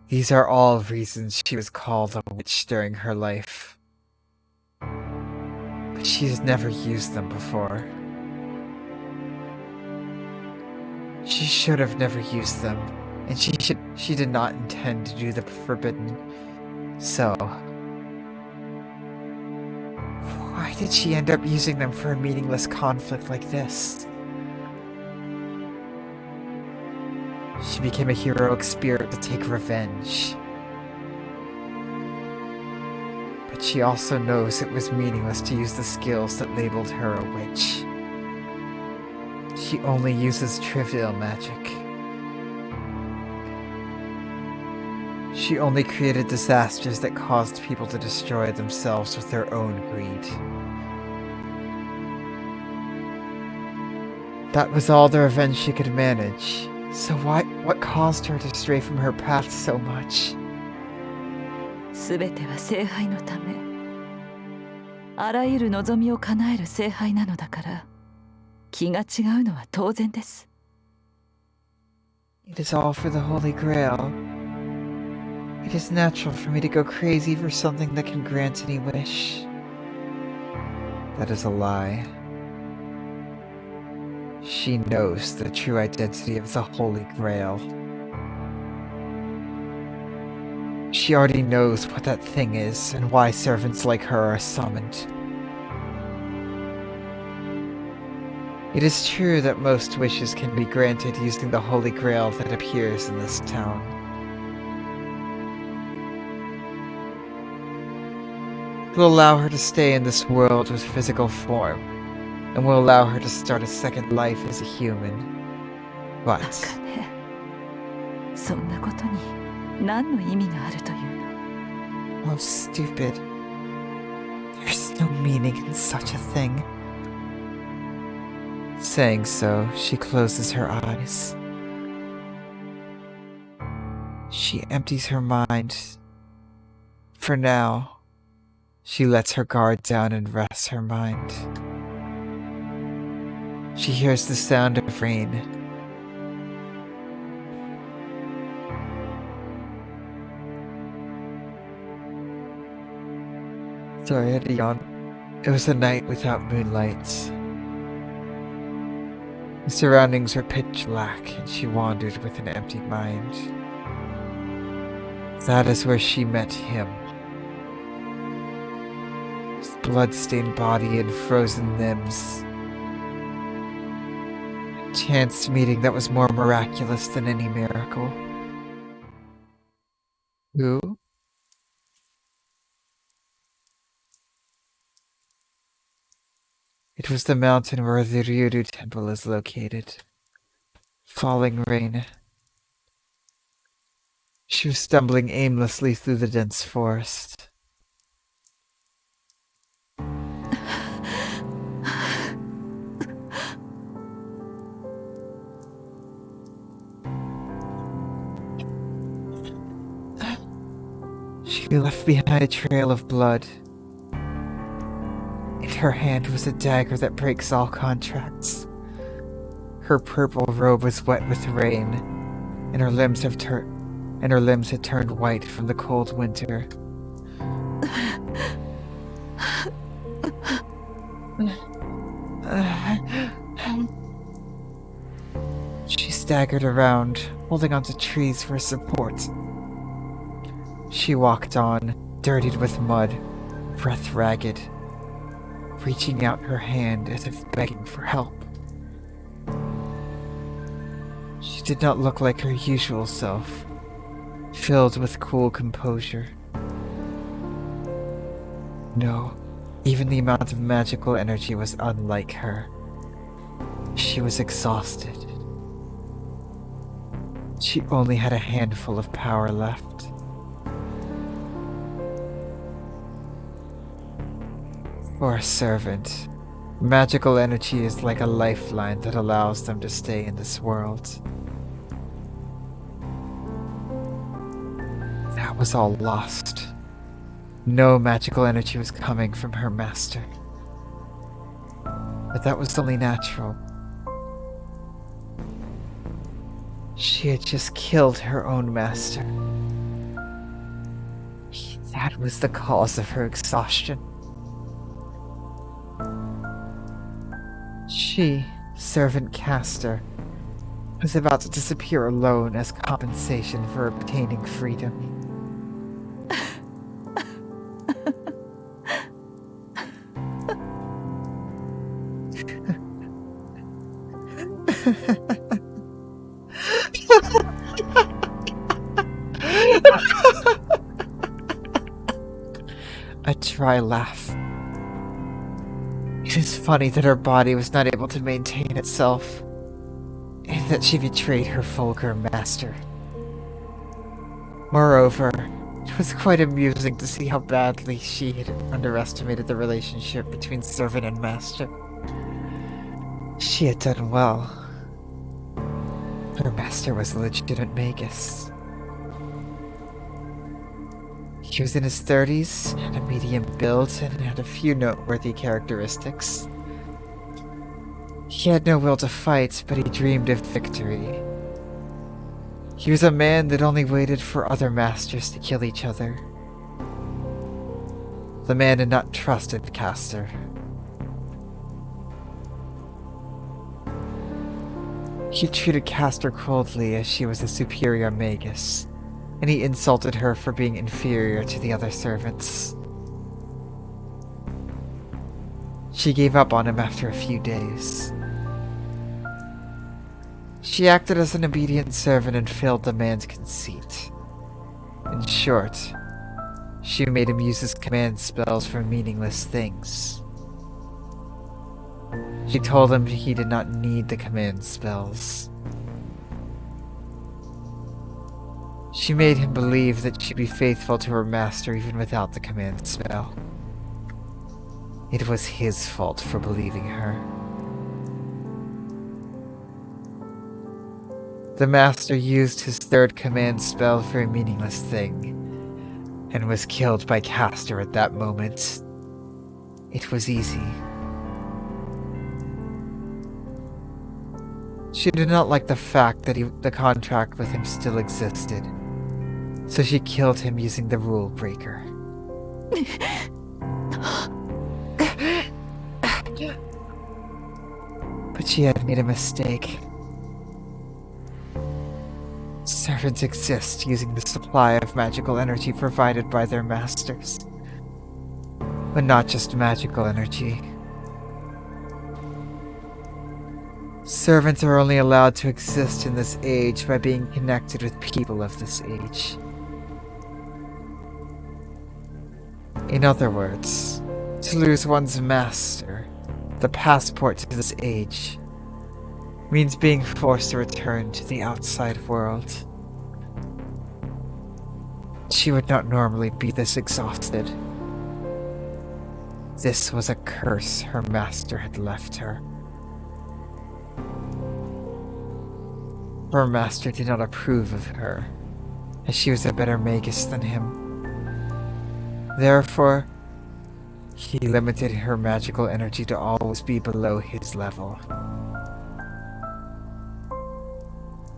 These are all reasons she was called a witch during her life. But she has never used them before. She should have never used them, and she did not intend to do the forbidden. So, why did she end up using them for a meaningless conflict like this? She became a heroic spirit to take revenge. But she also knows it was meaningless to use the skills that labeled her a witch. She only uses trivial magic. She only created disasters that caused people to destroy themselves with their own greed. That was all the revenge she could manage. So what caused her to stray from her path so much? すべては聖杯のため。あらゆる望みを叶える聖杯なのだから、気が違うのは当然です。It is all for the Holy Grail. It is natural for me to go crazy for something that can grant any wish. That is a lie. She knows the true identity of the Holy Grail. She already knows what that thing is and why servants like her are summoned. It is true that most wishes can be granted using the Holy Grail that appears in this town. It will allow her to stay in this world with physical form, and will allow her to start a second life as a human. バ But カね。そんなことに何の意味があるというの？ how stupid. There's no meaning in such a thing. Saying so, she closes her eyes. She empties her mind. For now, she lets her guard down and rests her mind. She hears the sound of rain. Sorry, I had to yawn. It was a night without moonlight. The surroundings were pitch black, and she wandered with an empty mind. That is where she met him. His blood-stained body and frozen limbs. A chance meeting that was more miraculous than any miracle. Who? It was the mountain where the Ryuru temple is located. Falling rain. She was stumbling aimlessly through the dense forest. She left behind a trail of blood. In her hand was a dagger that breaks all contracts. Her purple robe was wet with rain, and her limbs had turned white from the cold winter. She staggered around, holding onto trees for support. She walked on, dirtied with mud, breath ragged, reaching out her hand as if begging for help. She did not look like her usual self, filled with cool composure. No, even the amount of magical energy was unlike her. She was exhausted. She only had a handful of power left. For a servant, magical energy is like a lifeline that allows them to stay in this world. That was all lost. No magical energy was coming from her master. But that was only natural. She had just killed her own master. That was the cause of her exhaustion. She, servant Castor, was about to disappear alone as compensation for obtaining freedom. A dry laugh. It is funny that her body was not able to maintain itself, and that she betrayed her vulgar master. Moreover, it was quite amusing to see how badly she had underestimated the relationship between servant and master. She had done well. Her master was a legitimate magus. He was in his 30s, had a medium build, and had a few noteworthy characteristics. He had no will to fight, but he dreamed of victory. He was a man that only waited for other masters to kill each other. The man had not trusted Castor. He treated Castor coldly as she was a superior magus, and he insulted her for being inferior to the other servants. She gave up on him after a few days. She acted as an obedient servant and filled the man's conceit. In short, she made him use his command spells for meaningless things. She told him he did not need the command spells. She made him believe that she'd be faithful to her master even without the command spell. It was his fault for believing her. The master used his third command spell for a meaningless thing, and was killed by Castor at that moment. It was easy. She did not like the fact that the contract with him still existed, so she killed him using the rule breaker. But she had made a mistake. Servants exist using the supply of magical energy provided by their masters. But not just magical energy. Servants are only allowed to exist in this age by being connected with people of this age. In other words, to lose one's master, the passport to this age, means being forced to return to the outside world. She would not normally be this exhausted. This was a curse her master had left her. Her master did not approve of her, as she was a better magus than him. Therefore, he limited her magical energy to always be below his level.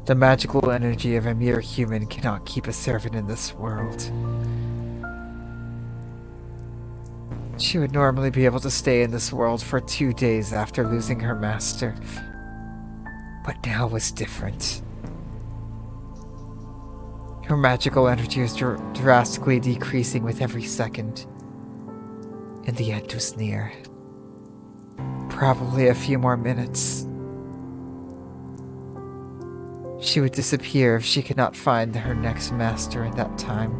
The magical energy of a mere human cannot keep a servant in this world. She would normally be able to stay in this world for 2 days after losing her master, but now was different. Her magical energy was drastically decreasing with every second, and the end was near. Probably a few more minutes. She would disappear if she could not find her next master in that time.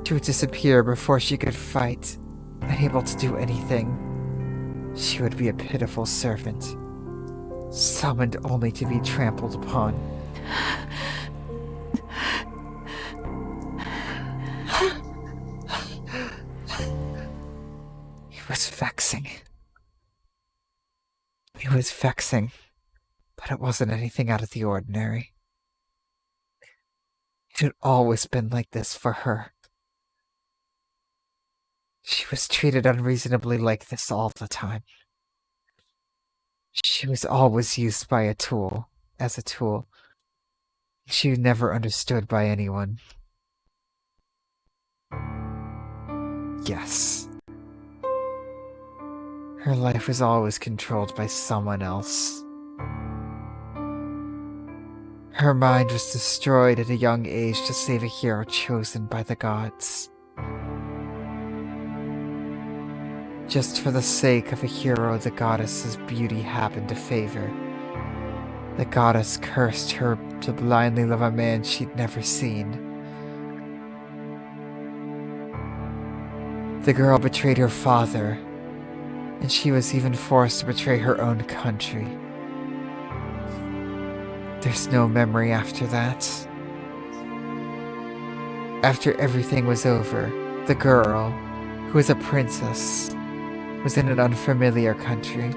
She would disappear before she could fight, unable to do anything. She would be a pitiful servant, summoned only to be trampled upon. It was vexing. It was vexing. But it wasn't anything out of the ordinary. It had always been like this for her. She was treated unreasonably like this all the time. She was always used by as a tool. She was never understood by anyone. Yes. Her life was always controlled by someone else. Her mind was destroyed at a young age to save a hero chosen by the gods. Just for the sake of a hero the goddess's beauty happened to favor, the goddess cursed her to blindly love a man she'd never seen. The girl betrayed her father, and she was even forced to betray her own country. There's no memory after that. After everything was over, the girl, who was a princess, was in an unfamiliar country.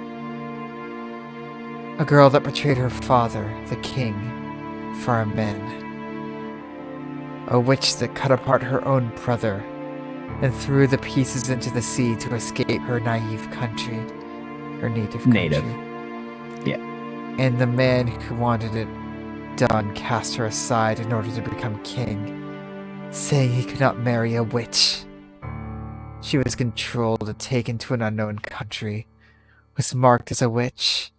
A girl that betrayed her father, the king, for a man. A witch that cut apart her own brother and threw the pieces into the sea to escape her naive country, her native country. Yeah. And the man who wanted it done cast her aside in order to become king, saying he could not marry a witch. She was controlled and taken to an unknown country, was marked as a witch,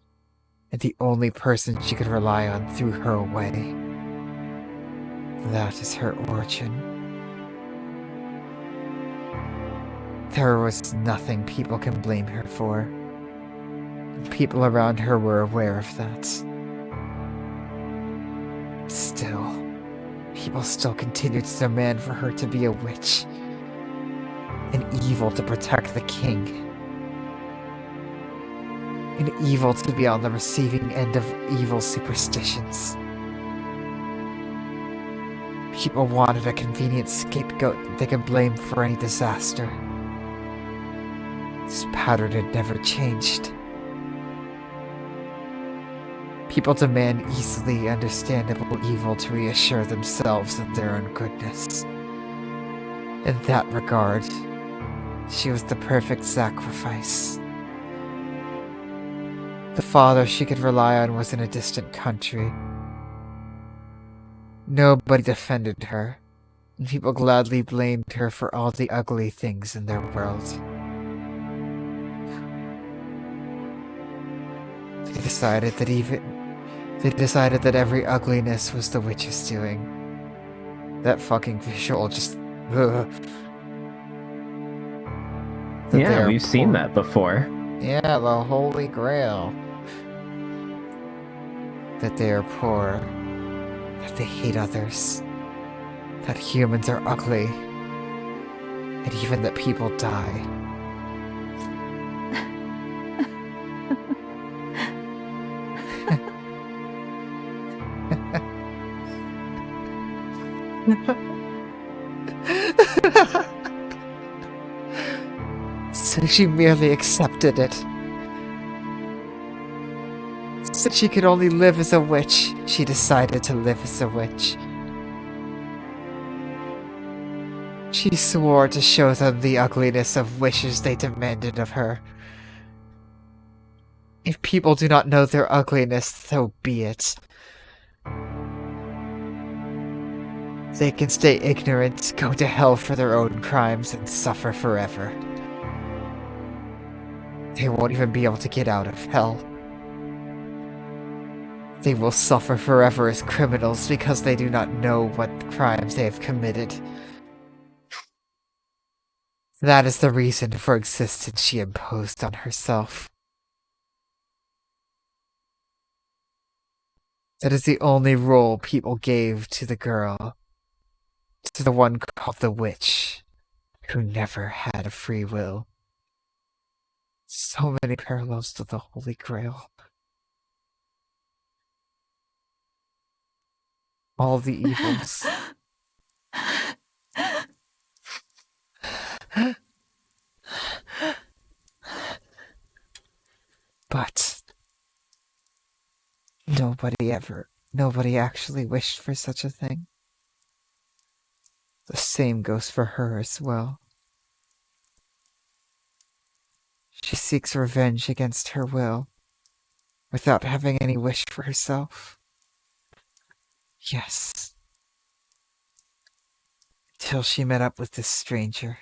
and the only person she could rely on threw her away. That is her origin. There was nothing people can blame her for. People around her were aware of that. Still, people still continued to demand for her to be a witch. An evil to protect the king. An evil to be on the receiving end of evil superstitions. People wanted a convenient scapegoat that they could blame for any disaster. This pattern had never changed. People demand easily understandable evil to reassure themselves of their own goodness. In that regard, she was the perfect sacrifice. The father she could rely on was in a distant country. Nobody defended her, and people gladly blamed her for all the ugly things in their world. They decided that every ugliness was the witch's doing. That fucking visual just... Ugh. Yeah, we've seen that before. Yeah, the Holy Grail. That they are poor. That they hate others. That humans are ugly. And even that people die. So she merely accepted it. Since she could only live as a witch, she decided to live as a witch. She swore to show them the ugliness of wishes they demanded of her. If people do not know their ugliness, so be it. They can stay ignorant, go to hell for their own crimes, and suffer forever. They won't even be able to get out of hell. They will suffer forever as criminals because they do not know what crimes they have committed. That is the reason for existence she imposed on herself. That is the only role people gave to the girl. To the one called the witch, who never had a free will. So many parallels to the Holy Grail. All the evils. But nobody actually wished for such a thing. The same goes for her as well. She seeks revenge against her will, without having any wish for herself. Yes. Till she met up with this stranger.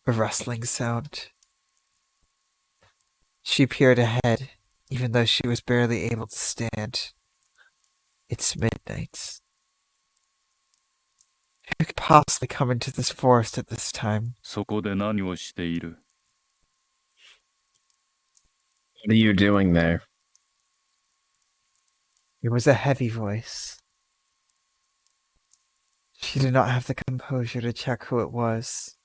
A rustling sound. She peered ahead, even though she was barely able to stand. It's midnight. Who could possibly come into this forest at this time? そこで何をしている? What are you doing there? It was a heavy voice. She did not have the composure to check who it was.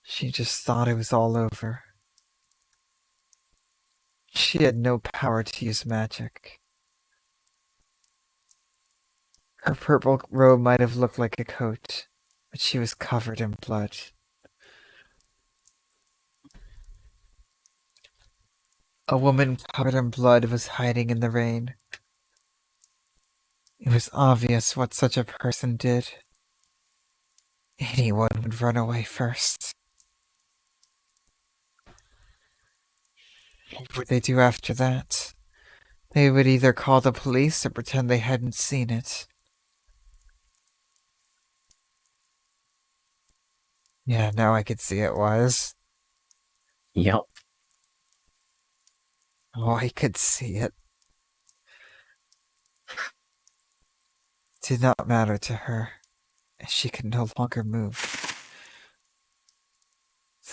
She just thought it was all over. She had no power to use magic. Her purple robe might have looked like a coat, but she was covered in blood. A woman covered in blood was hiding in the rain. It was obvious what such a person did. Anyone would run away first. What would they do after that? They would either call the police or pretend they hadn't seen it. Yeah, now I could see it was. Yep. Oh, I could see it. It did not matter to her, as she could no longer move.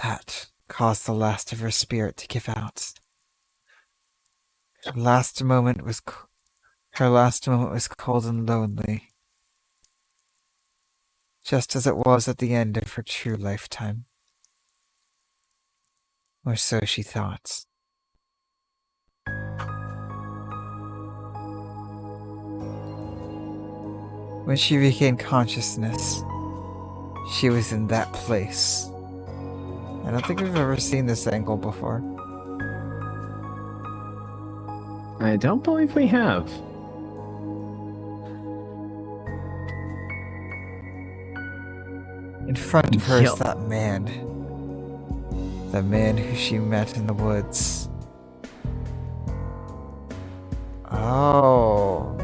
That caused the last of her spirit to give out. Her last moment was cold and lonely, just as it was at the end of her true lifetime. Or so she thought. When she regained consciousness, she was in that place. I don't think I've ever seen this angle before. I don't believe we have. In front of her is Yup. that man. The man who she met in the woods. Oh.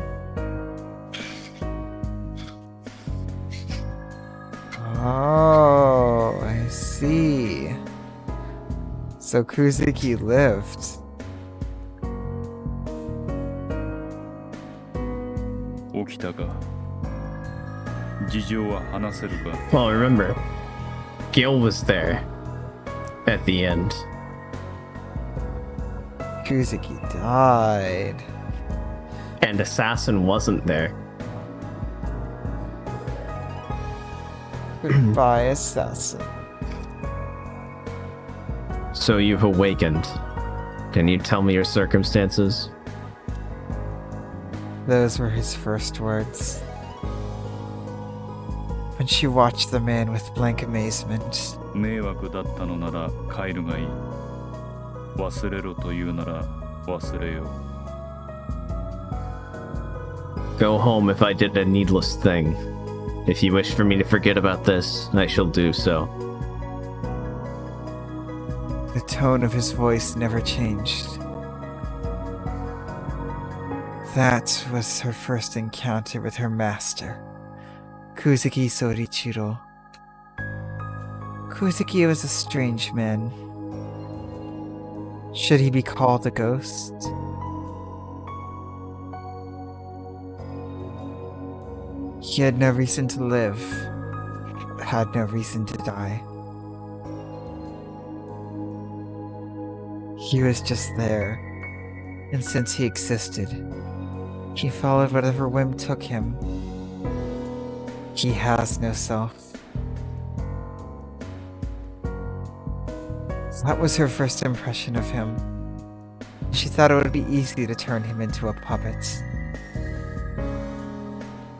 Oh, I see. So Kuzuki lived. Well, remember, Gil was there at the end. Kuzuki died. And Assassin wasn't there. Goodbye, assassin. So you've awakened. Can you tell me your circumstances? Those were his first words. When she watched the man with blank amazement, 迷惑だったのなら帰るがいい。忘れろというなら忘れよう。 Go home if I did a needless thing. If you wish for me to forget about this, I shall do so. the tone of his voice never changed. That was her first encounter with her master, Kuzuki Sorichiro. Kuzuki was a strange man. Should he be called a ghost? He had no reason to live, but had no reason to die. He was just there, and since he existed, he followed whatever whim took him. He has no self. That was her first impression of him. She thought it would be easy to turn him into a puppet.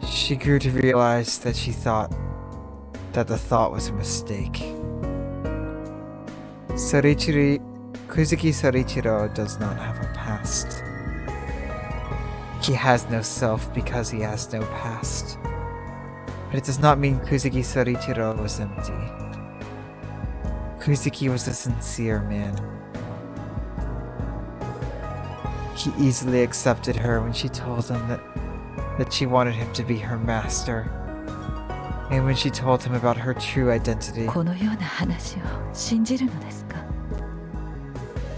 She grew to realize that she thought that the thought was a mistake. Kuzuki Sorichiro does not have a past. He has no self because he has no past. But it does not mean Kuzuki Sorichiro was empty. Kuzuki was a sincere man. He easily accepted her when she told him that she wanted him to be her master. And when she told him about her true identity. このような話を信じるのですか?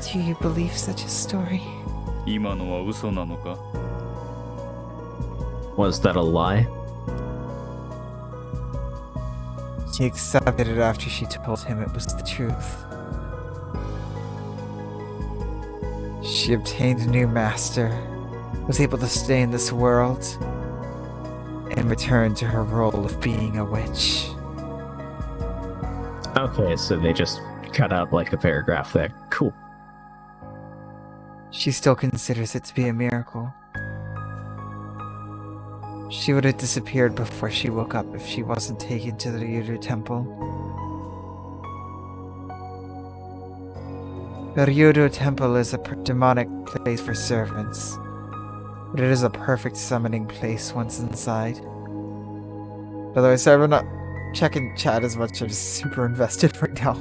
Do you believe such a story? 今のは嘘なのか? Was that a lie? He accepted it after she told him it was the truth. She obtained a new master, was able to stay in this world, and returned to her role of being a witch. Okay, so they just cut out like a paragraph there. Cool. she still considers it to be a miracle. She would have disappeared before she woke up if she wasn't taken to the Ryudo Temple. The Ryudo Temple is a demonic place for servants, but it is a perfect summoning place once inside. By the way, sorry, I'm not checking chat as much. I'm just super invested right now.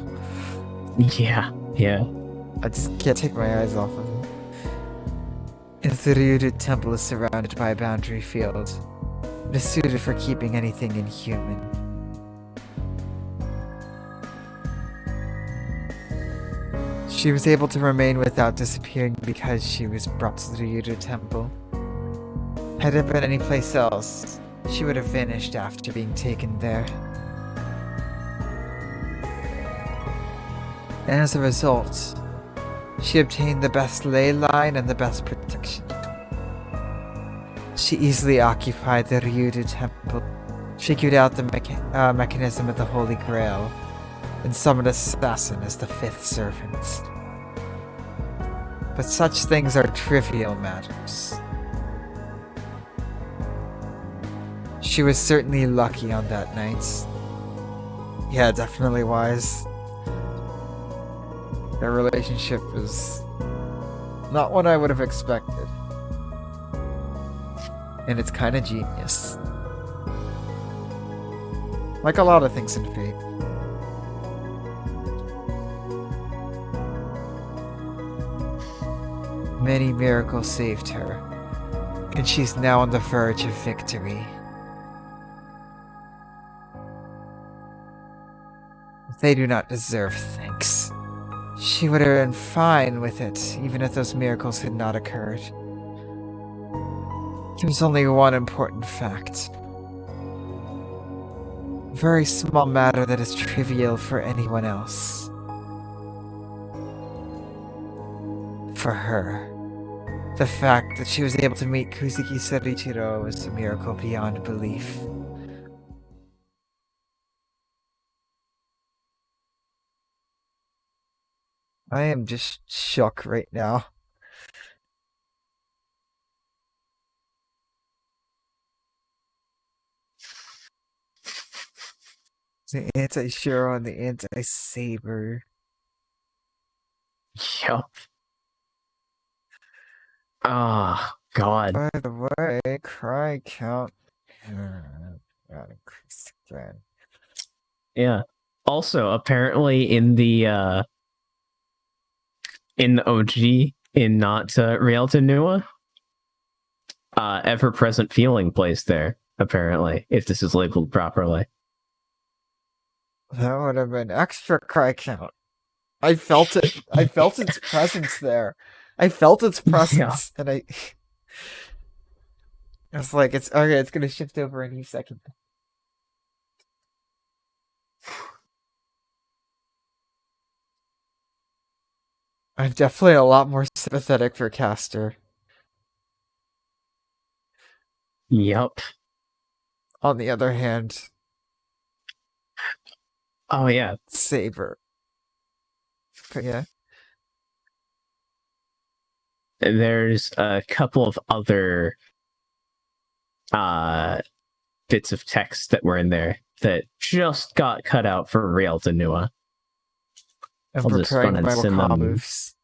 Yeah, yeah. I just can't take my eyes off of it. And the Ryudo Temple is surrounded by a boundary field. It is suited for keeping anything inhuman. She was able to remain without disappearing because she was brought to the Ryudo Temple. Had it been any place else, she would have vanished after being taken there. And as a result, she obtained the best ley line and the best protection. She easily occupied the Ryudo Temple, figured out the mechanism of the Holy Grail, and summoned Assassin as the fifth servant. But such things are trivial matters. She was certainly lucky on that night. Yeah, definitely wise. Their relationship was not what I would have expected. And it's kind of genius. Like a lot of things in Fate. Many miracles saved her, and she's now on the verge of victory. They do not deserve thanks. She would have been fine with it, even if those miracles had not occurred. There's only one important fact. A very small matter that is trivial for anyone else. For her, the fact that she was able to meet Kuzuki Serichiro is a miracle beyond belief. I am just shook right now. The anti-Shiro and the anti-Saber. Yup. Ah, God. By the way, cry count. Got increased again. Yeah. Also, apparently in the OG, in not Rialto Nua, ever-present feeling plays there, apparently, if this is labeled properly. That would have been extra cry count. I felt it. I felt its presence there. I felt its presence, and I was like, "It's okay. It's gonna shift over any second." I'm definitely a lot more sympathetic for Castor. Yup. On the other hand, Oh, yeah. Saber. But yeah. There's a couple of other bits of text that were in there that just got cut out for Rialto Nua. I'm I'll just preparing run and my send Waka them moves.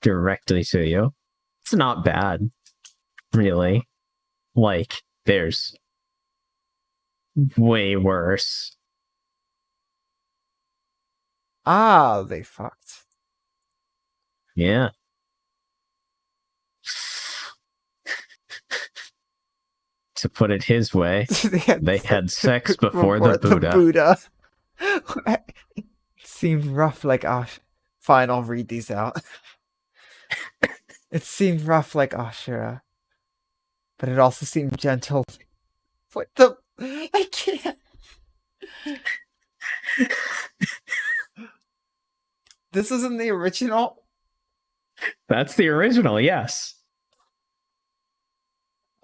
directly to you. It's not bad, really. Like, there's way worse. Ah, they fucked. Yeah. To put it his way, they had sex before the Buddha. It seemed rough like fine, I'll read these out. It seemed rough like Ashura, but it also seemed gentle. What the? I can't. This isn't the original? That's the original, yes.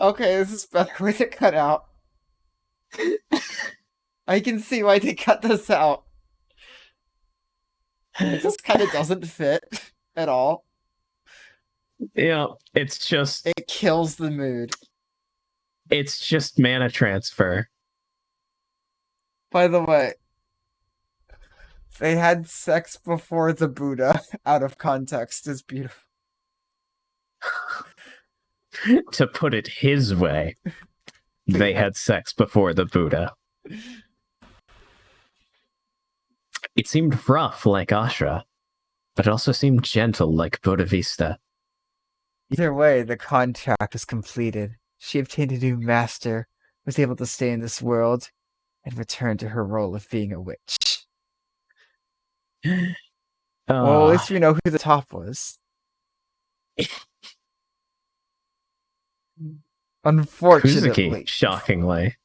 Okay, this is better with it cut out. I can see why they cut this out. It just kind of doesn't fit at all. Yeah, it's just It kills the mood. mana transfer. By the way, they had sex before the Buddha. Out of context is beautiful. To put it his way, they had sex before the Buddha. It seemed rough like Ashra, but it also seemed gentle like Bodavista. Either way, the contract was completed. She obtained a new master, was able to stay in this world, and returned to her role of being a witch. Well, at least we know who the top was. Unfortunately. Kuzuki, shockingly.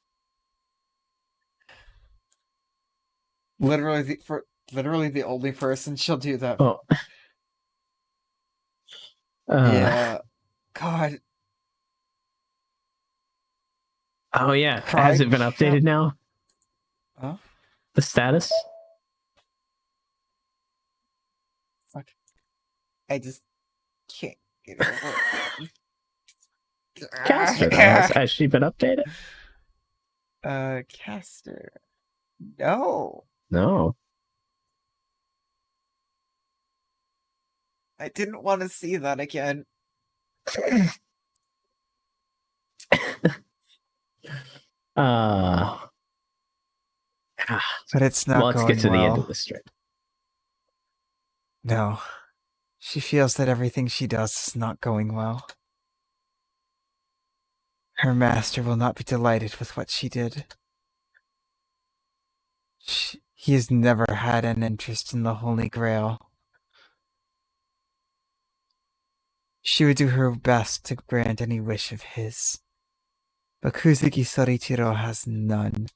Literally the only person she'll do that. Oh. Yeah. God. Oh yeah. Has it been updated now? Huh? The status? Fuck. I just can't get over it. Caster, has she been updated? Caster. No. No. I didn't want to see that again. But it's not let's going get to the end well. of the strip. No. She feels that everything she does is not going well. Her master will not be delighted with what she did. He has never had an interest in the Holy Grail. She would do her best to grant any wish of his. But Kuzuki Sorichiro has none.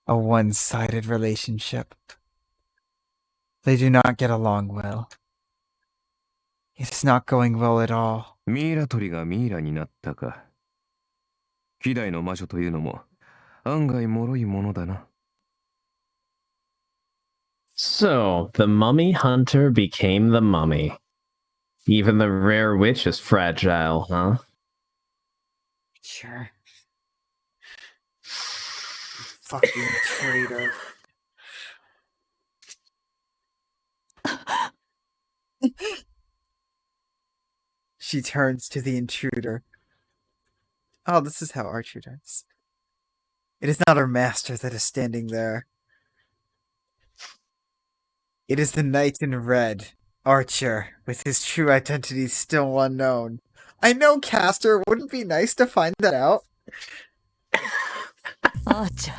A one-sided relationship. They do not get along well. It's not going well at all. ミイラ取りがミイラになったか。希代の魔女というのも案外脆いものだな。So, the mummy hunter became the mummy. Even the rare witch is fragile, huh? Sure. Fucking traitor. She turns to the intruder. Oh, this is how Archer does. It is not her master that is standing there. It is the knight in red, Archer, with his true identity still unknown. I know, Caster. Wouldn't it be nice to find that out? アーチャ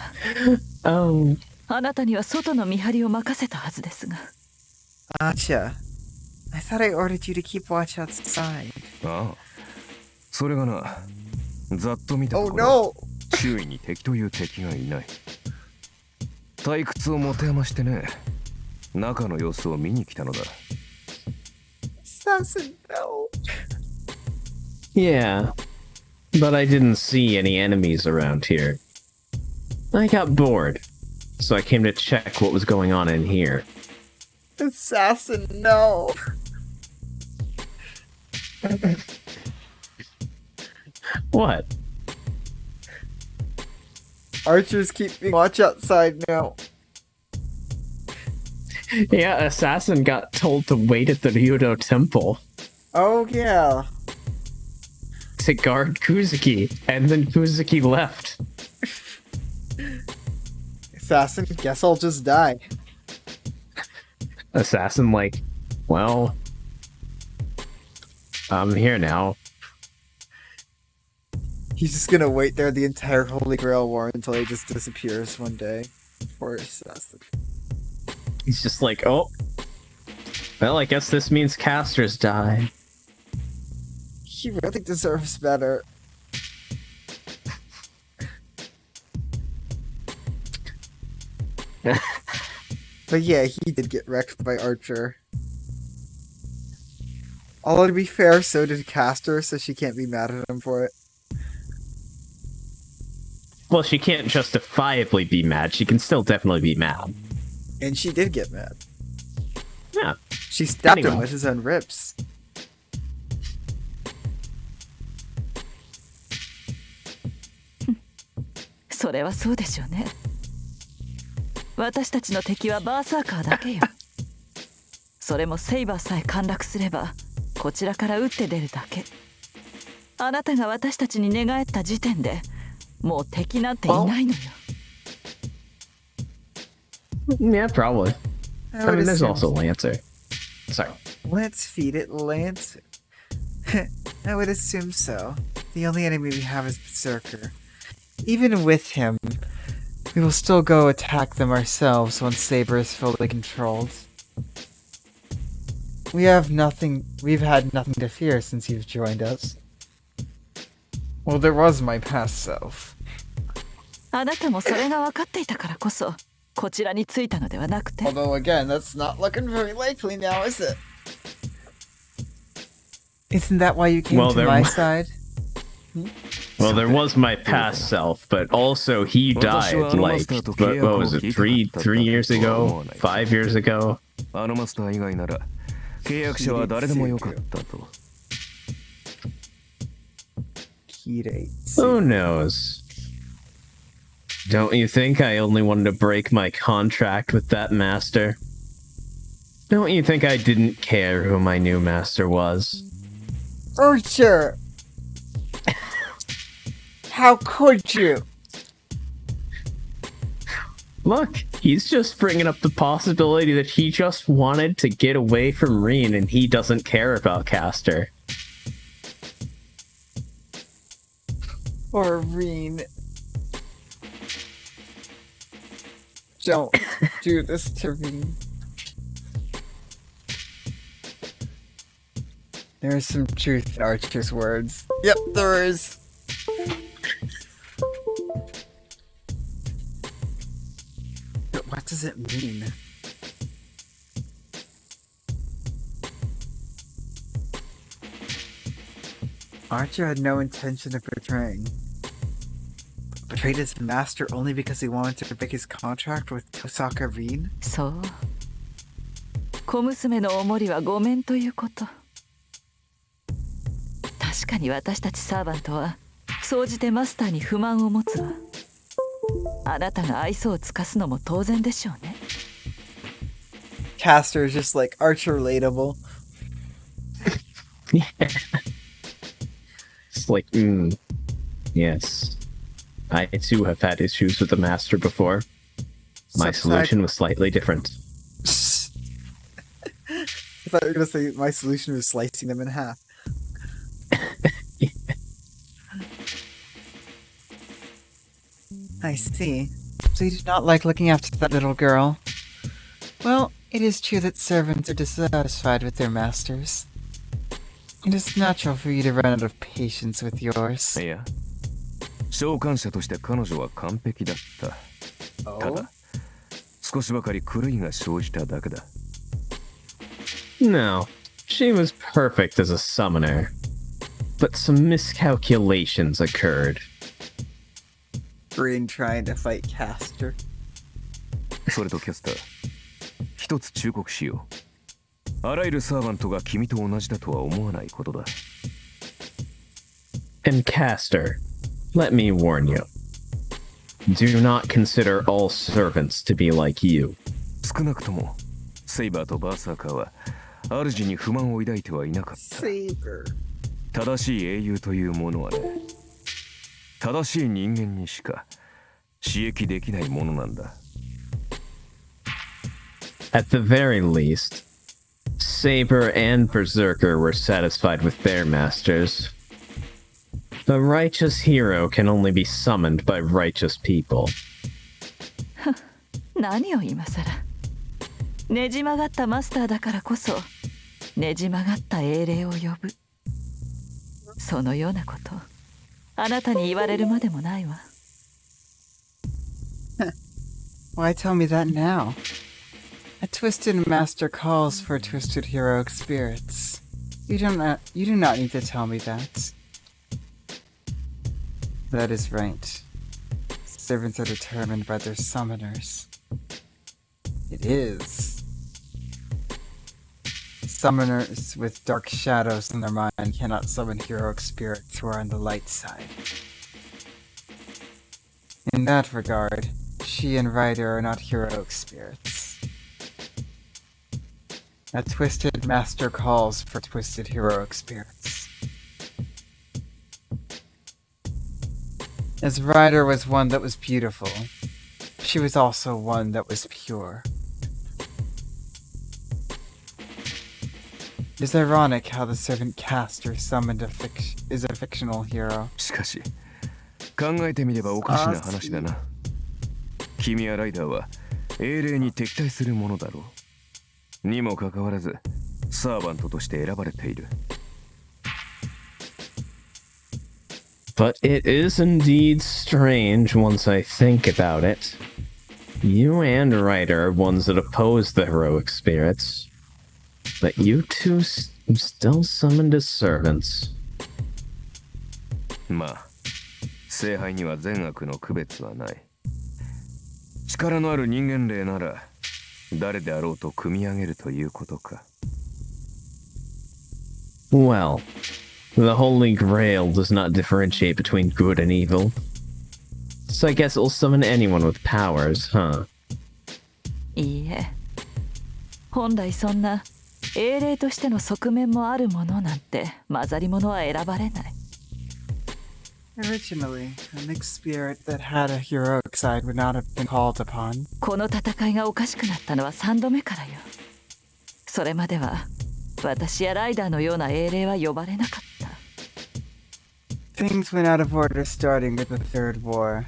ー、あなたには外の見張りを任せたはずですが。Archer, I thought I ordered you to keep watch outside. ああ、それがな、ざっと見たと Oh ころ、 no! 周囲に敵という敵がいない。退屈を持て余してね、中の様子を見に来たのだ。Assassin, no. Yeah, but I didn't see any enemies around here. I got bored, so I came to check what was going on in here. Assassin, no. What? Archers keeping watch outside now. Yeah, Assassin got told to wait at the Ryudo Temple Oh yeah. to guard Kuzuki, and then Kuzuki left. Assassin, guess I'll just die. Assassin, like, well, I'm here now. He's just gonna wait there the entire Holy Grail War until he just disappears one day. Poor Assassin. He's just like, oh, well, I guess this means casters die. He really deserves better. But yeah, he did get wrecked by Archer. Although to be fair, so did Caster, so she can't be mad at him for it. Well, she can't justifiably be mad. She can still definitely be mad. And she did get mad. Yeah. She stabbed him Anyway. with his own ribs. それはそうでしょうね。私たちの敵はバーサーカーだけよ。それもセイバーさえ陥落すればこちらから打って出るだけ。あなたが私たちに寝返った時点でもう敵なんていないのよ。Yeah, probably. I I would mean, there's assume also Lancer. Sorry. Let's feed it Lancer. I would assume so. The only enemy we have is Berserker. Even with him, we will still go attack them ourselves once Saber is fully controlled. We've had nothing to fear since you've joined us. Well, there was my past self. あなたもそれが分かっていたからこそこちらに着いたのではなくて。 Although again, that's not looking very likely now, is it? Isn't that why you came Well, to there my wa- side? Well, there was my past self, but also he died like what was it? Three years ago, 5 years ago. あのマスター以外なら契約者は誰でもよかったと。Who knows? Don't you think I only wanted to break my contract with that master? Don't you think I didn't care who my new master was? Archer! How could you? Look, he's just bringing up the possibility that he just wanted to get away from Reen and he doesn't care about Caster. Or Reen. Don't do this to Reen. There is some truth in Archer's words. Yep, there is. But what does it mean? Archer had no intention of betraying. Betrayed his master only because he wanted to break his contract with Tosaka Reen? そう。小娘のおもりはごめんということ。確かに私たちサーバントは総じてマスターに不満を持つわ。あなたが愛想を尽かすのも当然でしょうね。Caster is just like Archer relatable. Yeah. It's like, yes. I too have had issues with the master before. My solution was slightly different. I thought you were gonna say my solution was slicing them in half. I see. So you do not like looking after that little girl? Well, it is true that servants are dissatisfied with their masters. It is natural for you to run out of patience with yours. いや、召喚者として彼女は完璧だった。ただ、少しばかり狂いが生じただけだ。No, she was perfect as a summoner. But some miscalculations occurred. Green trying to fight Caster. それとキャスター、一つ忠告しよう。あらゆるサーバントが君と同じだとは思わないことだ。And Caster, let me warn you. Do not consider all servants to be like you. 少なくとも、セイバーとバーサーカーは主に不満を抱いてはいなかった。Saber. 正しい英雄というものはね、正しい人間にしか刺激できないものなんだ。At the very least, Saber and Berserker were satisfied with their masters. The righteous hero can only be summoned by righteous people. 何を今さら。ねじ曲がったマスターだからこそねじ曲がった英霊を呼ぶ。そのようなことあなたに言われるまでもないわ。Why tell me that now? A twisted master calls for twisted heroic spirits. You do not need to tell me that. That is right. Servants are determined by their summoners. It is. Summoners with dark shadows in their mind cannot summon heroic spirits who are on the light side. In that regard, she and Ryder are not heroic spirits. A twisted master calls for twisted heroic spirits. As Ryder was one that was beautiful, she was also one that was pure. It is ironic how the servant Castor summoned is a fictional hero. しかし考えてみればおかしな話だな。君やライダーは英霊に敵対するものだろう。にもかかわらずサーバントとして選ばれている。But it is indeed strange once I think about it. You and Ryder are ones that oppose the heroic spirits, but you two still summoned as servants. まあ聖杯には善悪の区別はない。力のある人間霊なら誰であろうと組み上げるということか。Well, the Holy Grail does not differentiate between good and evil. So I guess it'll summon anyone with powers, huh? いいえ。本来そんな英霊としての側面もあるものなんて混ざり物は選ばれない。Originally, a mixed spirit that had a heroic side would not have been called upon. この戦いがおかしくなったのは3度目からよ。それまでは私やライダーのような英霊は呼ばれなかった。Things went out of order starting with the Third War.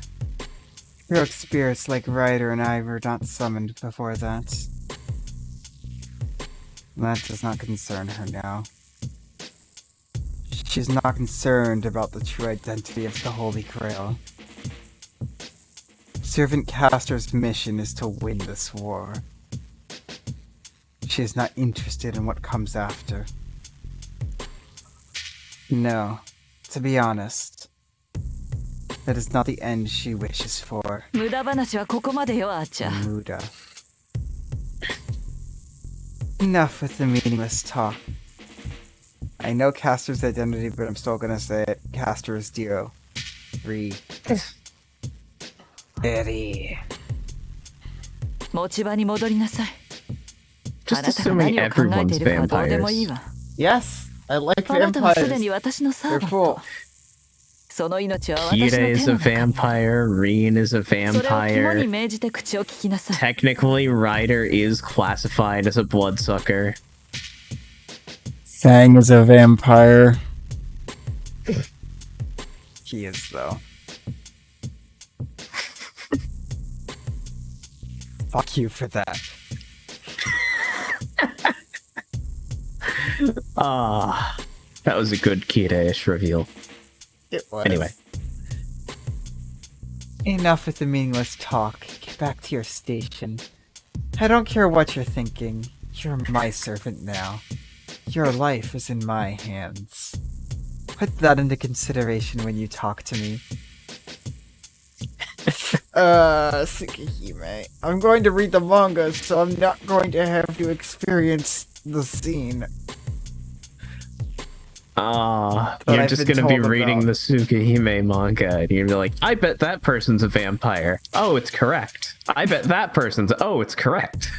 Heroic spirits like Ryder and I were not summoned before that. That does not concern her now. She's not concerned about the true identity of the Holy Grail. Servant Castor's mission is to win this war. She is not interested in what comes after. No, to be honest, that is not the end she wishes for. 無駄話はここまでよ、あーちゃん。Muda. Enough with the meaningless talk. I know Castor's identity, but I'm still gonna say it. Castor is Dio. Eddie. 持ち場に戻りなさい。 Just あなたが assuming 何を考え everyone's ているかはどうでもいい vampires. わ。 Yes, I like あなたはすで vampires. に私のサー They're バン cool. ト。その命は私の Kira 手 is a の中に。 vampire, Reen is a それを肝に vampire. 銘じて口を聞きなさい。 Technically, Ryder is classified as a bloodsucker. Sang is a vampire. He is, though. Fuck you for that. Ah, that was a good Kira-ish reveal. It was. Anyway. Enough with the meaningless talk. Get back to your station. I don't care what you're thinking. You're my servant now. Your life is in my hands. Put that into consideration when you talk to me. Tsukihime. I'm going to read the manga, so I'm not going to have to experience the scene. Ah, That you're I've just been gonna be told reading about. the Tsukihime manga, and you're gonna be like, I bet that person's a vampire. Oh, it's correct. I bet that person's... Oh, it's correct.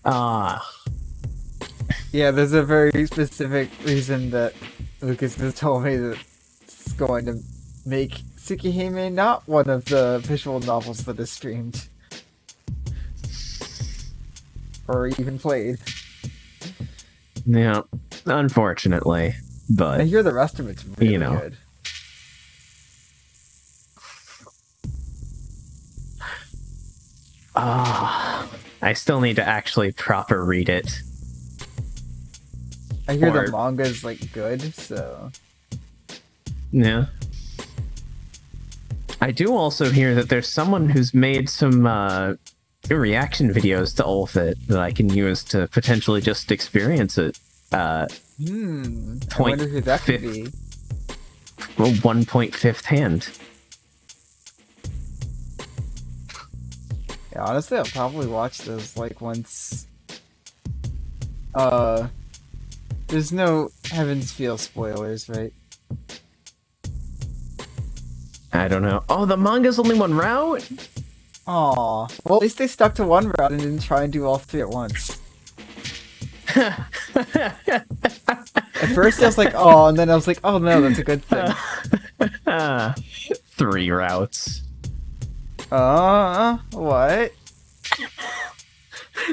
Ah. Yeah, there's a very specific reason that Lucas has told me that it's going to make Tsukihime not one of the visual novels that is streamed. Or even played. Yeah, unfortunately. I But, hear the rest of it's really You know. good. I still need to actually proper read it. I hear Or- the manga is like good, so Yeah. I do also hear that there's someone who's made some reaction videos to all of it that I can use to potentially just experience it. I wonder who that could be. 1.5 hand. Yeah, honestly, I'll probably watch those like once. There's no Heaven's Feel spoilers, right? I don't know. Oh, the manga's only one route? Aw. Well, at least they stuck to one route and didn't try and do all three at once. At first I was like, oh, and then I was like, oh no, that's a good thing. 3 routes. What?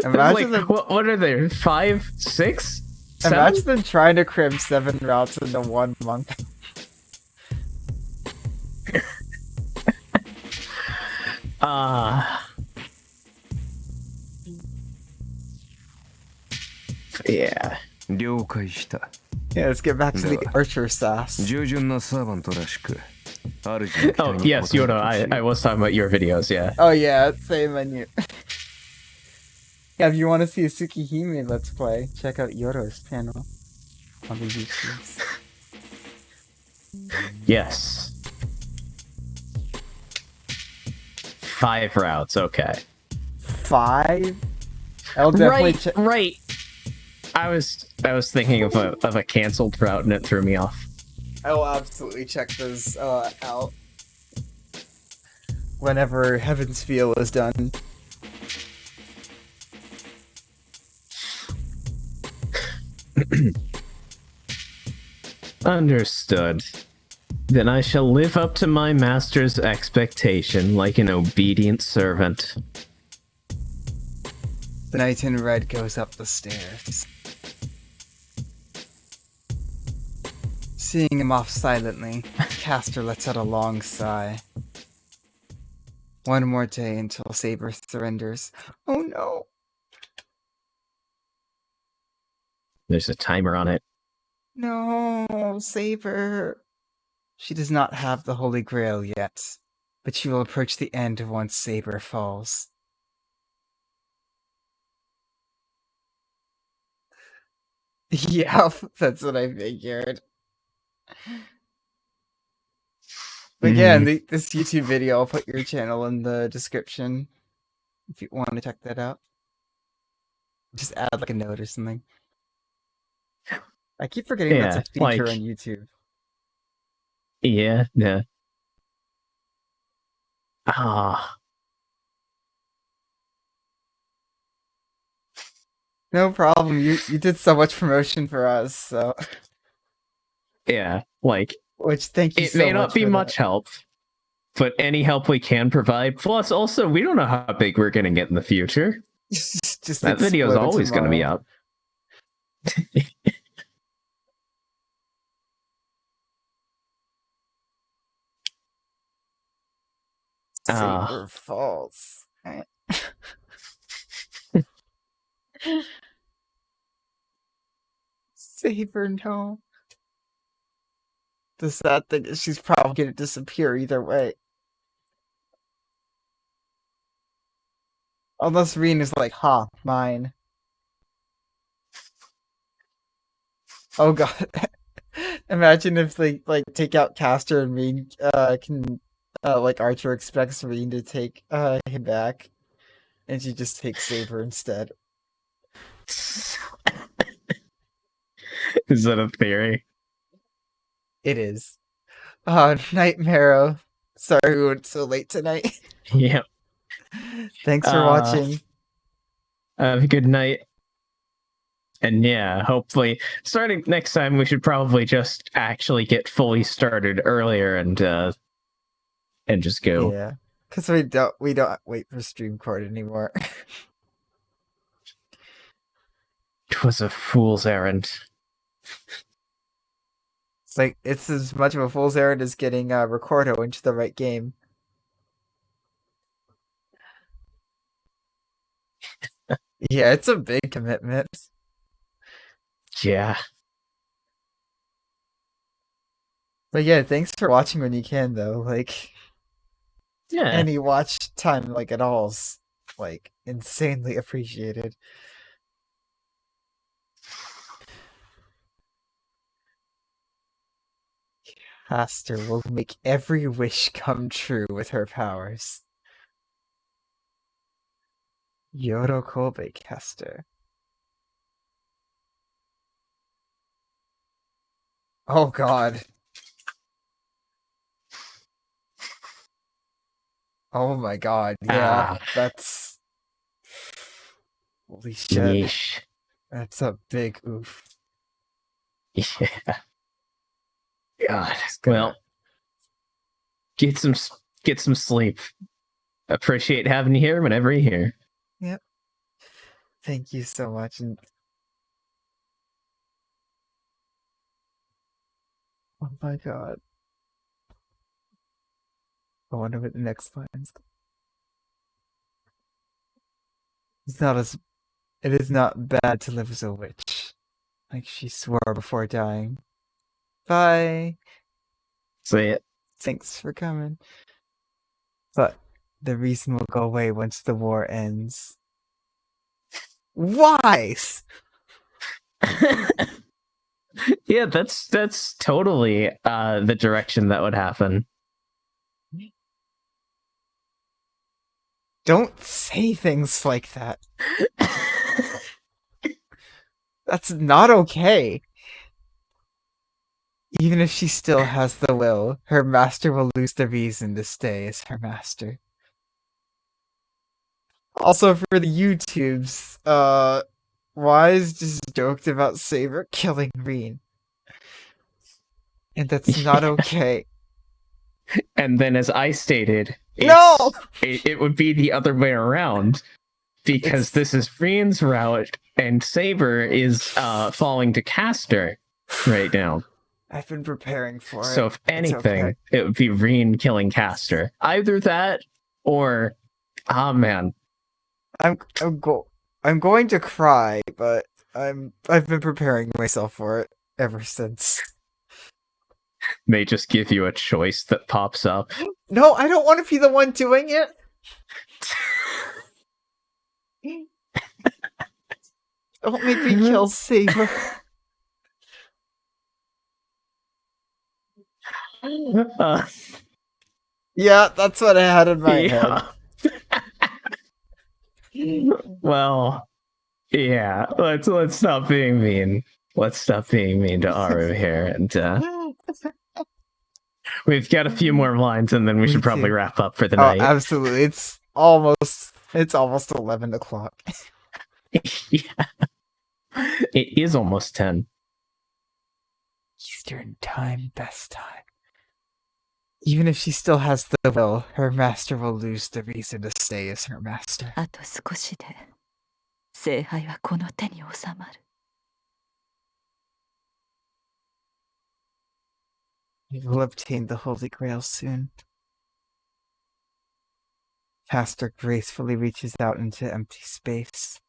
Imagine Like, what are there? 5, 6, 7? Imagine them trying to cram 7 routes into one month. Yeah. 了解した。 Yeah, let's get back to the archer sass. 従順なサーバントらしく。主の期 Oh, 待に応え yes, Yoda, I was talking about your videos, yeah. Oh yeah, same menu. Yeah, if you want to see a Tsukihime Let's Play, check out Yoro's channel on the YouTubes. Yes. 5 routes, okay. 5? I'll definitely check. Right. I was thinking of a canceled route and it threw me off. I will absolutely check those out whenever Heaven's Feel is done. Understood. Then I shall live up to my master's expectation like an obedient servant. The knight in red goes up the stairs. Seeing him off silently, Castor lets out a long sigh. One more day until Saber surrenders. Oh no! There's a timer on it. No, Saber. She does not have the Holy Grail yet, but she will approach the end once Saber falls. Yeah, that's what I figured. But again, this YouTube video, I'll put your channel in the description if you want to check that out. Just add like a note or something. I keep forgetting that's a feature on YouTube. Yeah. Ah. No problem. You did so much promotion for us, so Yeah, like, which thank you it so may much not be for much that. help, but any help we can provide. Plus, also, we don't know how big we're gonna get in the future. Just That video is always gonna be up. Saber falls. Saber, no. The sad thing is she's probably gonna disappear either way. Unless Reen is like, ha, mine. Oh god. Imagine if they like take out Castor and Reen can like Archer expects Reen to take him back. And she just takes Saber instead. Is that a theory? It is. Nightmare. Sorry we went so late tonight. Yep. Thanks for watching. Have a good night. And yeah, hopefully, starting next time, we should probably just actually get fully started earlier and just go. Yeah, because we don't wait for StreamCord anymore. It was a fool's errand. It's like it's as much of a fool's errand as getting Recordo into the right game. Yeah, it's a big commitment. Yeah. But yeah, thanks for watching when you can, though. Like, Yeah. any watch time, like, at all's, like, insanely appreciated. Castor will make every wish come true with her powers. Yorokobe Castor. Oh god. Oh my god, yeah, that's... Holy shit, Yeesh. that's a big oof. Yeah. God. gonna- Well, get some sleep. Appreciate having you here whenever you're here. Yep. Thank you so much. And oh my god. I wonder what the next line's. It is not bad to live as a witch. Like she swore before dying. Bye. See it. Thanks for coming. But the reason will go away once the war ends. Wise! Yeah, that's totally the direction that would happen. Don't say things like that. That's not okay. Even if she still has the will, her master will lose the reason to stay as her master. Also, for the YouTubes, Wise just joked about Saber killing Reen. And that's not okay. And then, as I stated, No! it would be the other way around, because this is Reen's route, and Saber is falling to Caster right now. I've been preparing for it. So if anything, okay. it would be Reen killing Caster. Either that, or man, I'm going to cry, but I've been preparing myself for it ever since. may just give you a choice that pops up. No, I don't want to be the one doing it. Don't make me kill Saber. Yeah, that's what I had in my head. Well, yeah. Let's stop being mean. Let's stop being mean to Aru here, and we've got a few more lines, and then we should probably wrap up for the night. Absolutely. It's almost 11 o'clock. Yeah. It is almost 10. Eastern time, best time. Even if she still has the will, her master will lose the reason to stay as her master. あと少しで聖杯はこの手に収まる。 We will obtain the Holy Grail soon. Pastor gracefully reaches out into empty space.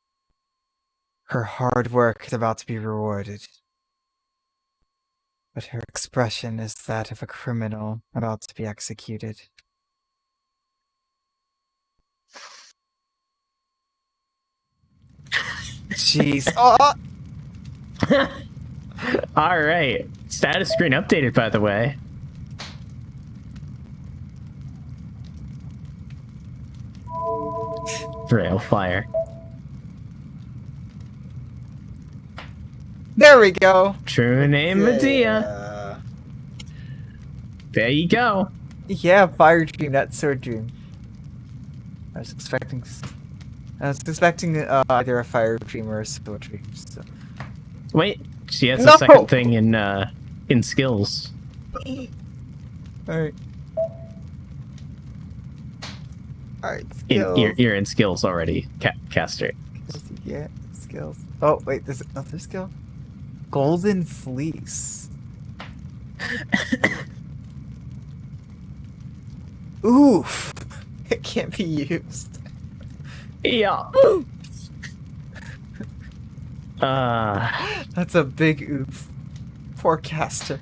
Her hard work is about to be rewarded. But her expression is that of a criminal about to be executed. Jeez. Oh! All right. Status screen updated, by the way. Rail fire. There we go. True name, Medea. Yeah. There you go. Yeah, fire dream, not sword dream. I was expecting either a fire dream or a sword dream. So. Wait, she has No! a second thing in skills. Alright. Alright, skills. You're in skills already, Caster. Yeah, skills. Oh, wait, there's another skill? Golden Fleece. Oof! It can't be used. Yeah. That's a big oof. Poor caster.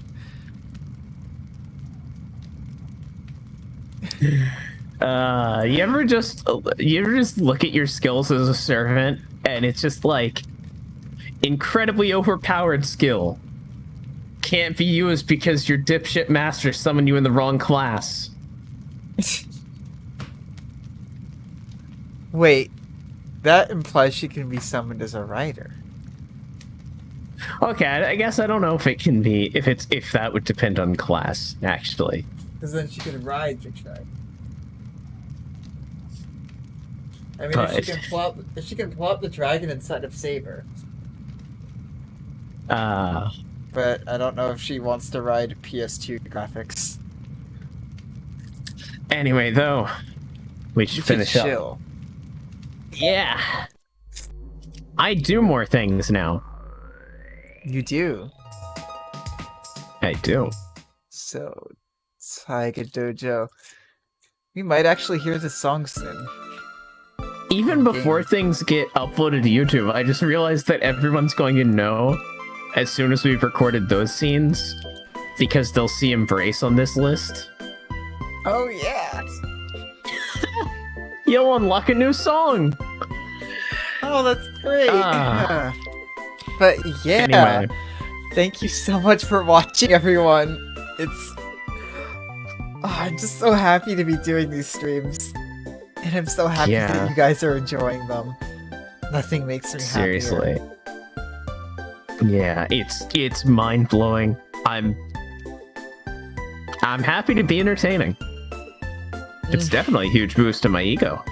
You ever just look at your skills as a servant and it's just like incredibly overpowered skill can't be used because your dipshit master summoned you in the wrong class. Wait, that implies she can be summoned as a rider. Okay, I guess I don't know if it can be if that would depend on class actually. Because then she could ride the track. I mean, But- if she can pull out the dragon inside of Saber. But I don't know if she wants to ride PS2 graphics. Anyway, though, we should You can finish up. chill. Yeah. I do more things now. You do. I do. So, Taiga Dojo. We might actually hear the song soon. Even before Game. things get uploaded to YouTube, I just realized that everyone's going to know as soon as we've recorded those scenes because they'll see Embrace on this list. Oh yeah! You'll unlock a new song! Oh, that's great! Ah. But yeah, Anyway, thank you so much for watching, everyone. It's... I'm just so happy to be doing these streams. And I'm so happy Yeah. that you guys are enjoying them. Nothing makes me happier. seriously. Yeah, it's mind-blowing. I'm happy to be entertaining. It's definitely a huge boost to my ego.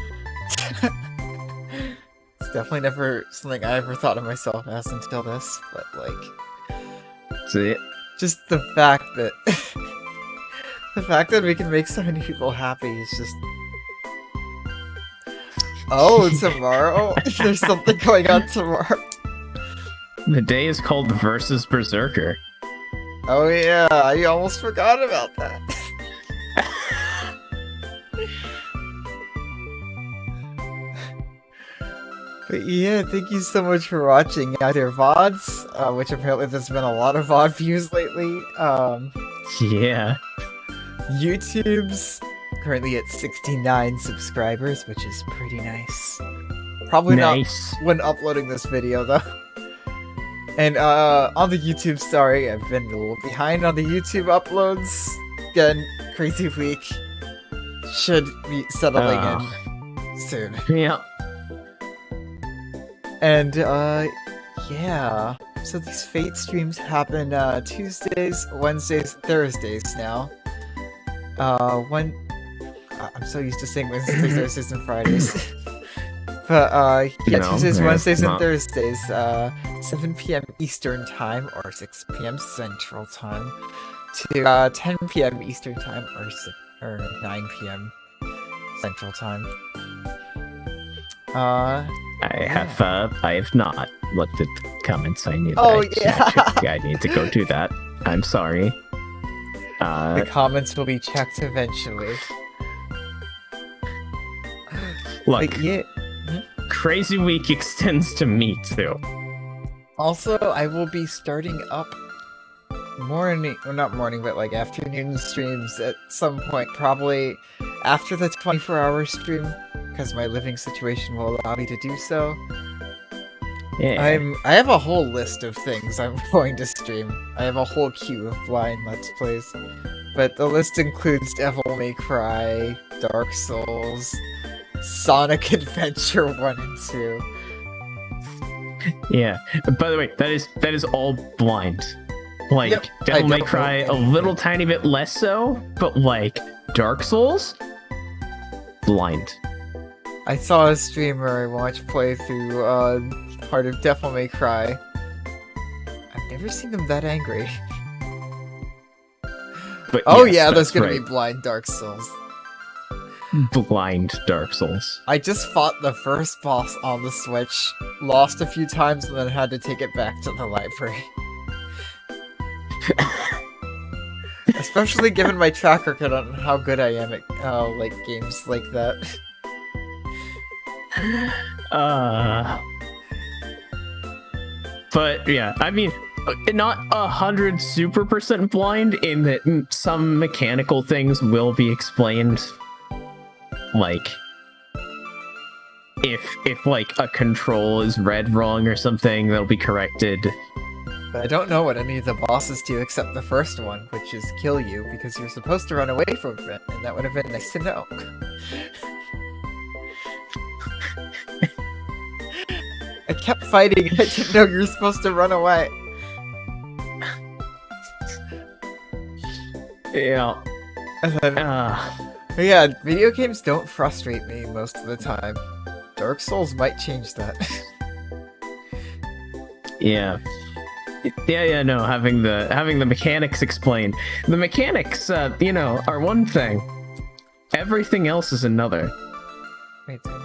It's definitely never something I ever thought of myself as until this, but like, See? just the fact that the fact that we can make so many people happy is just. Oh, tomorrow? There's something going on tomorrow. The day is called Versus Berserker. Oh yeah, I almost forgot about that. But yeah, thank you so much for watching either VODs, which apparently there's been a lot of VOD views lately, Yeah. YouTube's currently at 69 subscribers, which is pretty nice. Probably Nice. not when uploading this video though. And on the YouTube, sorry, I've been a little behind on the YouTube uploads. Again, crazy week. Should be settling in soon. Yeah. And yeah. So these Fate streams happen Tuesdays, Wednesdays, Thursdays now. I'm so used to saying Wednesdays, Thursdays, and Fridays. But You yeah, know, Tuesdays, yeah, Wednesdays, and not- Thursdays, 7 p.m. Eastern Time or 6 p.m. Central Time to 10 p.m. Eastern Time or 9 p.m. Central Time. I have not looked at the comments. I need Oh, I need to go do that. I'm sorry. The comments will be checked eventually. Look, But yeah. Crazy Week extends to me too. Also, I will be starting up morning, well, not morning, but like afternoon streams at some point, probably after the 24-hour stream, because my living situation will allow me to do so. Yeah. I have a whole list of things I'm going to stream. I have a whole queue of blind Let's Plays, but the list includes Devil May Cry, Dark Souls, Sonic Adventure 1 and 2. Yeah. By the way, that is all blind. Like Yep, I Devil May don't know Cry a anything. little tiny bit less so, but like Dark Souls, blind. I saw a streamer I watched play through part of Devil May Cry. I've never seen them that angry. But Oh yes, yeah, there's that's gonna be right. blind Dark Souls. Blind Dark Souls. I just fought the first boss on the Switch, lost a few times, and then had to take it back to the library. Especially given my track record on how good I am at like games like that. But yeah, I mean, not 100% blind in that some mechanical things will be explained. Like, if like a control is read wrong or something, that'll be corrected. But I don't know what any of the bosses do except the first one, which is kill you because you're supposed to run away from it, and that would have been nice to know. I kept fighting. I didn't know you were supposed to run away. Yeah. And then, yeah, video games don't frustrate me most of the time. Dark Souls might change that. Yeah. Yeah, no, having the mechanics explained. The mechanics, are one thing. Everything else is another. Wait, dude.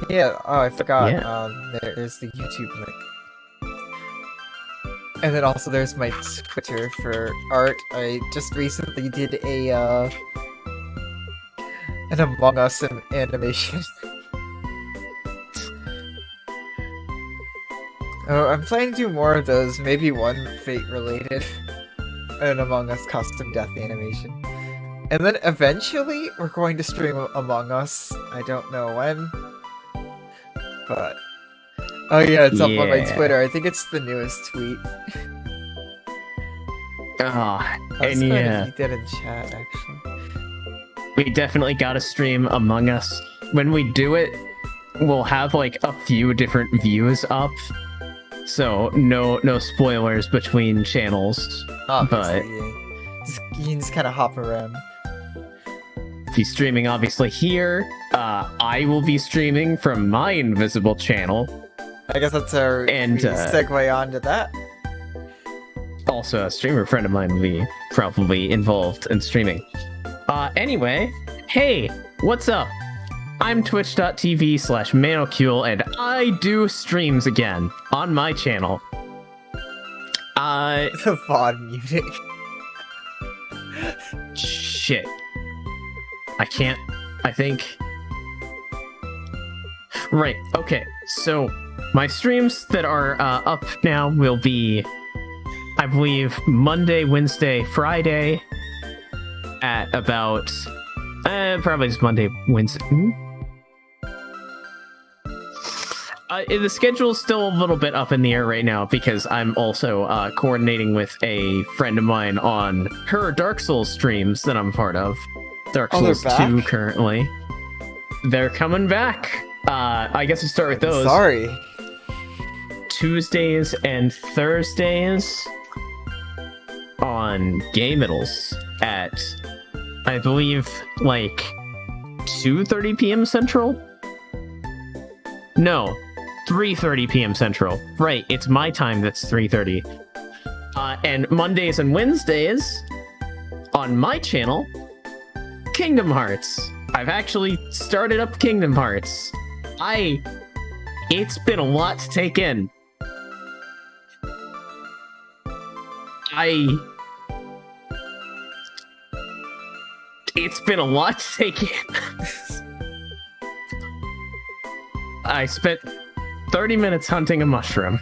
Yeah, oh, I forgot. Yeah. There's the YouTube link. And then also there's my Twitter for art. I just recently did an Among Us animation. Oh, I'm planning to do more of those, maybe one Fate related. An Among Us custom death animation. And then eventually we're going to stream Among Us. I don't know when. But oh yeah, it's up on my Twitter. I think it's the newest tweet. And yeah, You did in chat actually. we definitely gotta stream Among Us. When we do it, we'll have like a few different views up, so no spoilers between channels. Obviously, yeah. You can just kind of hop around. Be streaming obviously here. I will be streaming from my invisible channel. I guess that's our segue onto that. Also, a streamer friend of mine will be probably involved in streaming. Anyway, hey, what's up? I'm twitch.tv/manocule, and I do streams again on my channel. The VOD music. Shit. I think... Right, okay, so my streams that are up now will be, I believe, Monday, Wednesday, Friday at about, probably just Monday, Wednesday. The schedule's still a little bit up in the air right now because I'm also coordinating with a friend of mine on her Dark Souls streams that I'm part of. Dark Souls 2 currently. They're coming back. I guess we start with those. Sorry. Tuesdays and Thursdays on Gamedals at, I believe, like 2:30 p.m. Central? No, 3:30 p.m. Central. Right, it's my time that's 3:30. And Mondays and Wednesdays on my channel, Kingdom Hearts. I've actually started up Kingdom Hearts. It's been a lot to take in. It's been a lot to take in. I spent 30 minutes hunting a mushroom.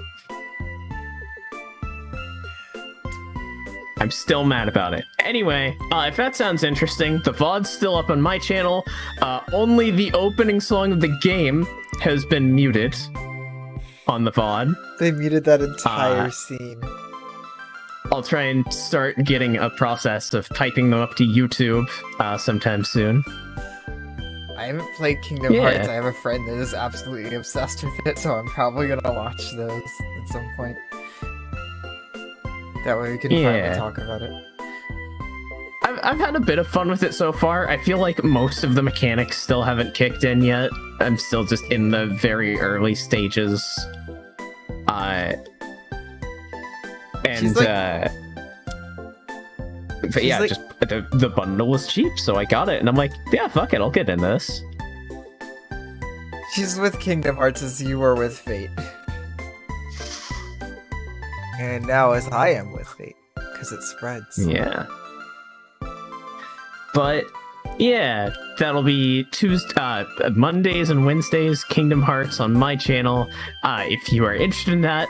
I'm still mad about it. Anyway, if that sounds interesting, the VOD's still up on my channel. Only the opening song of the game has been muted on the VOD. They muted that entire scene. I'll try and start getting a process of typing them up to YouTube sometime soon. I haven't played Kingdom Hearts. I have a friend that is absolutely obsessed with it, so I'm probably gonna watch those at some point. That way we can finally talk about it. I've had a bit of fun with it so far. I feel like most of the mechanics still haven't kicked in yet. I'm still just in the very early stages. But yeah, like, just the bundle was cheap, so I got it, and I'm like, yeah, fuck it, I'll get in this. She's with Kingdom Hearts as you were with Fate. And now as I am with Fate, because it spreads. Yeah. But yeah, that'll be Mondays and Wednesdays, Kingdom Hearts on my channel. If you are interested in that,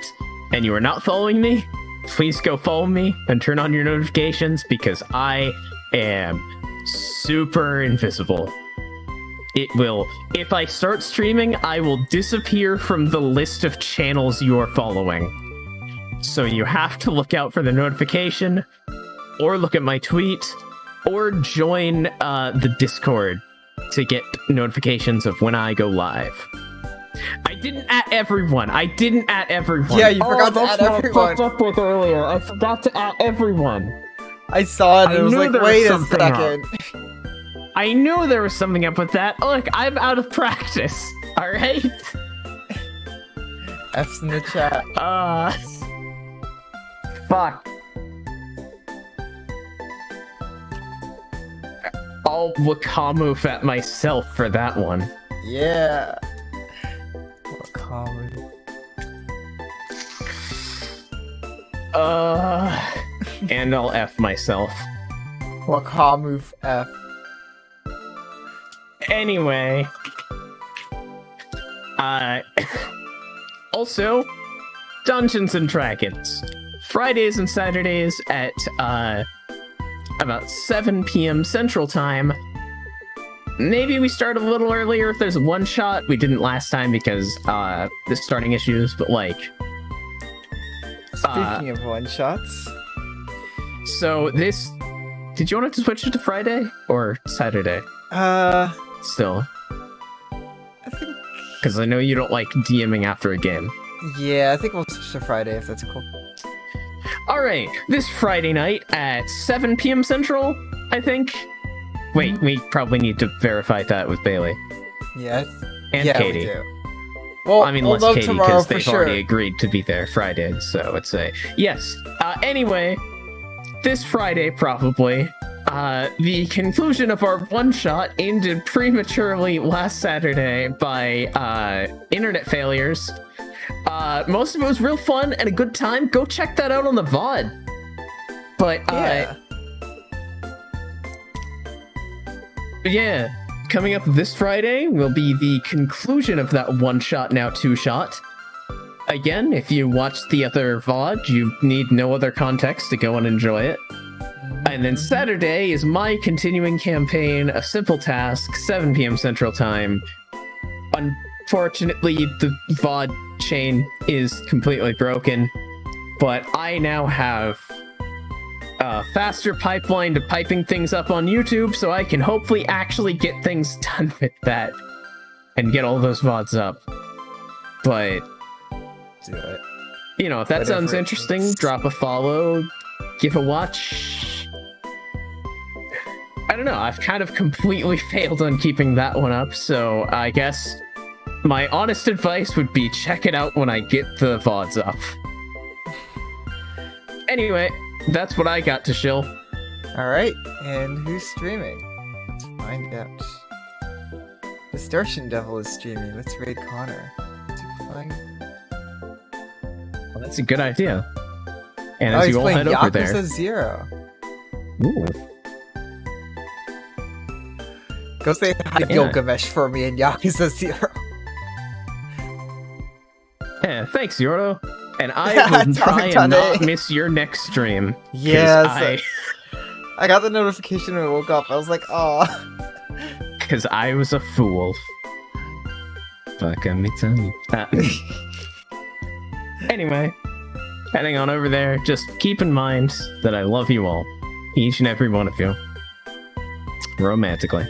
and you are not following me, please go follow me and turn on your notifications because I am super invisible. If I start streaming, I will disappear from the list of channels you are following. So you have to look out for the notification, or look at my tweet, or join the Discord to get notifications of when I go live. I didn't at everyone. Yeah, you forgot to add everyone. Up with earlier. I forgot to add everyone. I saw it and I was like, wait a second. I knew there was something up with that. Look, I'm out of practice. All right. F's in the chat. Fuck. I'll Wakamoof at myself for that one. Yeah. What common? And I'll F myself. Wakamoof F. Anyway. Also, Dungeons and Dragons. Fridays and Saturdays at, about 7 p.m. Central Time. Maybe we start a little earlier if there's a one-shot. We didn't last time because, the starting issues, but like... Speaking of one-shots... So this... Did you want to switch it to Friday or Saturday? Still. I think... Because I know you don't like DMing after a game. Yeah, I think we'll switch to Friday if that's cool. Alright, this Friday night at 7 p.m. Central, I think. Wait, we probably need to verify that with Bailey. Yes. And yeah, Katie. We do. Well, I mean, we'll less know Katie, tomorrow because for they've sure. already agreed to be there Friday, so it's a... Yes. Anyway, this Friday, probably, the conclusion of our one-shot ended prematurely last Saturday by, internet failures. Most of it was real fun and a good time. Go check that out on the VOD. But, yeah, coming up this Friday will be the conclusion of that one-shot, now two-shot. Again, if you watched the other VOD, you need no other context to go and enjoy it. And then Saturday is my continuing campaign, A Simple Task, 7 p.m. Central Time. Unfortunately, the VOD chain is completely broken, but I now have a faster pipeline to piping things up on YouTube, so I can hopefully actually get things done with that and get all those VODs up. But, Do it. you know, if that Whatever sounds it interesting, takes. drop a follow, give a watch. I don't know, I've kind of completely failed on keeping that one up, so I guess my honest advice would be check it out when I get the VODs up. Anyway, that's what I got to shill. Alright, and who's streaming? Let's find out. Distortion Devil is streaming. Let's raid Connor. To find... Well, that's a good idea. And Oh, as he's you all playing head over Yakuza there... 0. Ooh. Go say hi Yeah. Gilgamesh for me in Yakuza 0. Yeah, thanks, Yordo. And I Yeah, will try and not Tane. miss your next stream. 'Cause Yes. I got the notification when I woke up. I was like, oh. Because I was a fool. Fuck me too. Anyway, heading on over there, just keep in mind that I love you all. Each and every one of you. Romantically.